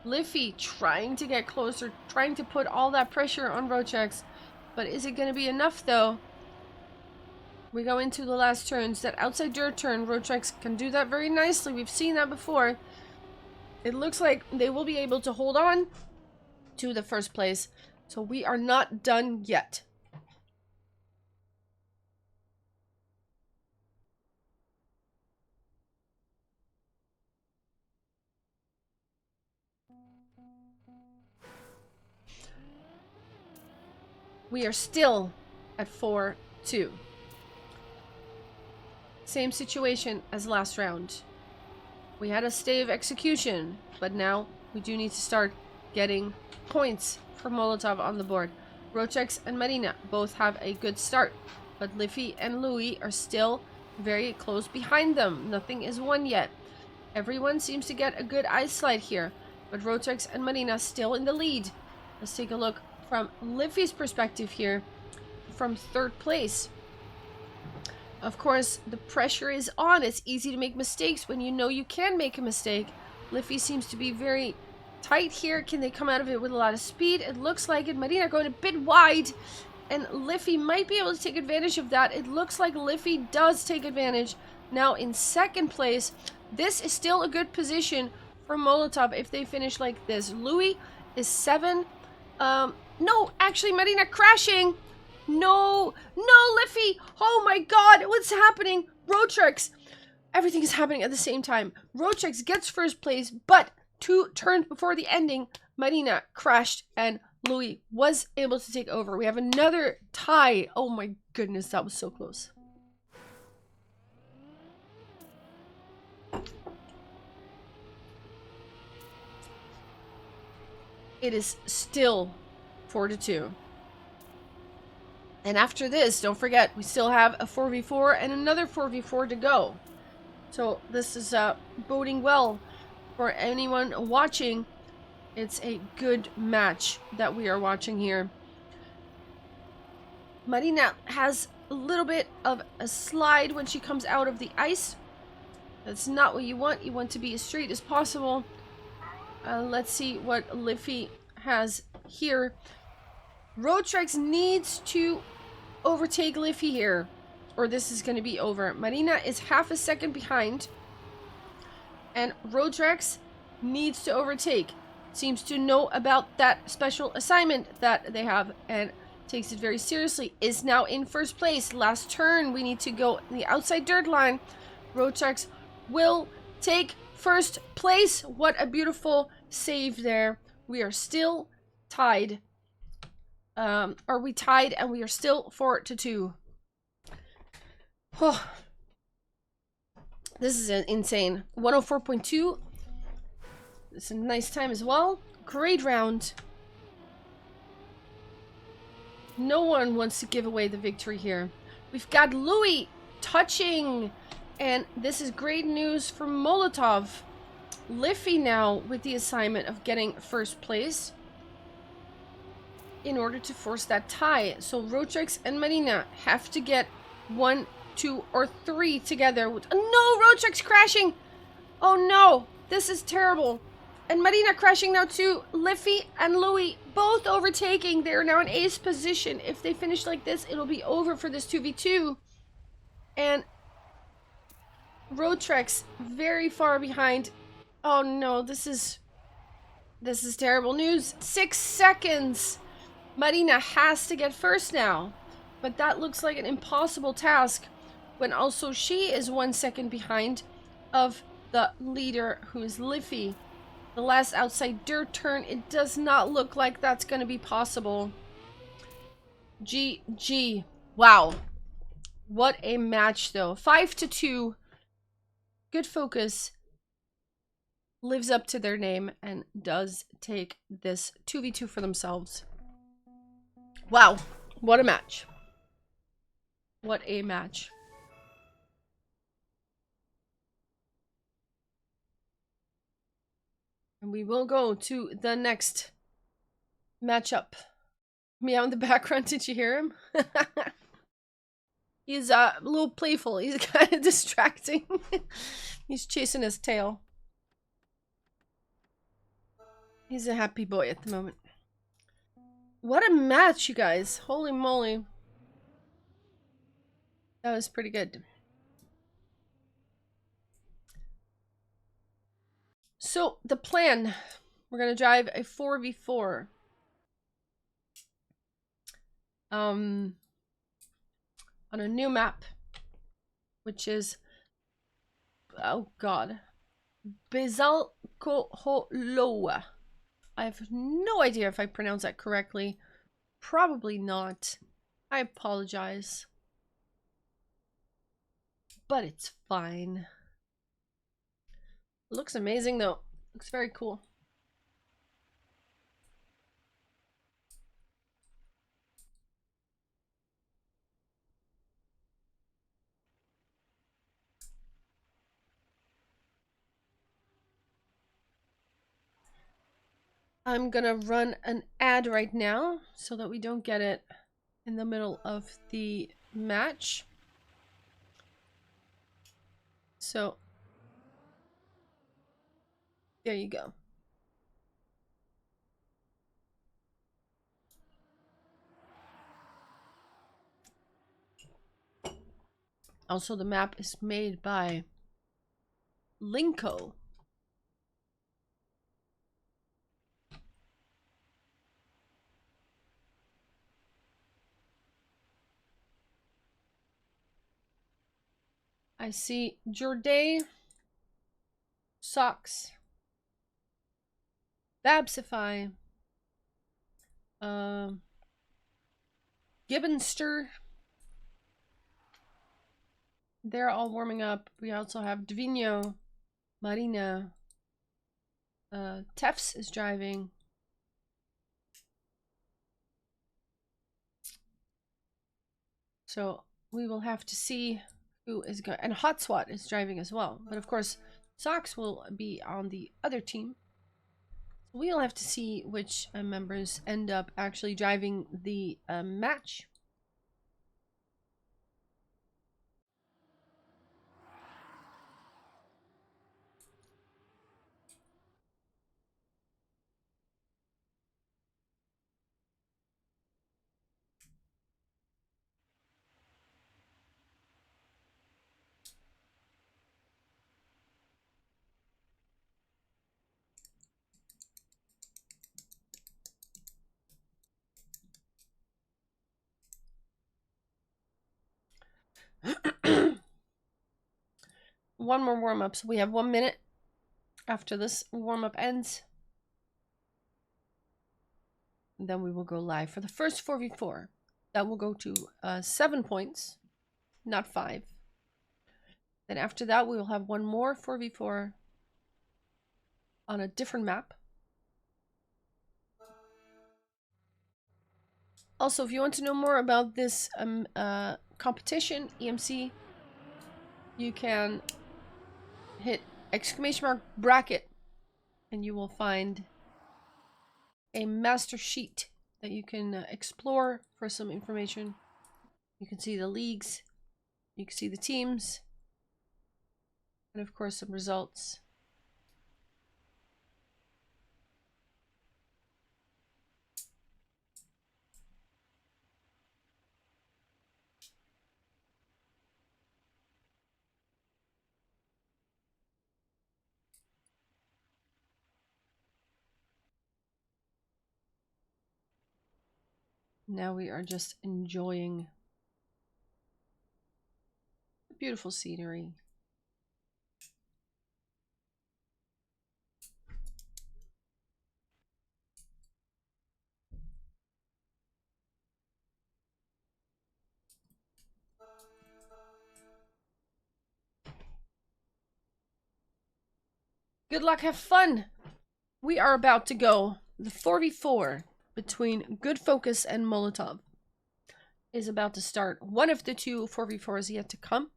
Liffey trying to get closer, trying to put all that pressure on Roadtrax. But is it going to be enough though? We go into the last turns. That outside dirt turn, Roadtrax can do that very nicely. We've seen that before. It looks like they will be able to hold on to the 1st place. So we are not done yet. We are still at 4-2. Same situation as last round. We had a stay of execution, but now we do need to start getting points for Molotov on the board. Roadtrax and Marina both have a good start, but Liffey and Louis are still very close behind them. Nothing is won yet. Everyone seems to get a good ice slide here, but Roadtrax and Marina still in the lead. Let's take a look from Liffey's perspective here, from 3rd place. Of course, the pressure is on. It's easy to make mistakes when you know you can make a mistake. Liffey seems to be very tight here. Can they come out of it with a lot of speed? It looks like it. Marina going a bit wide, and Liffey might be able to take advantage of that. It looks like Liffey does take advantage. Now in 2nd place, this is still a good position for Molotov if they finish like this. Louis is 7. No, actually, Marina crashing. No, Liffey. Oh my god, what's happening? Roadtrax. Everything is happening at the same time. Roadtrax gets 1st place, but 2 turns before the ending, Marina crashed and Louis was able to take over. We have another tie. Oh my goodness, that was so close. It is still 4-2. And after this, don't forget, we still have a 4v4 and another 4v4 to go. So this is boding well for anyone watching. It's a good match that we are watching here. Marina has a little bit of a slide when she comes out of the ice. That's not what you want. You want to be as straight as possible. Let's see what Liffey has here. Roadtrax needs to overtake Liffey here, or this is going to be over. Marina is 1/2 second behind, and Roadtrax needs to overtake. Seems to know about that special assignment that they have, and takes it very seriously, is now in first place. Last turn, we need to go the outside dirt line. Road Sharks will take first place. What a beautiful save there. We are still tied. Are we tied and we are still 4-2. Oh, this is insane. 104.2. It's a nice time as well. Great round. No one wants to give away the victory here. We've got Louis touching. And this is great news for Molotov. Liffey now with the assignment of getting first place in order to force that tie. So Roadtrix and Marina have to get 1, 2, or 3 together. No, Roadtrix crashing. Oh no, this is terrible. And Marina crashing now too. Liffey and Louis both overtaking. They are now in ace position. If they finish like this, it'll be over for this 2v2. And Roadtrex very far behind. Oh no, this is terrible news. 6 seconds. Marina has to get first now. But that looks like an impossible task when also she is 1 second behind of the leader, who is Liffey. The last outside dirt turn, it does not look like that's going to be possible. GG. Wow. What a match, though. 5-2. Good focus. Lives up to their name and does take this 2v2 for themselves. Wow. What a match. What a match. And we will go to the next matchup. Meow in the background, did you hear him? He's a little playful. He's kind of distracting. He's chasing his tail. He's a happy boy at the moment. What a match, you guys. Holy moly. That was pretty good. So, the plan. We're going to drive a 4v4. On a new map. Which is... Oh, God. Bezalcoholoa. I have no idea if I pronounce that correctly. Probably not. I apologize. But it's fine. Looks amazing though. Looks very cool. I'm gonna run an ad right now so that we don't get it in the middle of the match. So there you go. Also, the map is made by Linko. I see Jorday, Socks, Babsify, Gibbonster. They're all warming up. We also have Divino, Marina, Tefs is driving. So we will have to see who is going. And Hot Swat is driving as well. But of course, Socks will be on the other team. We'll have to see which members end up actually driving the match. one more warm-up, so we have 1 minute after this warm-up ends. And then we will go live for the first 4v4. That will go to 7 points, not 5. Then after that, we will have one more 4v4 on a different map. Also, if you want to know more about this competition, EMC, you can hit !bracket and you will find a master sheet that you can explore for some information. You can see the leagues, you can see the teams, and of course some results. Now we are just enjoying the beautiful scenery. Good luck, have fun! We are about to go. The 4v4 between Good Focus and Molotov is about to start. One of the two 4v4s yet to come.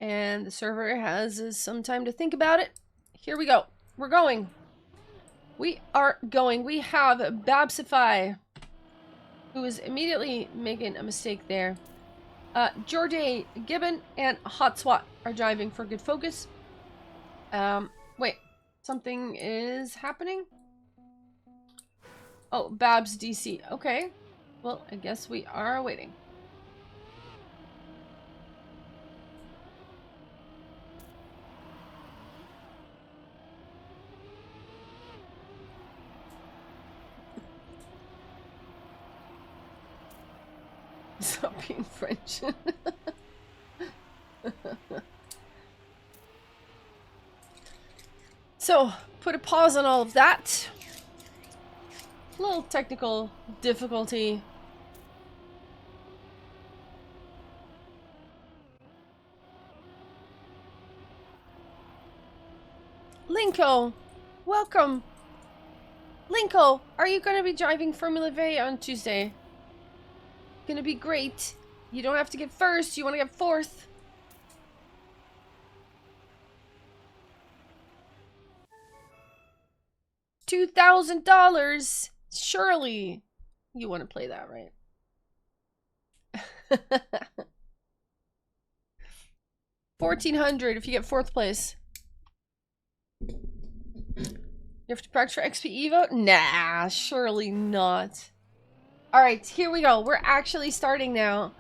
And the server has some time to think about it. Here we go. We're going. We are going. We have Babsify, who is immediately making a mistake there. Jorge Gibbon and Hot SWAT are driving for Good Focus. Wait. Something is happening? Oh, Babs DC. Okay. Well, I guess we are waiting. Stop being French. So, put a pause on all of that. A little technical difficulty. Linko, welcome. Linko, are you going to be driving Fourmula Vae on Tuesday? Gonna be great. You don't have to get first, you want to get fourth. $2,000. Surely you want to play that, right? $1,400 if you get fourth place. You have to practice for XP Evo? Nah, surely not. Alright, here we go. We're actually starting now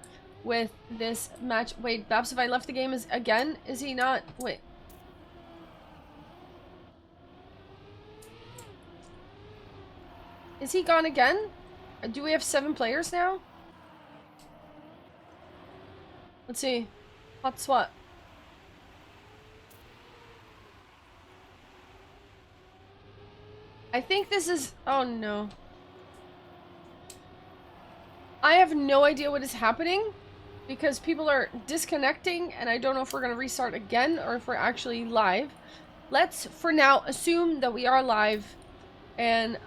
with this match. Wait, Babsify left the game again? Is he not? Wait. Is he gone again? Do we have 7 players now? Let's see. Hot SWAT. I think this is... Oh no. I have no idea what is happening because people are disconnecting and I don't know if we're going to restart again or if we're actually live. Let's, for now, assume that we are live and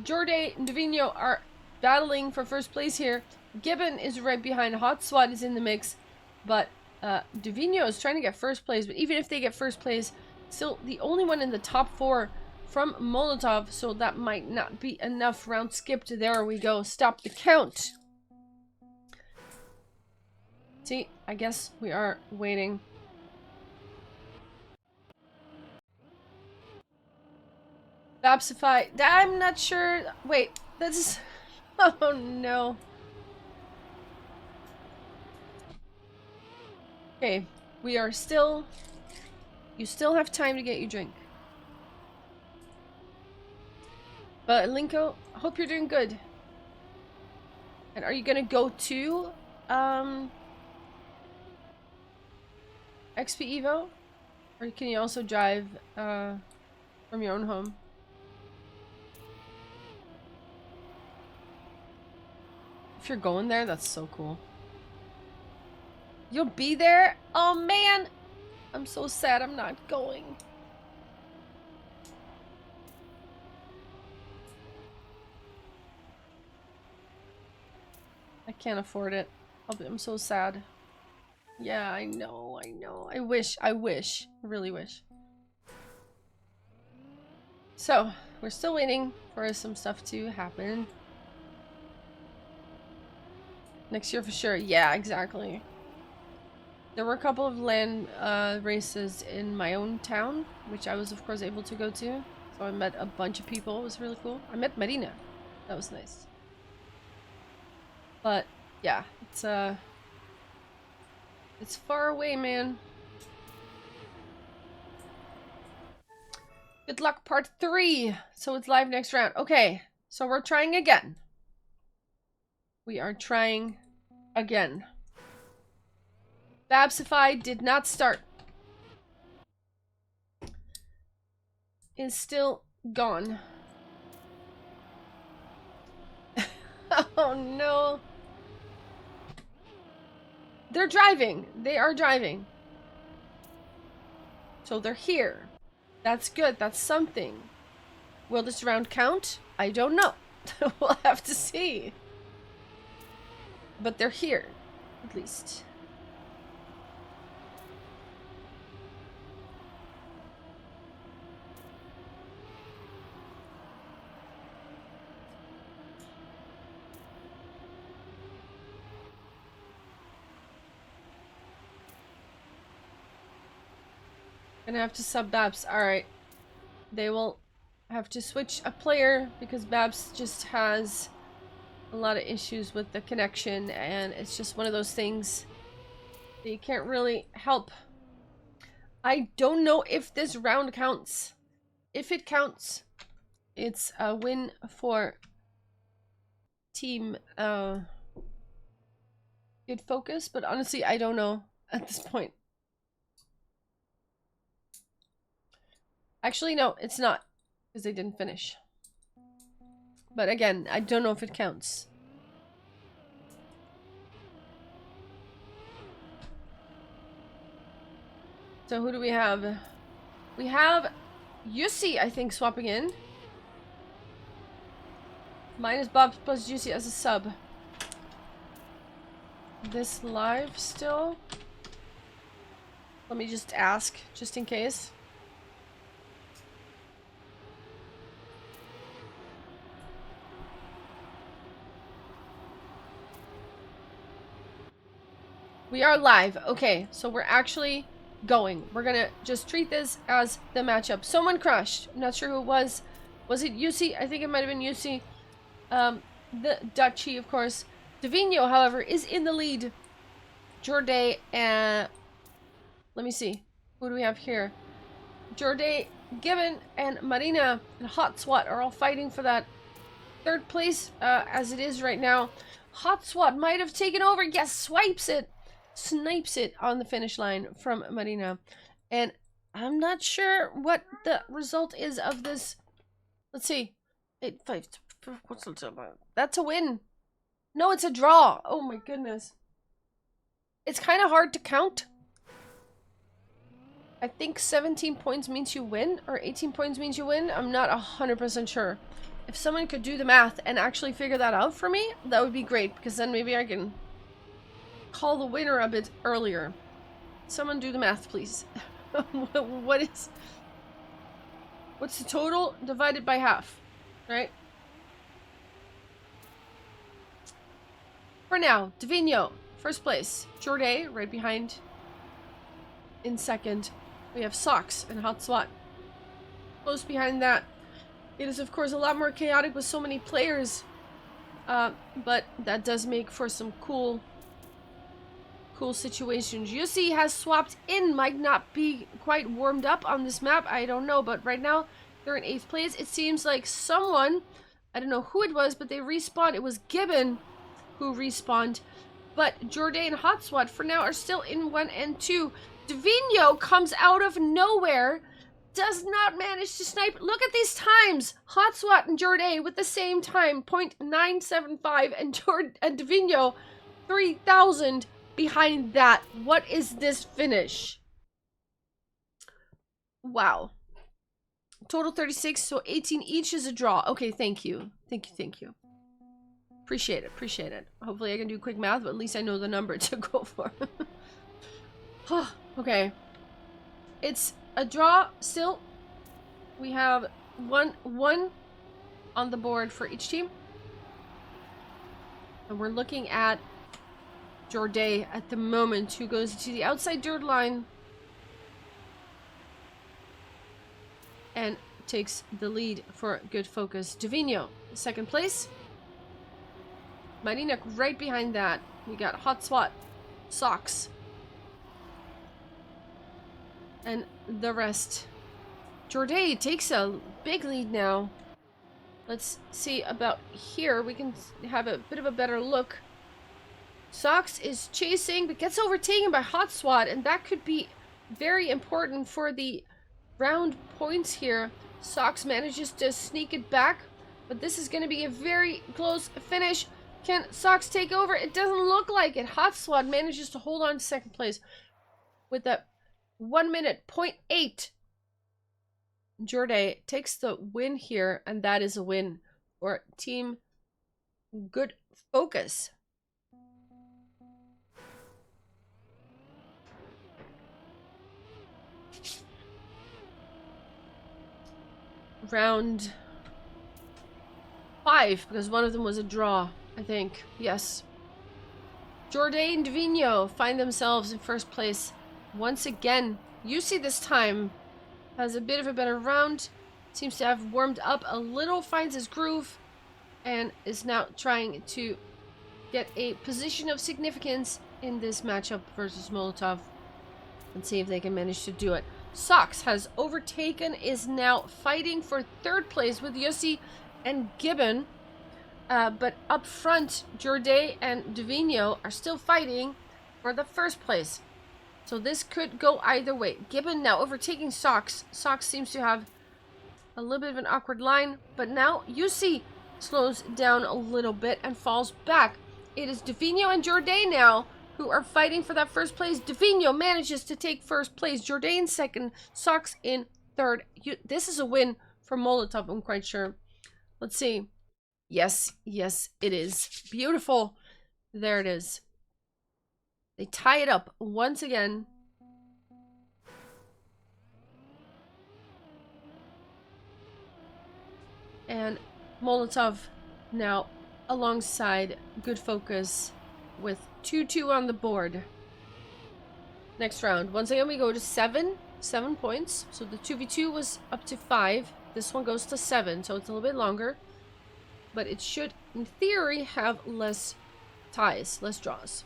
Jorge and Davino are battling for first place here. Gibbon is right behind. Hot SWAT is in the mix, but Davino is trying to get first place, but even if they get first place, still the only one in the top 4 from Molotov, so that might not be enough. Round skipped. There we go. Stop the count. See, I guess we are waiting. Babsify. I'm not sure. Wait, this is... Oh no. Okay, we are still... You still have time to get your drink. But Linko, hope you're doing good. And are you gonna go to XP Evo? Or can you also drive from your own home? If you're going there, that's so cool. You'll be there? Oh man! I'm so sad I'm not going. I can't afford it. I'm so sad. Yeah, I know. I wish. I really wish. So, we're still waiting for some stuff to happen. Next year for sure. Yeah, exactly. There were a couple of land races in my own town, which I was of course able to go to. So I met a bunch of people. It was really cool. I met Marina. That was nice. But yeah, it's far away, man. Good luck, part 3. So it's live next round. Okay, so we're trying again. We are trying again. Babsify did not start. Is still gone. Oh no. They're driving. They are driving. So they're here. That's good. That's something. Will this round count? I don't know. We'll have to see. But they're here, at least. Gonna have to sub Babs. Alright. They will have to switch a player because Babs just has a lot of issues with the connection, and it's just one of those things that you can't really help. I don't know if this round counts. If it counts, it's a win for team Good Focus, but honestly I don't know at this point. Actually, no, it's not, because they didn't finish. But again, I don't know if it counts. So who do we have? We have Yussi, I think, swapping in. Minus Bob plus Yussi as a sub. This live still? Let me just ask, just in case. We are live. Okay, so we're actually going. We're gonna just treat this as the matchup. Someone crashed. I'm not sure who it was. Was it Yussi? I think it might have been Yussi. The Dutchie, of course. Davino, however, is in the lead. Jorday and... Let me see. Who do we have here? Jorday, Gibbon, and Marina and Hot Swat are all fighting for that third place as it is right now. Hot Swat might have taken over. Yes, swipes it. Snipes it on the finish line from Marina. And I'm not sure what the result is of this. Let's see. 8-5. What's the about? That's a win. No, it's a draw. Oh my goodness. It's kind of hard to count. I think 17 points means you win, or 18 points means you win. I'm not 100% sure. If someone could do the math and actually figure that out for me, that would be great, because then maybe I can call the winner a bit earlier. Someone do the math, please. What's the total divided by half, right? For now, Davino, first place. Jorday, right behind. In second, we have Socks and Hot Swat. Close behind that. It is, of course, a lot more chaotic with so many players. But that does make for some cool situations. Yussi has swapped in, might not be quite warmed up on this map, I don't know, but right now they're in 8th place. It seems like someone, I don't know who it was, but they respawned. It was Gibbon who respawned, but Jorday and Hot Swat for now are still in 1 and 2. Divino comes out of nowhere, does not manage to snipe. Look at these times. Hot Swat and Jorday with the same time, 0.975, and Divino 3,000 behind that. What is this finish? Wow. Total 36, so 18 each is a draw. Okay, thank you. Thank you. Appreciate it. Hopefully I can do quick math, but at least I know the number to go for. Okay. It's a draw still. We have one on the board for each team. And we're looking at Jorday at the moment, who goes to the outside dirt line and takes the lead for good focus. Divino, second place. Marina right behind that. We got Hot Swat, Socks, and the rest. Jorday takes a big lead now. Let's see about here. We can have a bit of a better look. Socks is chasing, but gets overtaken by Hot Swat, and that could be very important for the round points here. Socks manages to sneak it back, but this is going to be a very close finish. Can Socks take over? It doesn't look like it. Hot Swat manages to hold on to second place with that 1 minute 0.8. Jorday takes the win here, and that is a win for Team Good Focus. Round 5, because one of them was a draw, I think. Yes. Jorday and Divino find themselves in first place once again. UC this time has a bit of a better round. Seems to have warmed up a little, finds his groove, and is now trying to get a position of significance in this matchup versus Molotov. And see if they can manage to do it. Socks has overtaken, is now fighting for third place with Yossi and Gibbon. But up front, Jorday and Divino are still fighting for the first place. So this could go either way. Gibbon now overtaking Socks. Socks seems to have a little bit of an awkward line. But now Yossi slows down a little bit and falls back. It is Divino and Jorday now who are fighting for that first place. Divino manages to take first place. Jorday in second. Socks in third. This is a win for Molotov, I'm quite sure. Let's see. Yes, it is. Beautiful. There it is. They tie it up once again. And Molotov now alongside Good Focus with 2-2 on the board. Next round. Once again, we go to 7 points. So the 2v2 was up to 5. This one goes to 7, so it's a little bit longer. But it should, in theory, have less ties, less draws.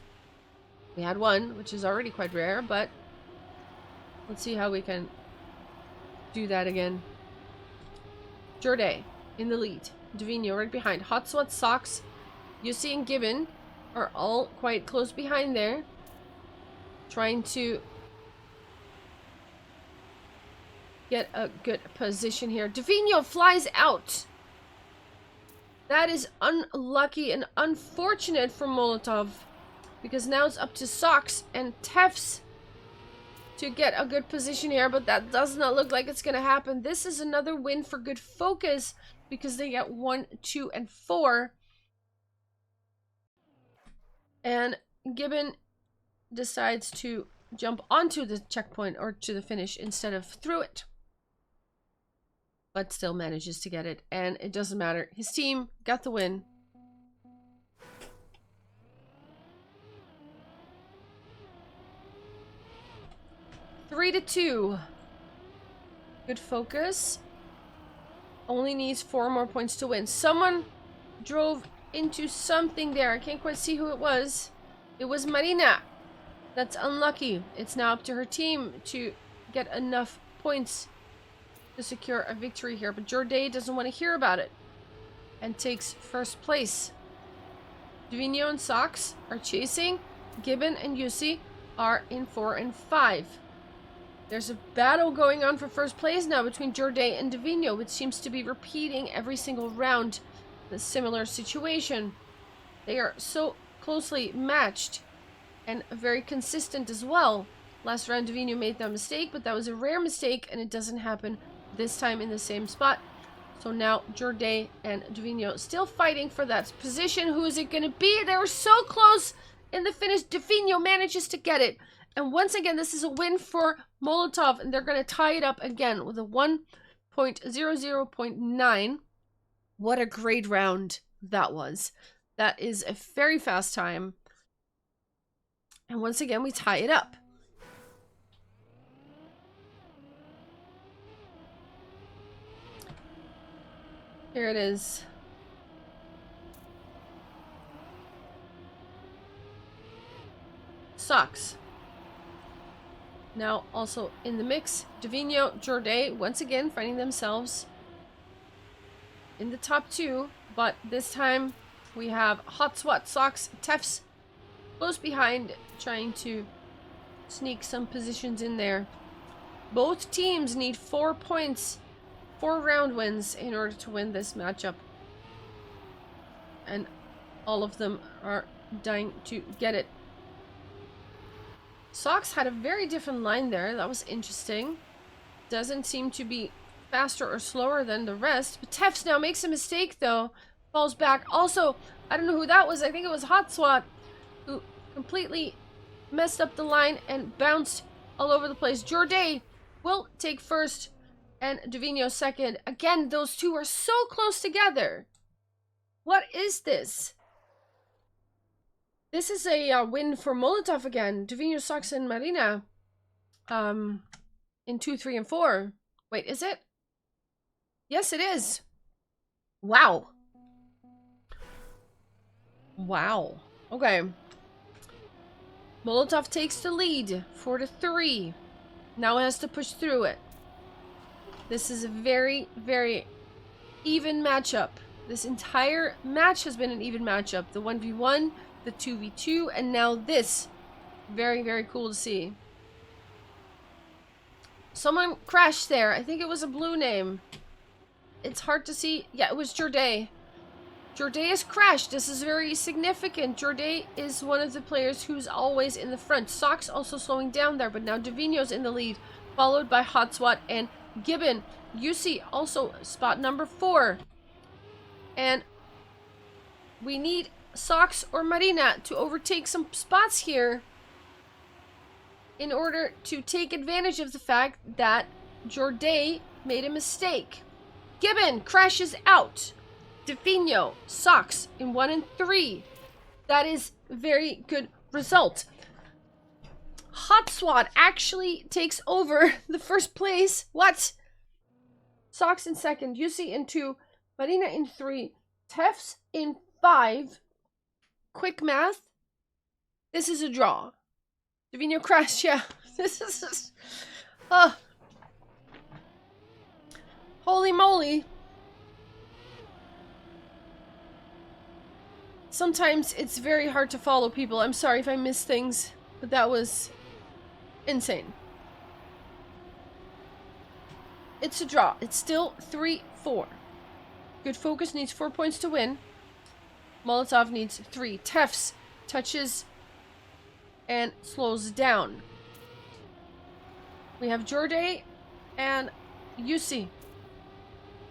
We had one, which is already quite rare, but let's see how we can do that again. Jorday in the lead. Divino right behind. Hot Swat, Socks, Yossi and Gibbon are all quite close behind there. Trying to get a good position here. Divino flies out. That is unlucky and unfortunate for Molotov, because now it's up to Socks and Tefs to get a good position here, but that does not look like it's going to happen. This is another win for Good Focus because they get 1, 2, and 4. And Gibbon decides to jump onto the checkpoint or to the finish instead of through it. But still manages to get it, and it doesn't matter. His team got the win. Three to 2. Good Focus only needs 4 more points to win. Someone drove into something there. I can't quite see who it was. It was Marina. That's unlucky. It's now up to her team to get enough points to secure a victory here, but Jorday doesn't want to hear about it and takes first place. Divino and Socks are chasing. Gibbon and Yossi are in 4 and 5. There's a battle going on for first place now between Jorday and Divino, which seems to be repeating every single round. A similar situation. They are so closely matched and very consistent as well. Last round, Divino made that mistake, but that was a rare mistake, and it doesn't happen this time in the same spot. So now Jorday and Divino still fighting for that position. Who is it going to be? They were so close in the finish. Divino manages to get it. And once again, this is a win for Molotov, and they're going to tie it up again with a 1.00.9. What a great round that was. That is a very fast time. And once again, we tie it up. Here it is. Sucks. Now also in the mix, Divino, Jorday, once again finding themselves in the top two, but this time we have Hot Swat, Socks, Tefs close behind, trying to sneak some positions in there. Both teams need 4 points, 4 round wins in order to win this matchup. And all of them are dying to get it. Socks had a very different line there. That was interesting. Doesn't seem to be faster or slower than the rest. But Tefs now makes a mistake though. Falls back. Also, I don't know who that was. I think it was Hot Swat who completely messed up the line and bounced all over the place. Jorday will take first and Divino second. Again, those two are so close together. What is this? This is a win for Molotov again. Divino, Socks, and Marina. In 2, 3, and 4. Wait, is it? Yes, it is. Wow. Wow. Okay. Molotov takes the lead, 4-3. Now it has to push through it. This is a very, very even matchup. This entire match has been an even matchup. The 1v1, the 2v2, and now this. Very, very cool to see. Someone crashed there. I think it was a blue name. It's hard to see. Yeah, it was Jorday. Jorday has crashed. This is very significant. Jorday is one of the players who's always in the front. Socks also slowing down there, but now Divino's in the lead, followed by Hot Swat and Gibbon. UC also spot number 4. And we need Socks or Marina to overtake some spots here in order to take advantage of the fact that Jorday made a mistake. Gibbon crashes out. Divino, Socks in 1 and 3. That is a very good result. Hot Swat actually takes over the first place. What? Socks in 2nd, UC in 2, Marina in 3, Tefs in 5. Quick math. This is a draw. Divino crashed, yeah. This is... holy moly. Sometimes it's very hard to follow people. I'm sorry if I missed things, but that was insane. It's a draw. It's still 3-4. Good Focus needs 4 points to win. Molotov needs 3. Tefs touches and slows down. We have Jorday and UC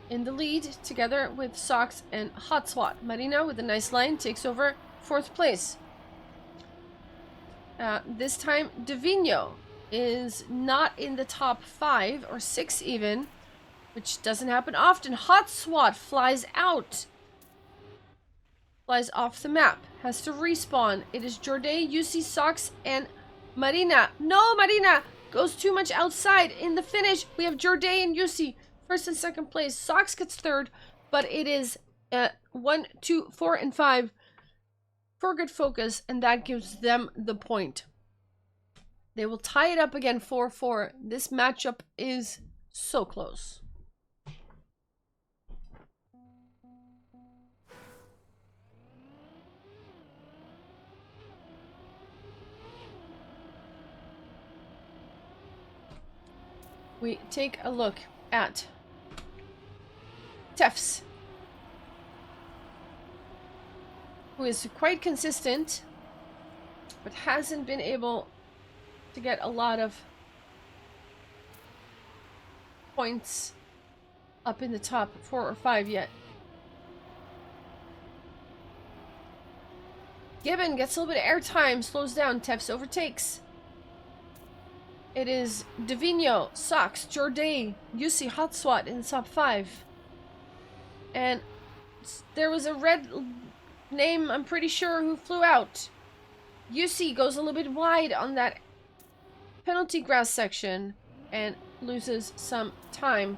in the lead together with Socks and Hot Swat. Marina with a nice line takes over 4th place. This time Divino is not in the top 5 or 6 even, which doesn't happen often. Hot Swat flies out. Flies off the map. Has to respawn. It is Jorday, UC, Socks, and Marina. No, Marina goes too much outside. In the finish, we have Jorday and UC. 1st and 2nd place. Socks gets 3rd, but it is 1, 2, 4, and 5 for Good Focus, and that gives them the point. They will tie it up again 4-4. This matchup is so close. we take a look at Tefs, who is quite consistent, but hasn't been able to get a lot of points up in the top 4 or 5 yet. Gibbon gets a little bit of airtime, slows down, Tefs overtakes. It is Davino, Sox, Jorday, Yusi, Hot Swat in the top 5. And there was a red name, I'm pretty sure, who flew out. Yusi goes a little bit wide on that penalty grass section and loses some time.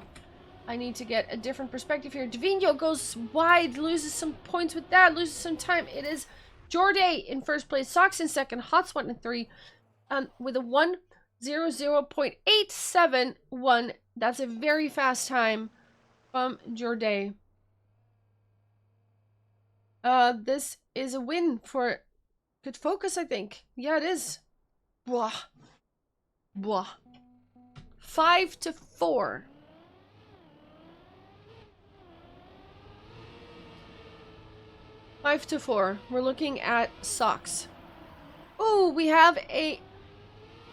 I need to get a different perspective here. Davino goes wide, loses some points with that, loses some time. It is Jorday in first place, Sox in second, Hot Swat in 3, with a 1:00.871. That's a very fast time from Jorday. This is a win for Good Focus, I think. Yeah, it is. Blah. Blah. 5-4. We're looking at Sox. Oh, we have a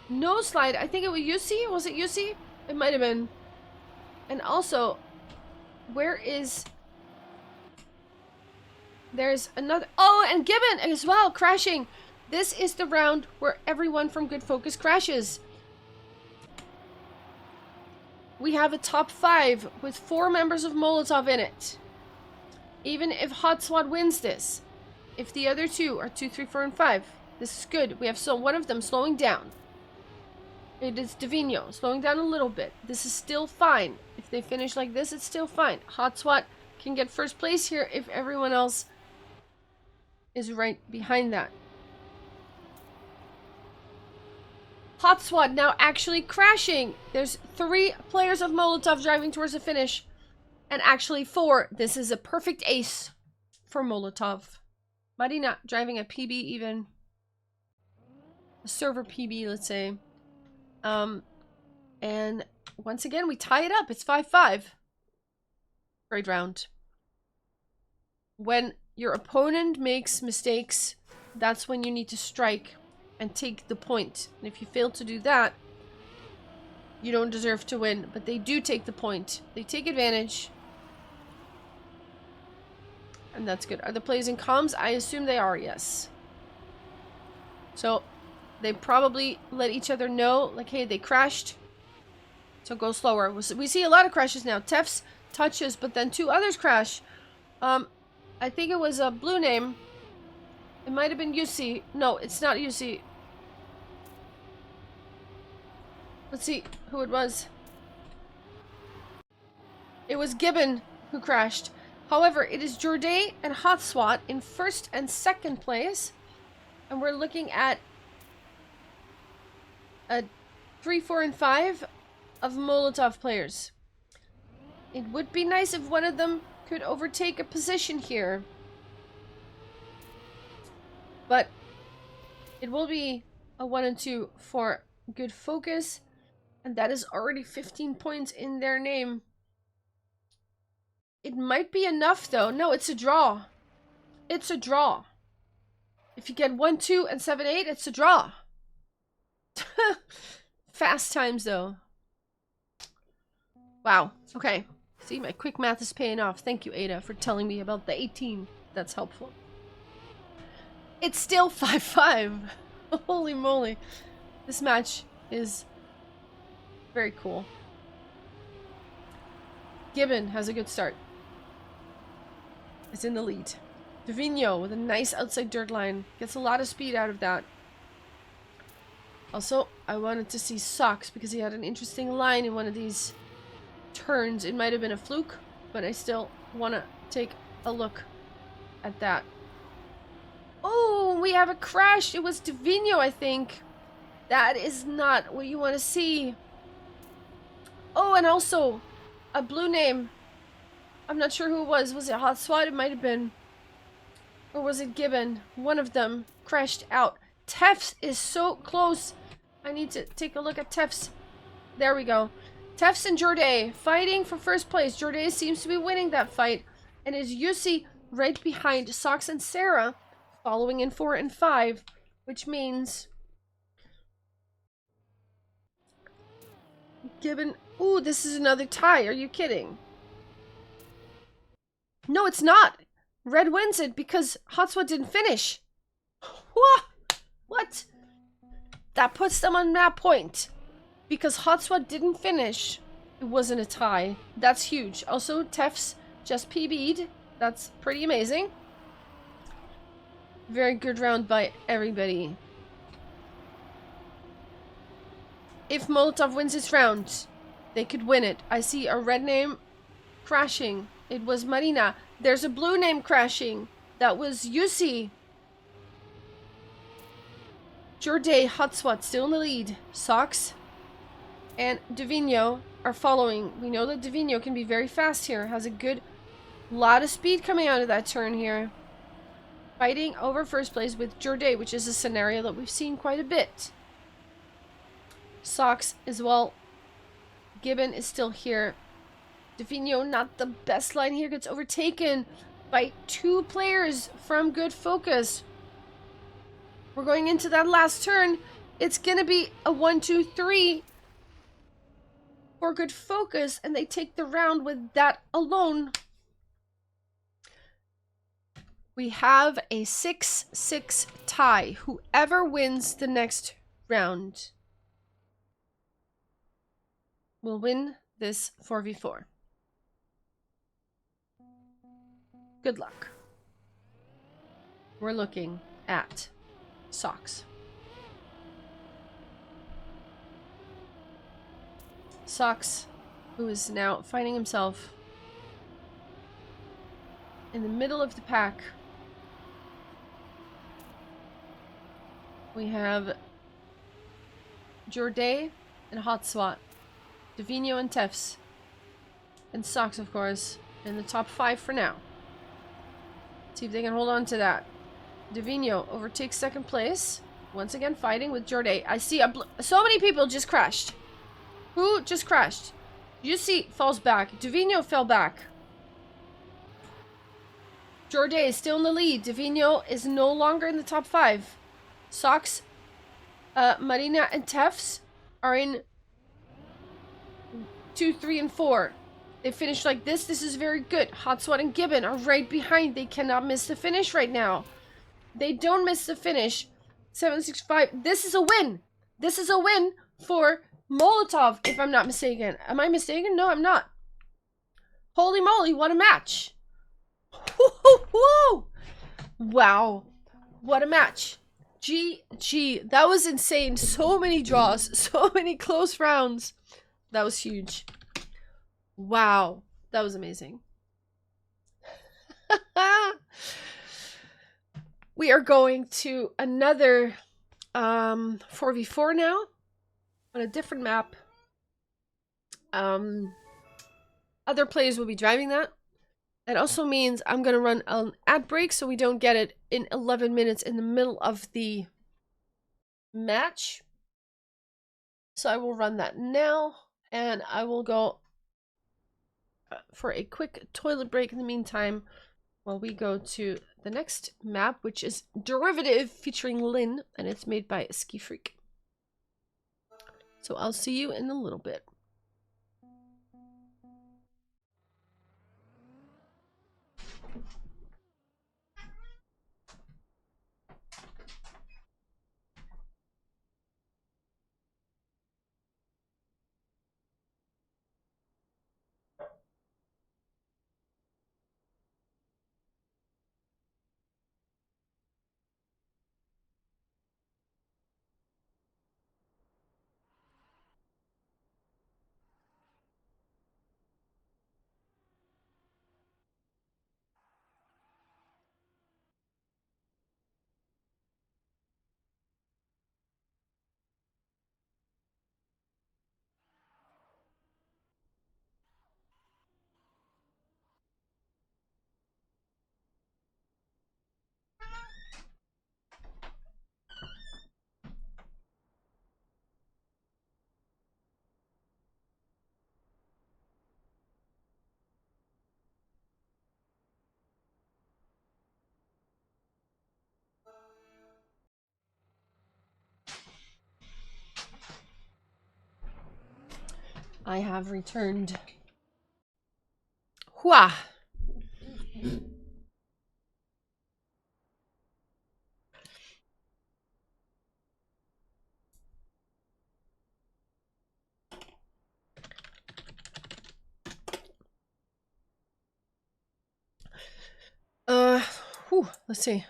no slide. I think it was UC. Was it UC? It might have been. And also, where is... There's another... Oh, and Gibbon as well, crashing. This is the round where everyone from Good Focus crashes. We have a top 5 with 4 members of Molotov in it. Even if Hot Swat wins this, if the other 2 are 2, 3, 4, and 5, this is good. We have one of them slowing down. It is Davino slowing down a little bit. This is still fine. If they finish like this, it's still fine. Hot Swat can get first place here if everyone else is right behind that. Hot Swat now actually crashing. There's 3 players of Molotov driving towards the finish. And actually 4. This is a perfect ace for Molotov. Marina driving a PB even. A server PB, let's say. And once again, we tie it up. It's 5-5. Great round. When your opponent makes mistakes, that's when you need to strike and take the point. And if you fail to do that, you don't deserve to win. But they do take the point. They take advantage. And that's good. Are the plays in comms? I assume they are, yes. So, they probably let each other know, like, hey, they crashed. So go slower. We see a lot of crashes now. Tefs touches, but then 2 others crash. I think it was a blue name. It might have been UC. No, it's not UC. Let's see who it was. It was Gibbon who crashed. However, it is Jorday and Hot Swat in first and second place. And we're looking at a 3, 4, and 5 of Molotov players. It would be nice if one of them could overtake a position here. But it will be a 1 and 2 for Good Focus. And that is already 15 points in their name. It might be enough, though. No, it's a draw. It's a draw. If you get 1, 2, and 7, 8, it's a draw. Fast times, though. Wow. Okay. See, my quick math is paying off. Thank you, Ada, for telling me about the 18. That's helpful. It's still 5-5. Holy moly. This match is very cool. Gibbon has a good start. It's in the lead. Davino with a nice outside dirt line. Gets a lot of speed out of that. Also, I wanted to see Sox because he had an interesting line in one of these turns. It might have been a fluke, but I still want to take a look at that. Oh, we have a crash. It was Davino, I think. That is not what you want to see. Oh, and also a blue name. I'm not sure who it was. Was it Hot Swat? It might have been. Or was it Gibbon? One of them crashed out. Tefs is so close. I need to take a look at Tefs. There we go. Tefs and Jorday fighting for first place. Jorday seems to be winning that fight. And is Yusi right behind Socks and Sarah, following in 4 and 5, which means Gibbon. Ooh, this is another tie. Are you kidding? No, it's not. Red wins it because Hotswat didn't finish. What? That puts them on that point. Because Hotswat didn't finish, it wasn't a tie. That's huge. Also, Tefs just PB'd. That's pretty amazing. Very good round by everybody. If Molotov wins this round, they could win it. I see a red name crashing. It was Marina. There's a blue name crashing. That was Yusi. Jorday, Hotswat still in the lead. Socks and Divino are following. We know that Divino can be very fast here. Has a good lot of speed coming out of that turn here. Fighting over first place with Jorday, which is a scenario that we've seen quite a bit. Socks as well. Gibbon is still here. Divino, not the best line here, gets overtaken by 2 players from Good Focus. We're going into that last turn. It's gonna be a 1-2-3 for Good Focus, and they take the round with that alone. We have a 6-6 tie. Whoever wins the next round will win this 4v4. Good luck. We're looking at Socks. Socks, who is now finding himself in the middle of the pack. We have Jorday and Hotswat, Divino and Tefs, and Socks, of course, in the top 5 for now. See if they can hold on to that. Divino overtakes second place. Once again fighting with Jorday. I see so many people just crashed. Who just crashed? Yusi falls back. Divino fell back. Jorday is still in the lead. Divino is no longer in the top 5. Socks, Marina, and Tefs are in 2, 3, and 4. They finished like this. This is very good. Hotswat and Gibbon are right behind. They cannot miss the finish right now. They don't miss the finish. 765. This is a win. This is a win for Molotov, if I'm not mistaken. Am I mistaken? No, I'm not. Holy moly, what a match. Woo! Wow. What a match. GG. That was insane. So many draws. So many close rounds. That was huge. Wow. That was amazing. We are going to another 4v4 now on a different map. Other players will be driving that. That also means I'm going to run an ad break so we don't get it in 11 minutes in the middle of the match. So I will run that now, and I will go for a quick toilet break in the meantime while we go to the next map, which is Derivative featuring Lynn, and it's made by Ski Freak. So I'll see you in a little bit. I have returned. Hua! Let's see.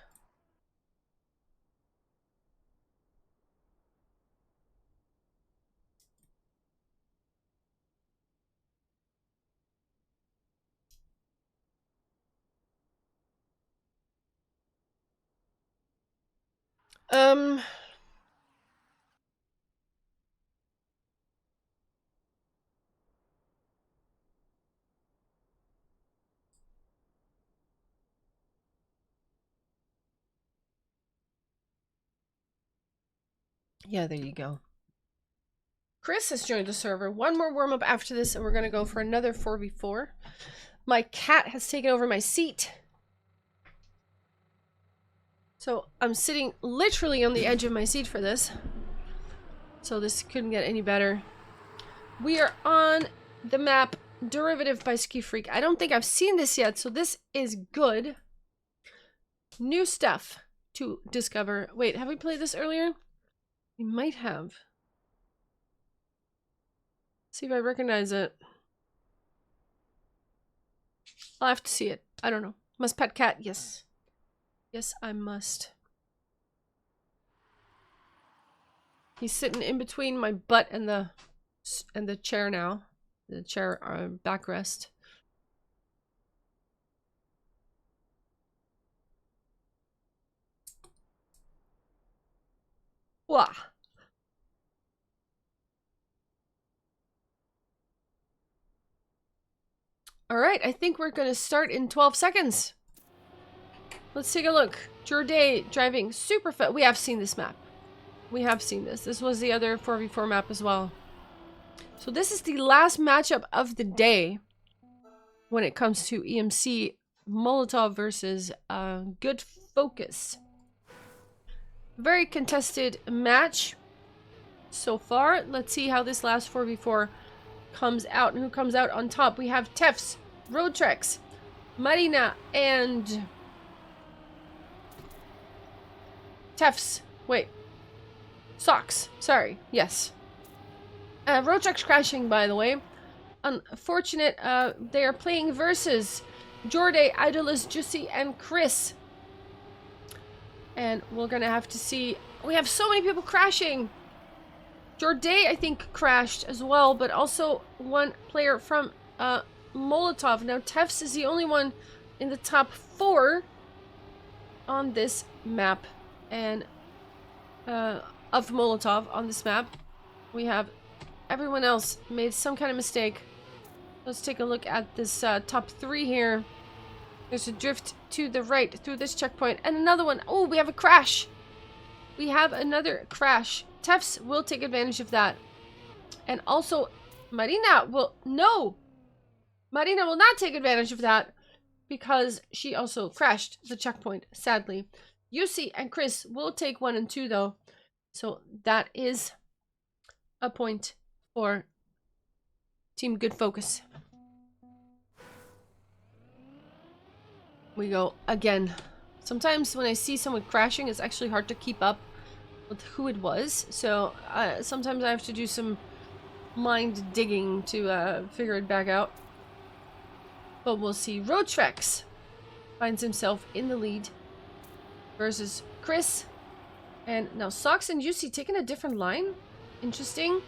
Yeah, there you go. Chris has joined the server. One more warm-up after this, and we're going to go for another 4v4. My cat has taken over my seat. So I'm sitting literally on the edge of my seat for this. So this couldn't get any better. We are on the map Derivative by Ski Freak. I don't think I've seen this yet, so this is good. New stuff to discover. Wait, have we played this earlier? We might have. See if I recognize it. I'll have to see it. I don't know. Must pet cat? Yes. Yes, I must. He's sitting in between my butt and the chair now. The chair backrest. Wah. All right, I think we're going to start in 12 seconds. Let's take a look. Jorday driving super fast. We have seen this map. We have seen this. This was the other 4v4 map as well. So this is the last matchup of the day when it comes to EMC Molotov versus Good Focus. Very contested match so far. Let's see how this last 4v4 comes out and who comes out on top. We have Tefs, Roadtrex, Marina, and Tefs. Wait. Socks. Sorry. Yes. Roadtrex crashing, by the way. Unfortunate. They are playing versus Jorday, Idolus, Juicy, and Chris. And we're gonna have to see. We have so many people crashing. Jorday, I think, crashed as well, but also one player from Molotov. Now, Tefs is the only one in the top 4 on this map. And of Molotov on this map. We have everyone else made some kind of mistake. Let's take a look at this top 3 here. There's a drift to the right through this checkpoint. And another one. Oh, we have a crash. We have another crash. Tefs will take advantage of that. And also, Marina will... No! Marina will not take advantage of that because she also crashed the checkpoint, sadly. Yussi and Chris will take 1 and 2, though. So that is a point for Team Good Focus. We go again. Sometimes when I see someone crashing, it's actually hard to keep up with who it was. So sometimes I have to do some mind digging to figure it back out. But we'll see. Roadtrex finds himself in the lead versus Chris. And now Socks and Yussi taking a different line. Interesting.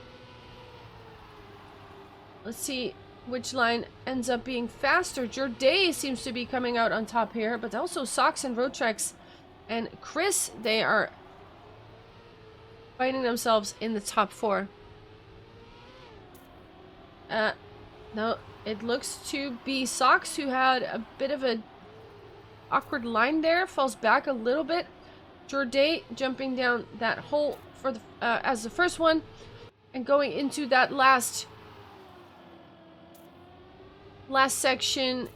Let's see which line ends up being faster. Jorday seems to be coming out on top here, but also Socks and Roadtrex and Chris, they are finding themselves in the top 4. No, it looks to be Socks who had a bit of a awkward line there, falls back a little bit. Jorday jumping down that hole for the as the first one and going into that last section.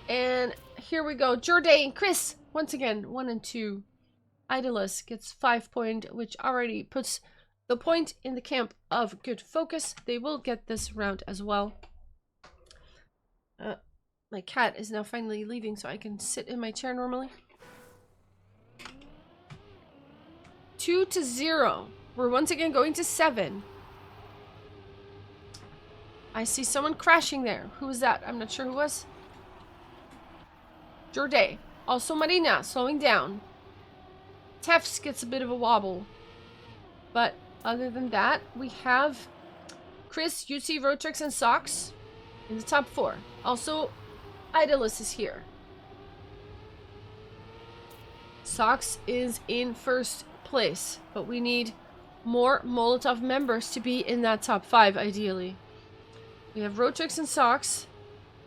And here we go. Jorday and Chris once again 1 and 2. Idolus gets 5 point, which already puts the point in the camp of good focus. They will get this round as well. My cat is now finally leaving so I can sit in my chair normally. 2-0. We're once again going to 7. I see someone crashing there. Who was that? I'm not sure who was. Jorday. Also Marina slowing down. Tefs gets a bit of a wobble. But other than that, we have Chris, UC, Rotrix, and Socks in the top 4. Also, Idolus is here. Socks is in first place, but we need more Molotov members to be in that top 5, ideally. We have Rotrix and Socks.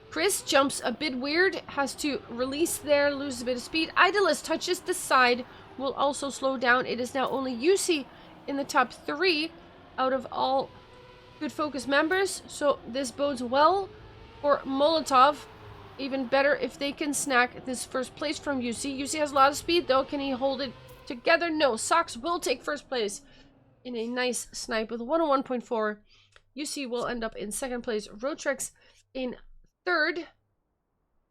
Chris jumps a bit weird, has to release there, loses a bit of speed. Idolus touches the side, will also slow down. It is now only UC in the top 3 out of all good focus members, so this bodes well for Molotov. Even better if they can snack this first place from UC. UC has a lot of speed though. Can he hold it together? No. Socks will take first place in a nice snipe with 101.4. UC will end up in second place. Rotrex in third.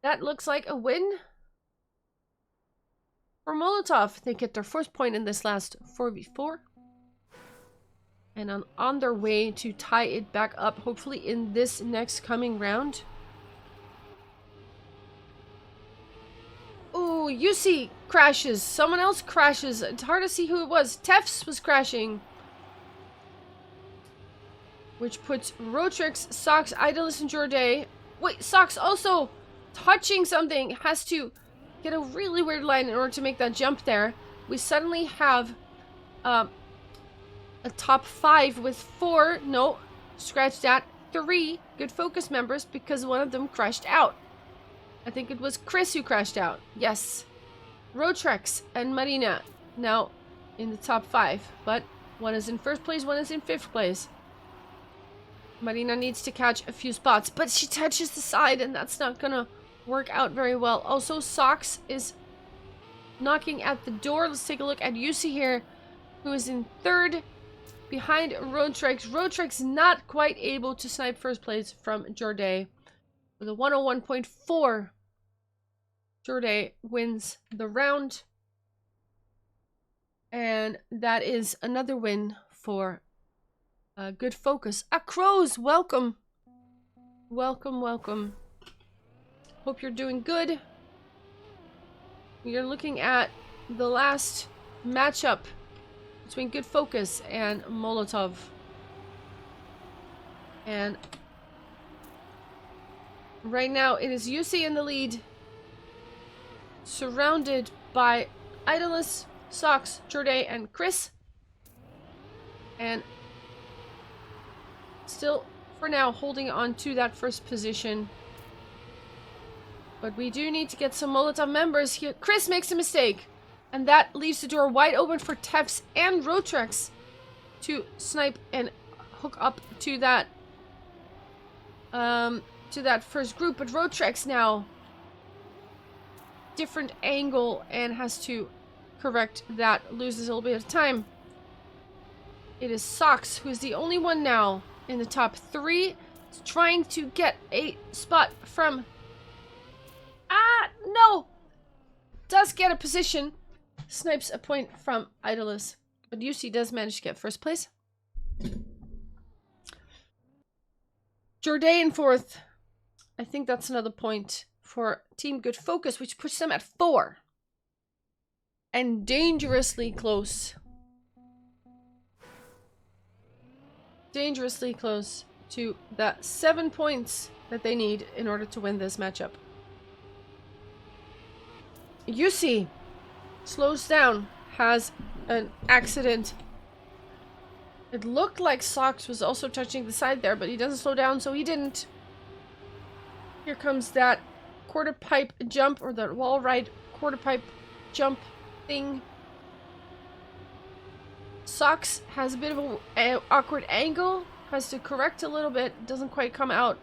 That looks like a win for Molotov. They get their first point in this last 4v4. And on their way to tie it back up, hopefully in this next coming round. Ooh, UC crashes. Someone else crashes. It's hard to see who it was. Tefs was crashing. Which puts Rotrix, Socks, Idolus, and Jorday. Wait, Socks also touching something. Has to get a really weird line in order to make that jump there. We suddenly have a top 5 with 4. No, scratch that. 3 good focus members because one of them crashed out. I think it was Chris who crashed out. Yes. Rotrex and Marina now in the top 5. But one is in first place, one is in 5th place. Marina needs to catch a few spots, but she touches the side and that's not gonna work out very well. Also, Socks is knocking at the door. Let's take a look at UC here, who is in 3rd behind Rotrex. Rotrex not quite able to snipe first place from Jorday. With a 101.4, Jorday wins the round. And that is another win for good focus. Crows, welcome. Welcome, welcome. Hope you're doing good. We are looking at the last matchup between good focus and Molotov. And right now, it is UC in the lead, surrounded by Idolus, Socks, Jorday, and Chris. And still, for now, holding on to that first position. But we do need to get some Molotov members here. Chris makes a mistake, and that leaves the door wide open for Tefs and Rotrex to snipe and hook up to that first group. But Rotrex now different angle and has to correct that, loses a little bit of time. It is Socks who is the only one now in the top 3, trying to get a spot from no, does get a position, snipes a point from Idolus, but UC does manage to get first place. Jorday in 4th. I think that's another point for Team Good Focus, which puts them at 4. And dangerously close. Dangerously close to the 7 points that they need in order to win this matchup. UC slows down, has an accident. It looked like Socks was also touching the side there, but he doesn't slow down, so he didn't. Here comes that quarter pipe jump, or that wall ride quarter pipe jump thing. Socks has a bit of an awkward angle, has to correct a little bit, doesn't quite come out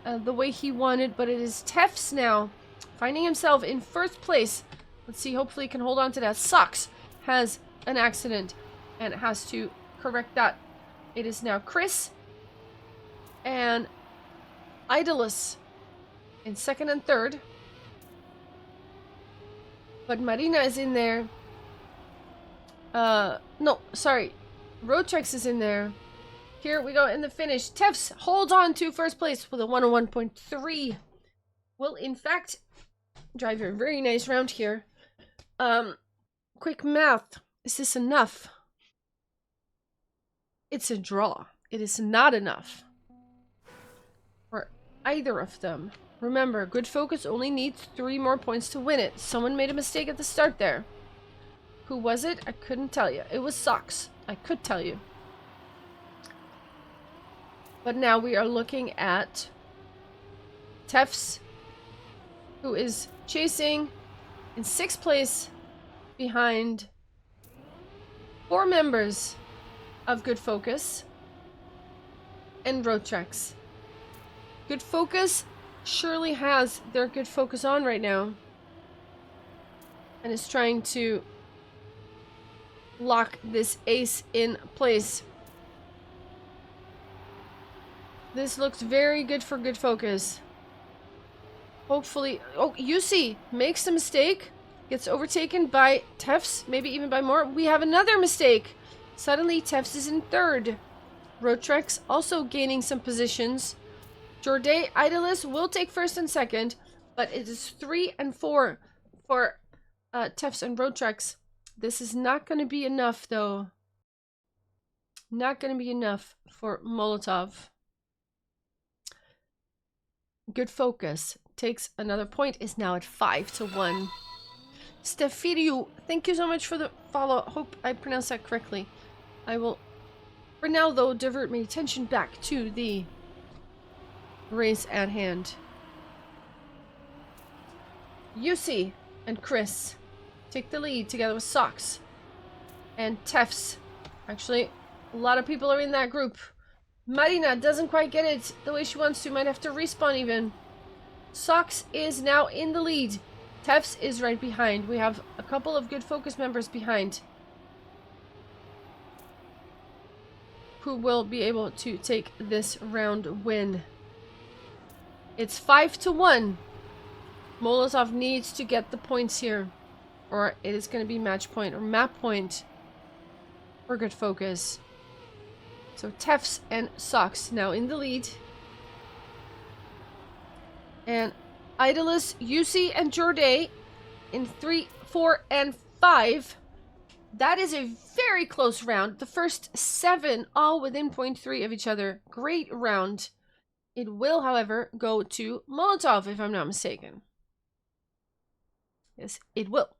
the way he wanted, but it is Tefs now, finding himself in first place. Let's see, hopefully he can hold on to that. Socks has an accident and has to correct that. It is now Chris and Idolus in second and third. But Marina is in there. No, sorry. Roadtrex is in there. Here we go in the finish. Tefs holds on to first place with a 101.3. Will, in fact, drive a very nice round here. Quick math. Is this enough? It's a draw. It is not enough for either of them. Remember, good focus only needs 3 more points to win it. Someone made a mistake at the start there. Who was it? I couldn't tell you. It was Socks. I could tell you. But now we are looking at Tefs, who is chasing in 6th place behind 4 members of Good Focus and Roadtrex. Good Focus surely has their Good Focus on right now and is trying to lock this ace in place. This looks very good for Good Focus. Hopefully, oh, UC makes a mistake, gets overtaken by Tefs, maybe even by more. We have another mistake. Suddenly Tefs is in 3rd. Roadtrex also gaining some positions. Jorday Idolus will take 1st and 2nd, but it is 3 and 4 for Tefs and Roadtrex. This is not going to be enough, though. Not going to be enough for Molotov. Good Focus takes another point, is now at 5-1. Stefirio, thank you so much for the follow. Hope I pronounced that correctly. I will, for now though, divert my attention back to the race at hand. UC and Chris take the lead together with Socks and Tefs. Actually, a lot of people are in that group. Marina doesn't quite get it the way she wants to. Might have to respawn even. Socks is now in the lead. Tefs is right behind. We have a couple of Good Focus members behind who will be able to take this round win. It's 5-1. Molotov needs to get the points here, or it is going to be match point or map point for Good Focus. So Tefs and Socks now in the lead. And Idolus, UC, and Jorday in 3, 4, and 5. That is a very close round. The first 7 all within 0.3 of each other. Great round. It will, however, go to Molotov, if I'm not mistaken. Yes, it will.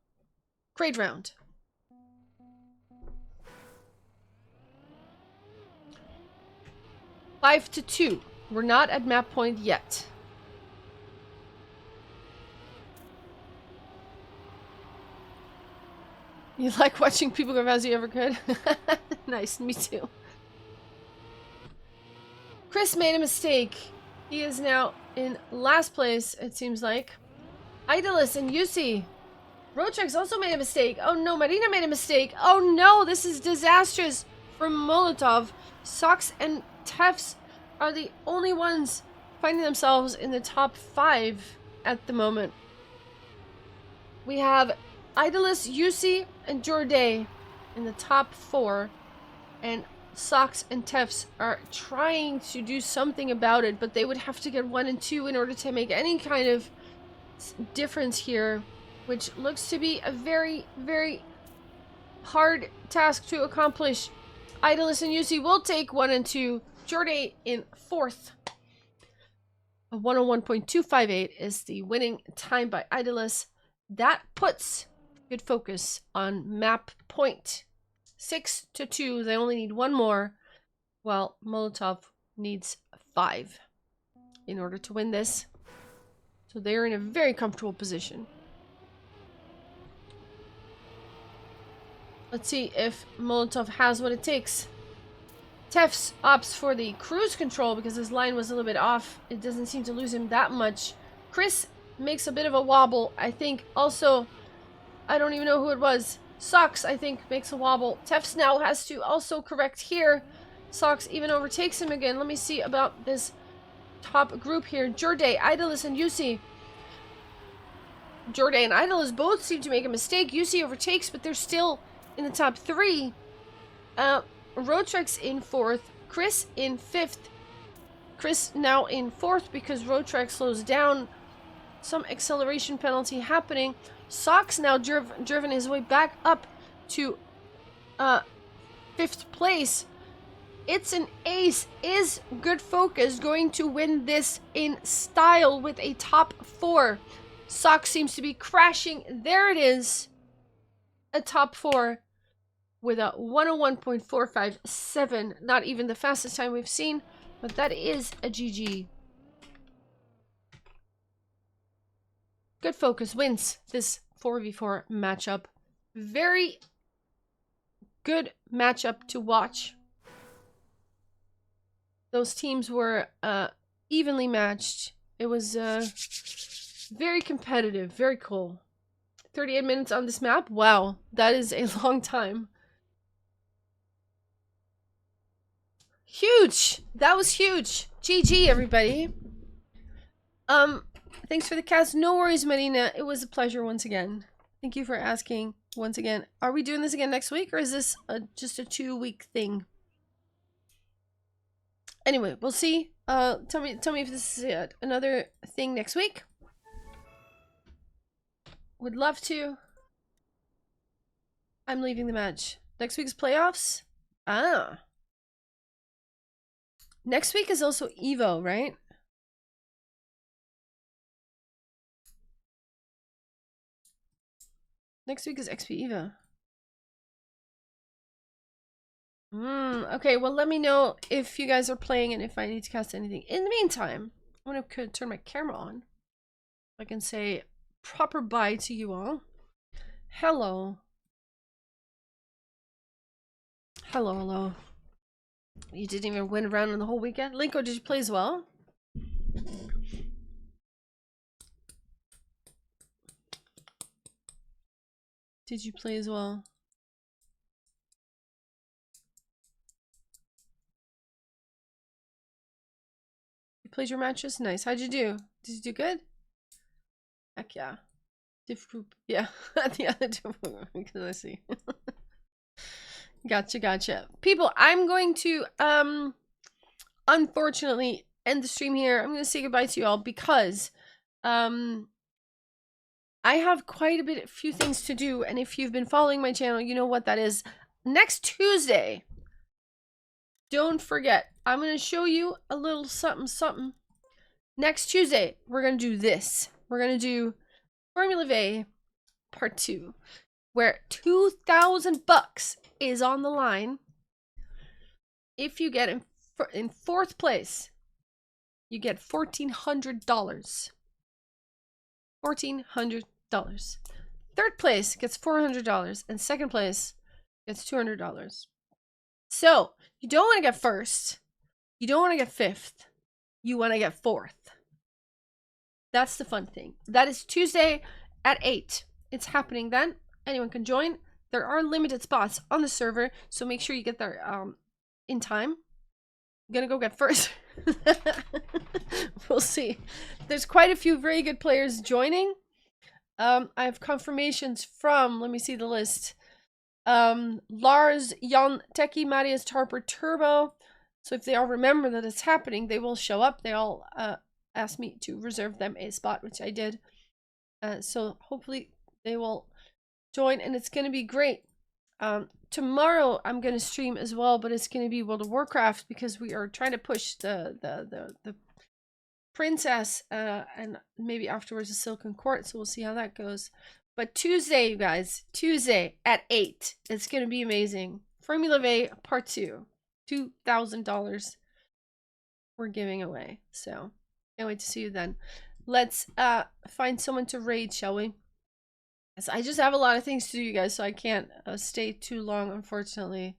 Great round. 5-2. We're not at map point yet. You like watching people go as you ever could? Nice, me too. Chris made a mistake. He is now in last place, it seems like. Idolus and UC. Roadtrex also made a mistake. Oh no, Marina made a mistake. Oh no, this is disastrous for Molotov. Socks and Tefs are the only ones finding themselves in the top 5 at the moment. We have Idolus, UC, and Jorday in the top 4, and Socks and Tefs are trying to do something about it, but they would have to get 1 and 2 in order to make any kind of difference here, which looks to be a very, very hard task to accomplish. Idolus and UC will take 1 and 2. Jorday in 4th. A 101.258 is the winning time by Idolus. That puts Good Focus on map point. 6-2. They only need 1 more, while Molotov needs 5 in order to win this. So they're in a very comfortable position. Let's see if Molotov has what it takes. Tefs opts for the cruise control because his line was a little bit off. It doesn't seem to lose him that much. Chris makes a bit of a wobble. I think also, I don't even know who it was. Socks, I think, makes a wobble. Tefs now has to also correct here. Socks even overtakes him again. Let me see about this top group here. Jorde, Idolus, and Yusi. Jorde and Idolus both seem to make a mistake. Yusi overtakes, but they're still in the top 3. Roadtrex in 4th. Chris in 5th. Chris now in 4th because Roadtrex slows down. Some acceleration penalty happening. Socks now driven his way back up to 5th place. It's an ace. Is Good Focus going to win this in style with a top 4? Socks seems to be crashing. There it is. A top 4 with a 101.457. Not even the fastest time we've seen, but that is a GG. Good Focus wins this 4v4 matchup. Very good matchup to watch. Those teams were evenly matched. It was very competitive, very cool. 38 minutes on this map? Wow, that is a long time. Huge! That was huge. GG, everybody. Thanks for the cast. No worries, Marina. It was a pleasure once again. Thank you for asking once again. Are we doing this again next week, or is this just a 2-week thing? Anyway, we'll see. Tell me if this is another thing next week. Would love to. I'm leaving the match. Next week's playoffs? Ah. Next week is also Evo, right? Next week is XP Evo. Okay, well, let me know if you guys are playing and if I need to cast anything. In the meantime, I'm gonna turn my camera on. I can say proper bye to you all. Hello. Hello, hello. You didn't even win a round in the whole weekend? Linko, did you play as well? Did you play as well? You played your matches? Nice. How'd you do? Did you do good? Heck yeah. Diff group. Yeah. The other two, because I see. Gotcha. People, I'm going to unfortunately end the stream here. I'm gonna say goodbye to you all because I have quite a few things to do, and if you've been following my channel, you know what that is. Next Tuesday, don't forget, I'm gonna show you a little something. Next Tuesday, we're gonna do this. We're gonna do Fourmula Vae Part 2, where $2,000 is on the line. If you get in 4th place, you get $1,400. $1,400. 3rd place gets $400, and 2nd place gets $200. So you don't want to get 1st. You don't want to get 5th. You want to get 4th. That's the fun thing. That is Tuesday at 8. It's happening then. Anyone can join. There are limited spots on the server, so make sure you get there in time. I'm gonna go get 1st. We'll see. There's quite a few very good players joining. I have confirmations from, let me see the list. Lars, Jan, Teki, Marius, Tarper, Turbo. So if they all remember that it's happening, they will show up. They all asked me to reserve them a spot, which I did. So hopefully they will join, and it's going to be great. Tomorrow I'm going to stream as well, but it's going to be World of Warcraft because we are trying to push the princess, and maybe afterwards the Silken Court, so we'll see how that goes. But Tuesday, you guys, Tuesday at 8, it's going to be amazing. Fourmula Vae Part 2, $2,000 we're giving away, so can't wait to see you then. Let's find someone to raid, shall we? Yes, I just have a lot of things to do, you guys, so I can't stay too long, unfortunately.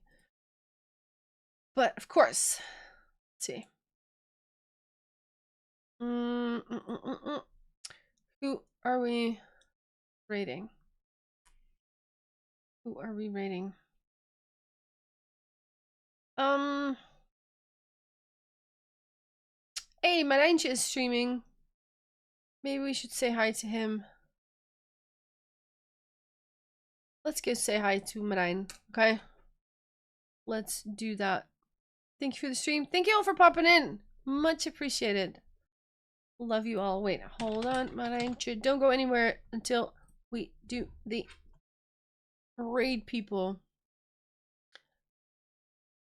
But of course, let's see. Who are we raiding? Who are we rating? Hey, Marange is streaming. Maybe we should say hi to him. Let's go say hi to Marijn, okay? Let's do that. Thank you for the stream. Thank you all for popping in. Much appreciated. Love you all. Wait, hold on, Marange. Don't go anywhere until we do the raid people.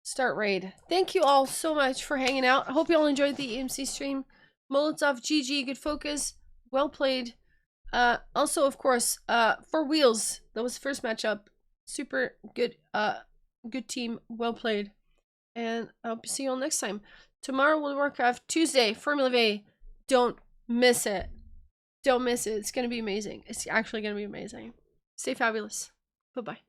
Start raid. Thank you all so much for hanging out. I hope you all enjoyed the EMC stream. Molotov, GG, good focus. Well played. Also, of course, for Wheels, that was the first matchup. Super good, good team, well played. And I hope to see you all next time. Tomorrow, World of Warcraft, Tuesday, Fourmula Vae. Don't miss it. Don't miss it. It's going to be amazing. It's actually going to be amazing. Stay fabulous. Bye-bye.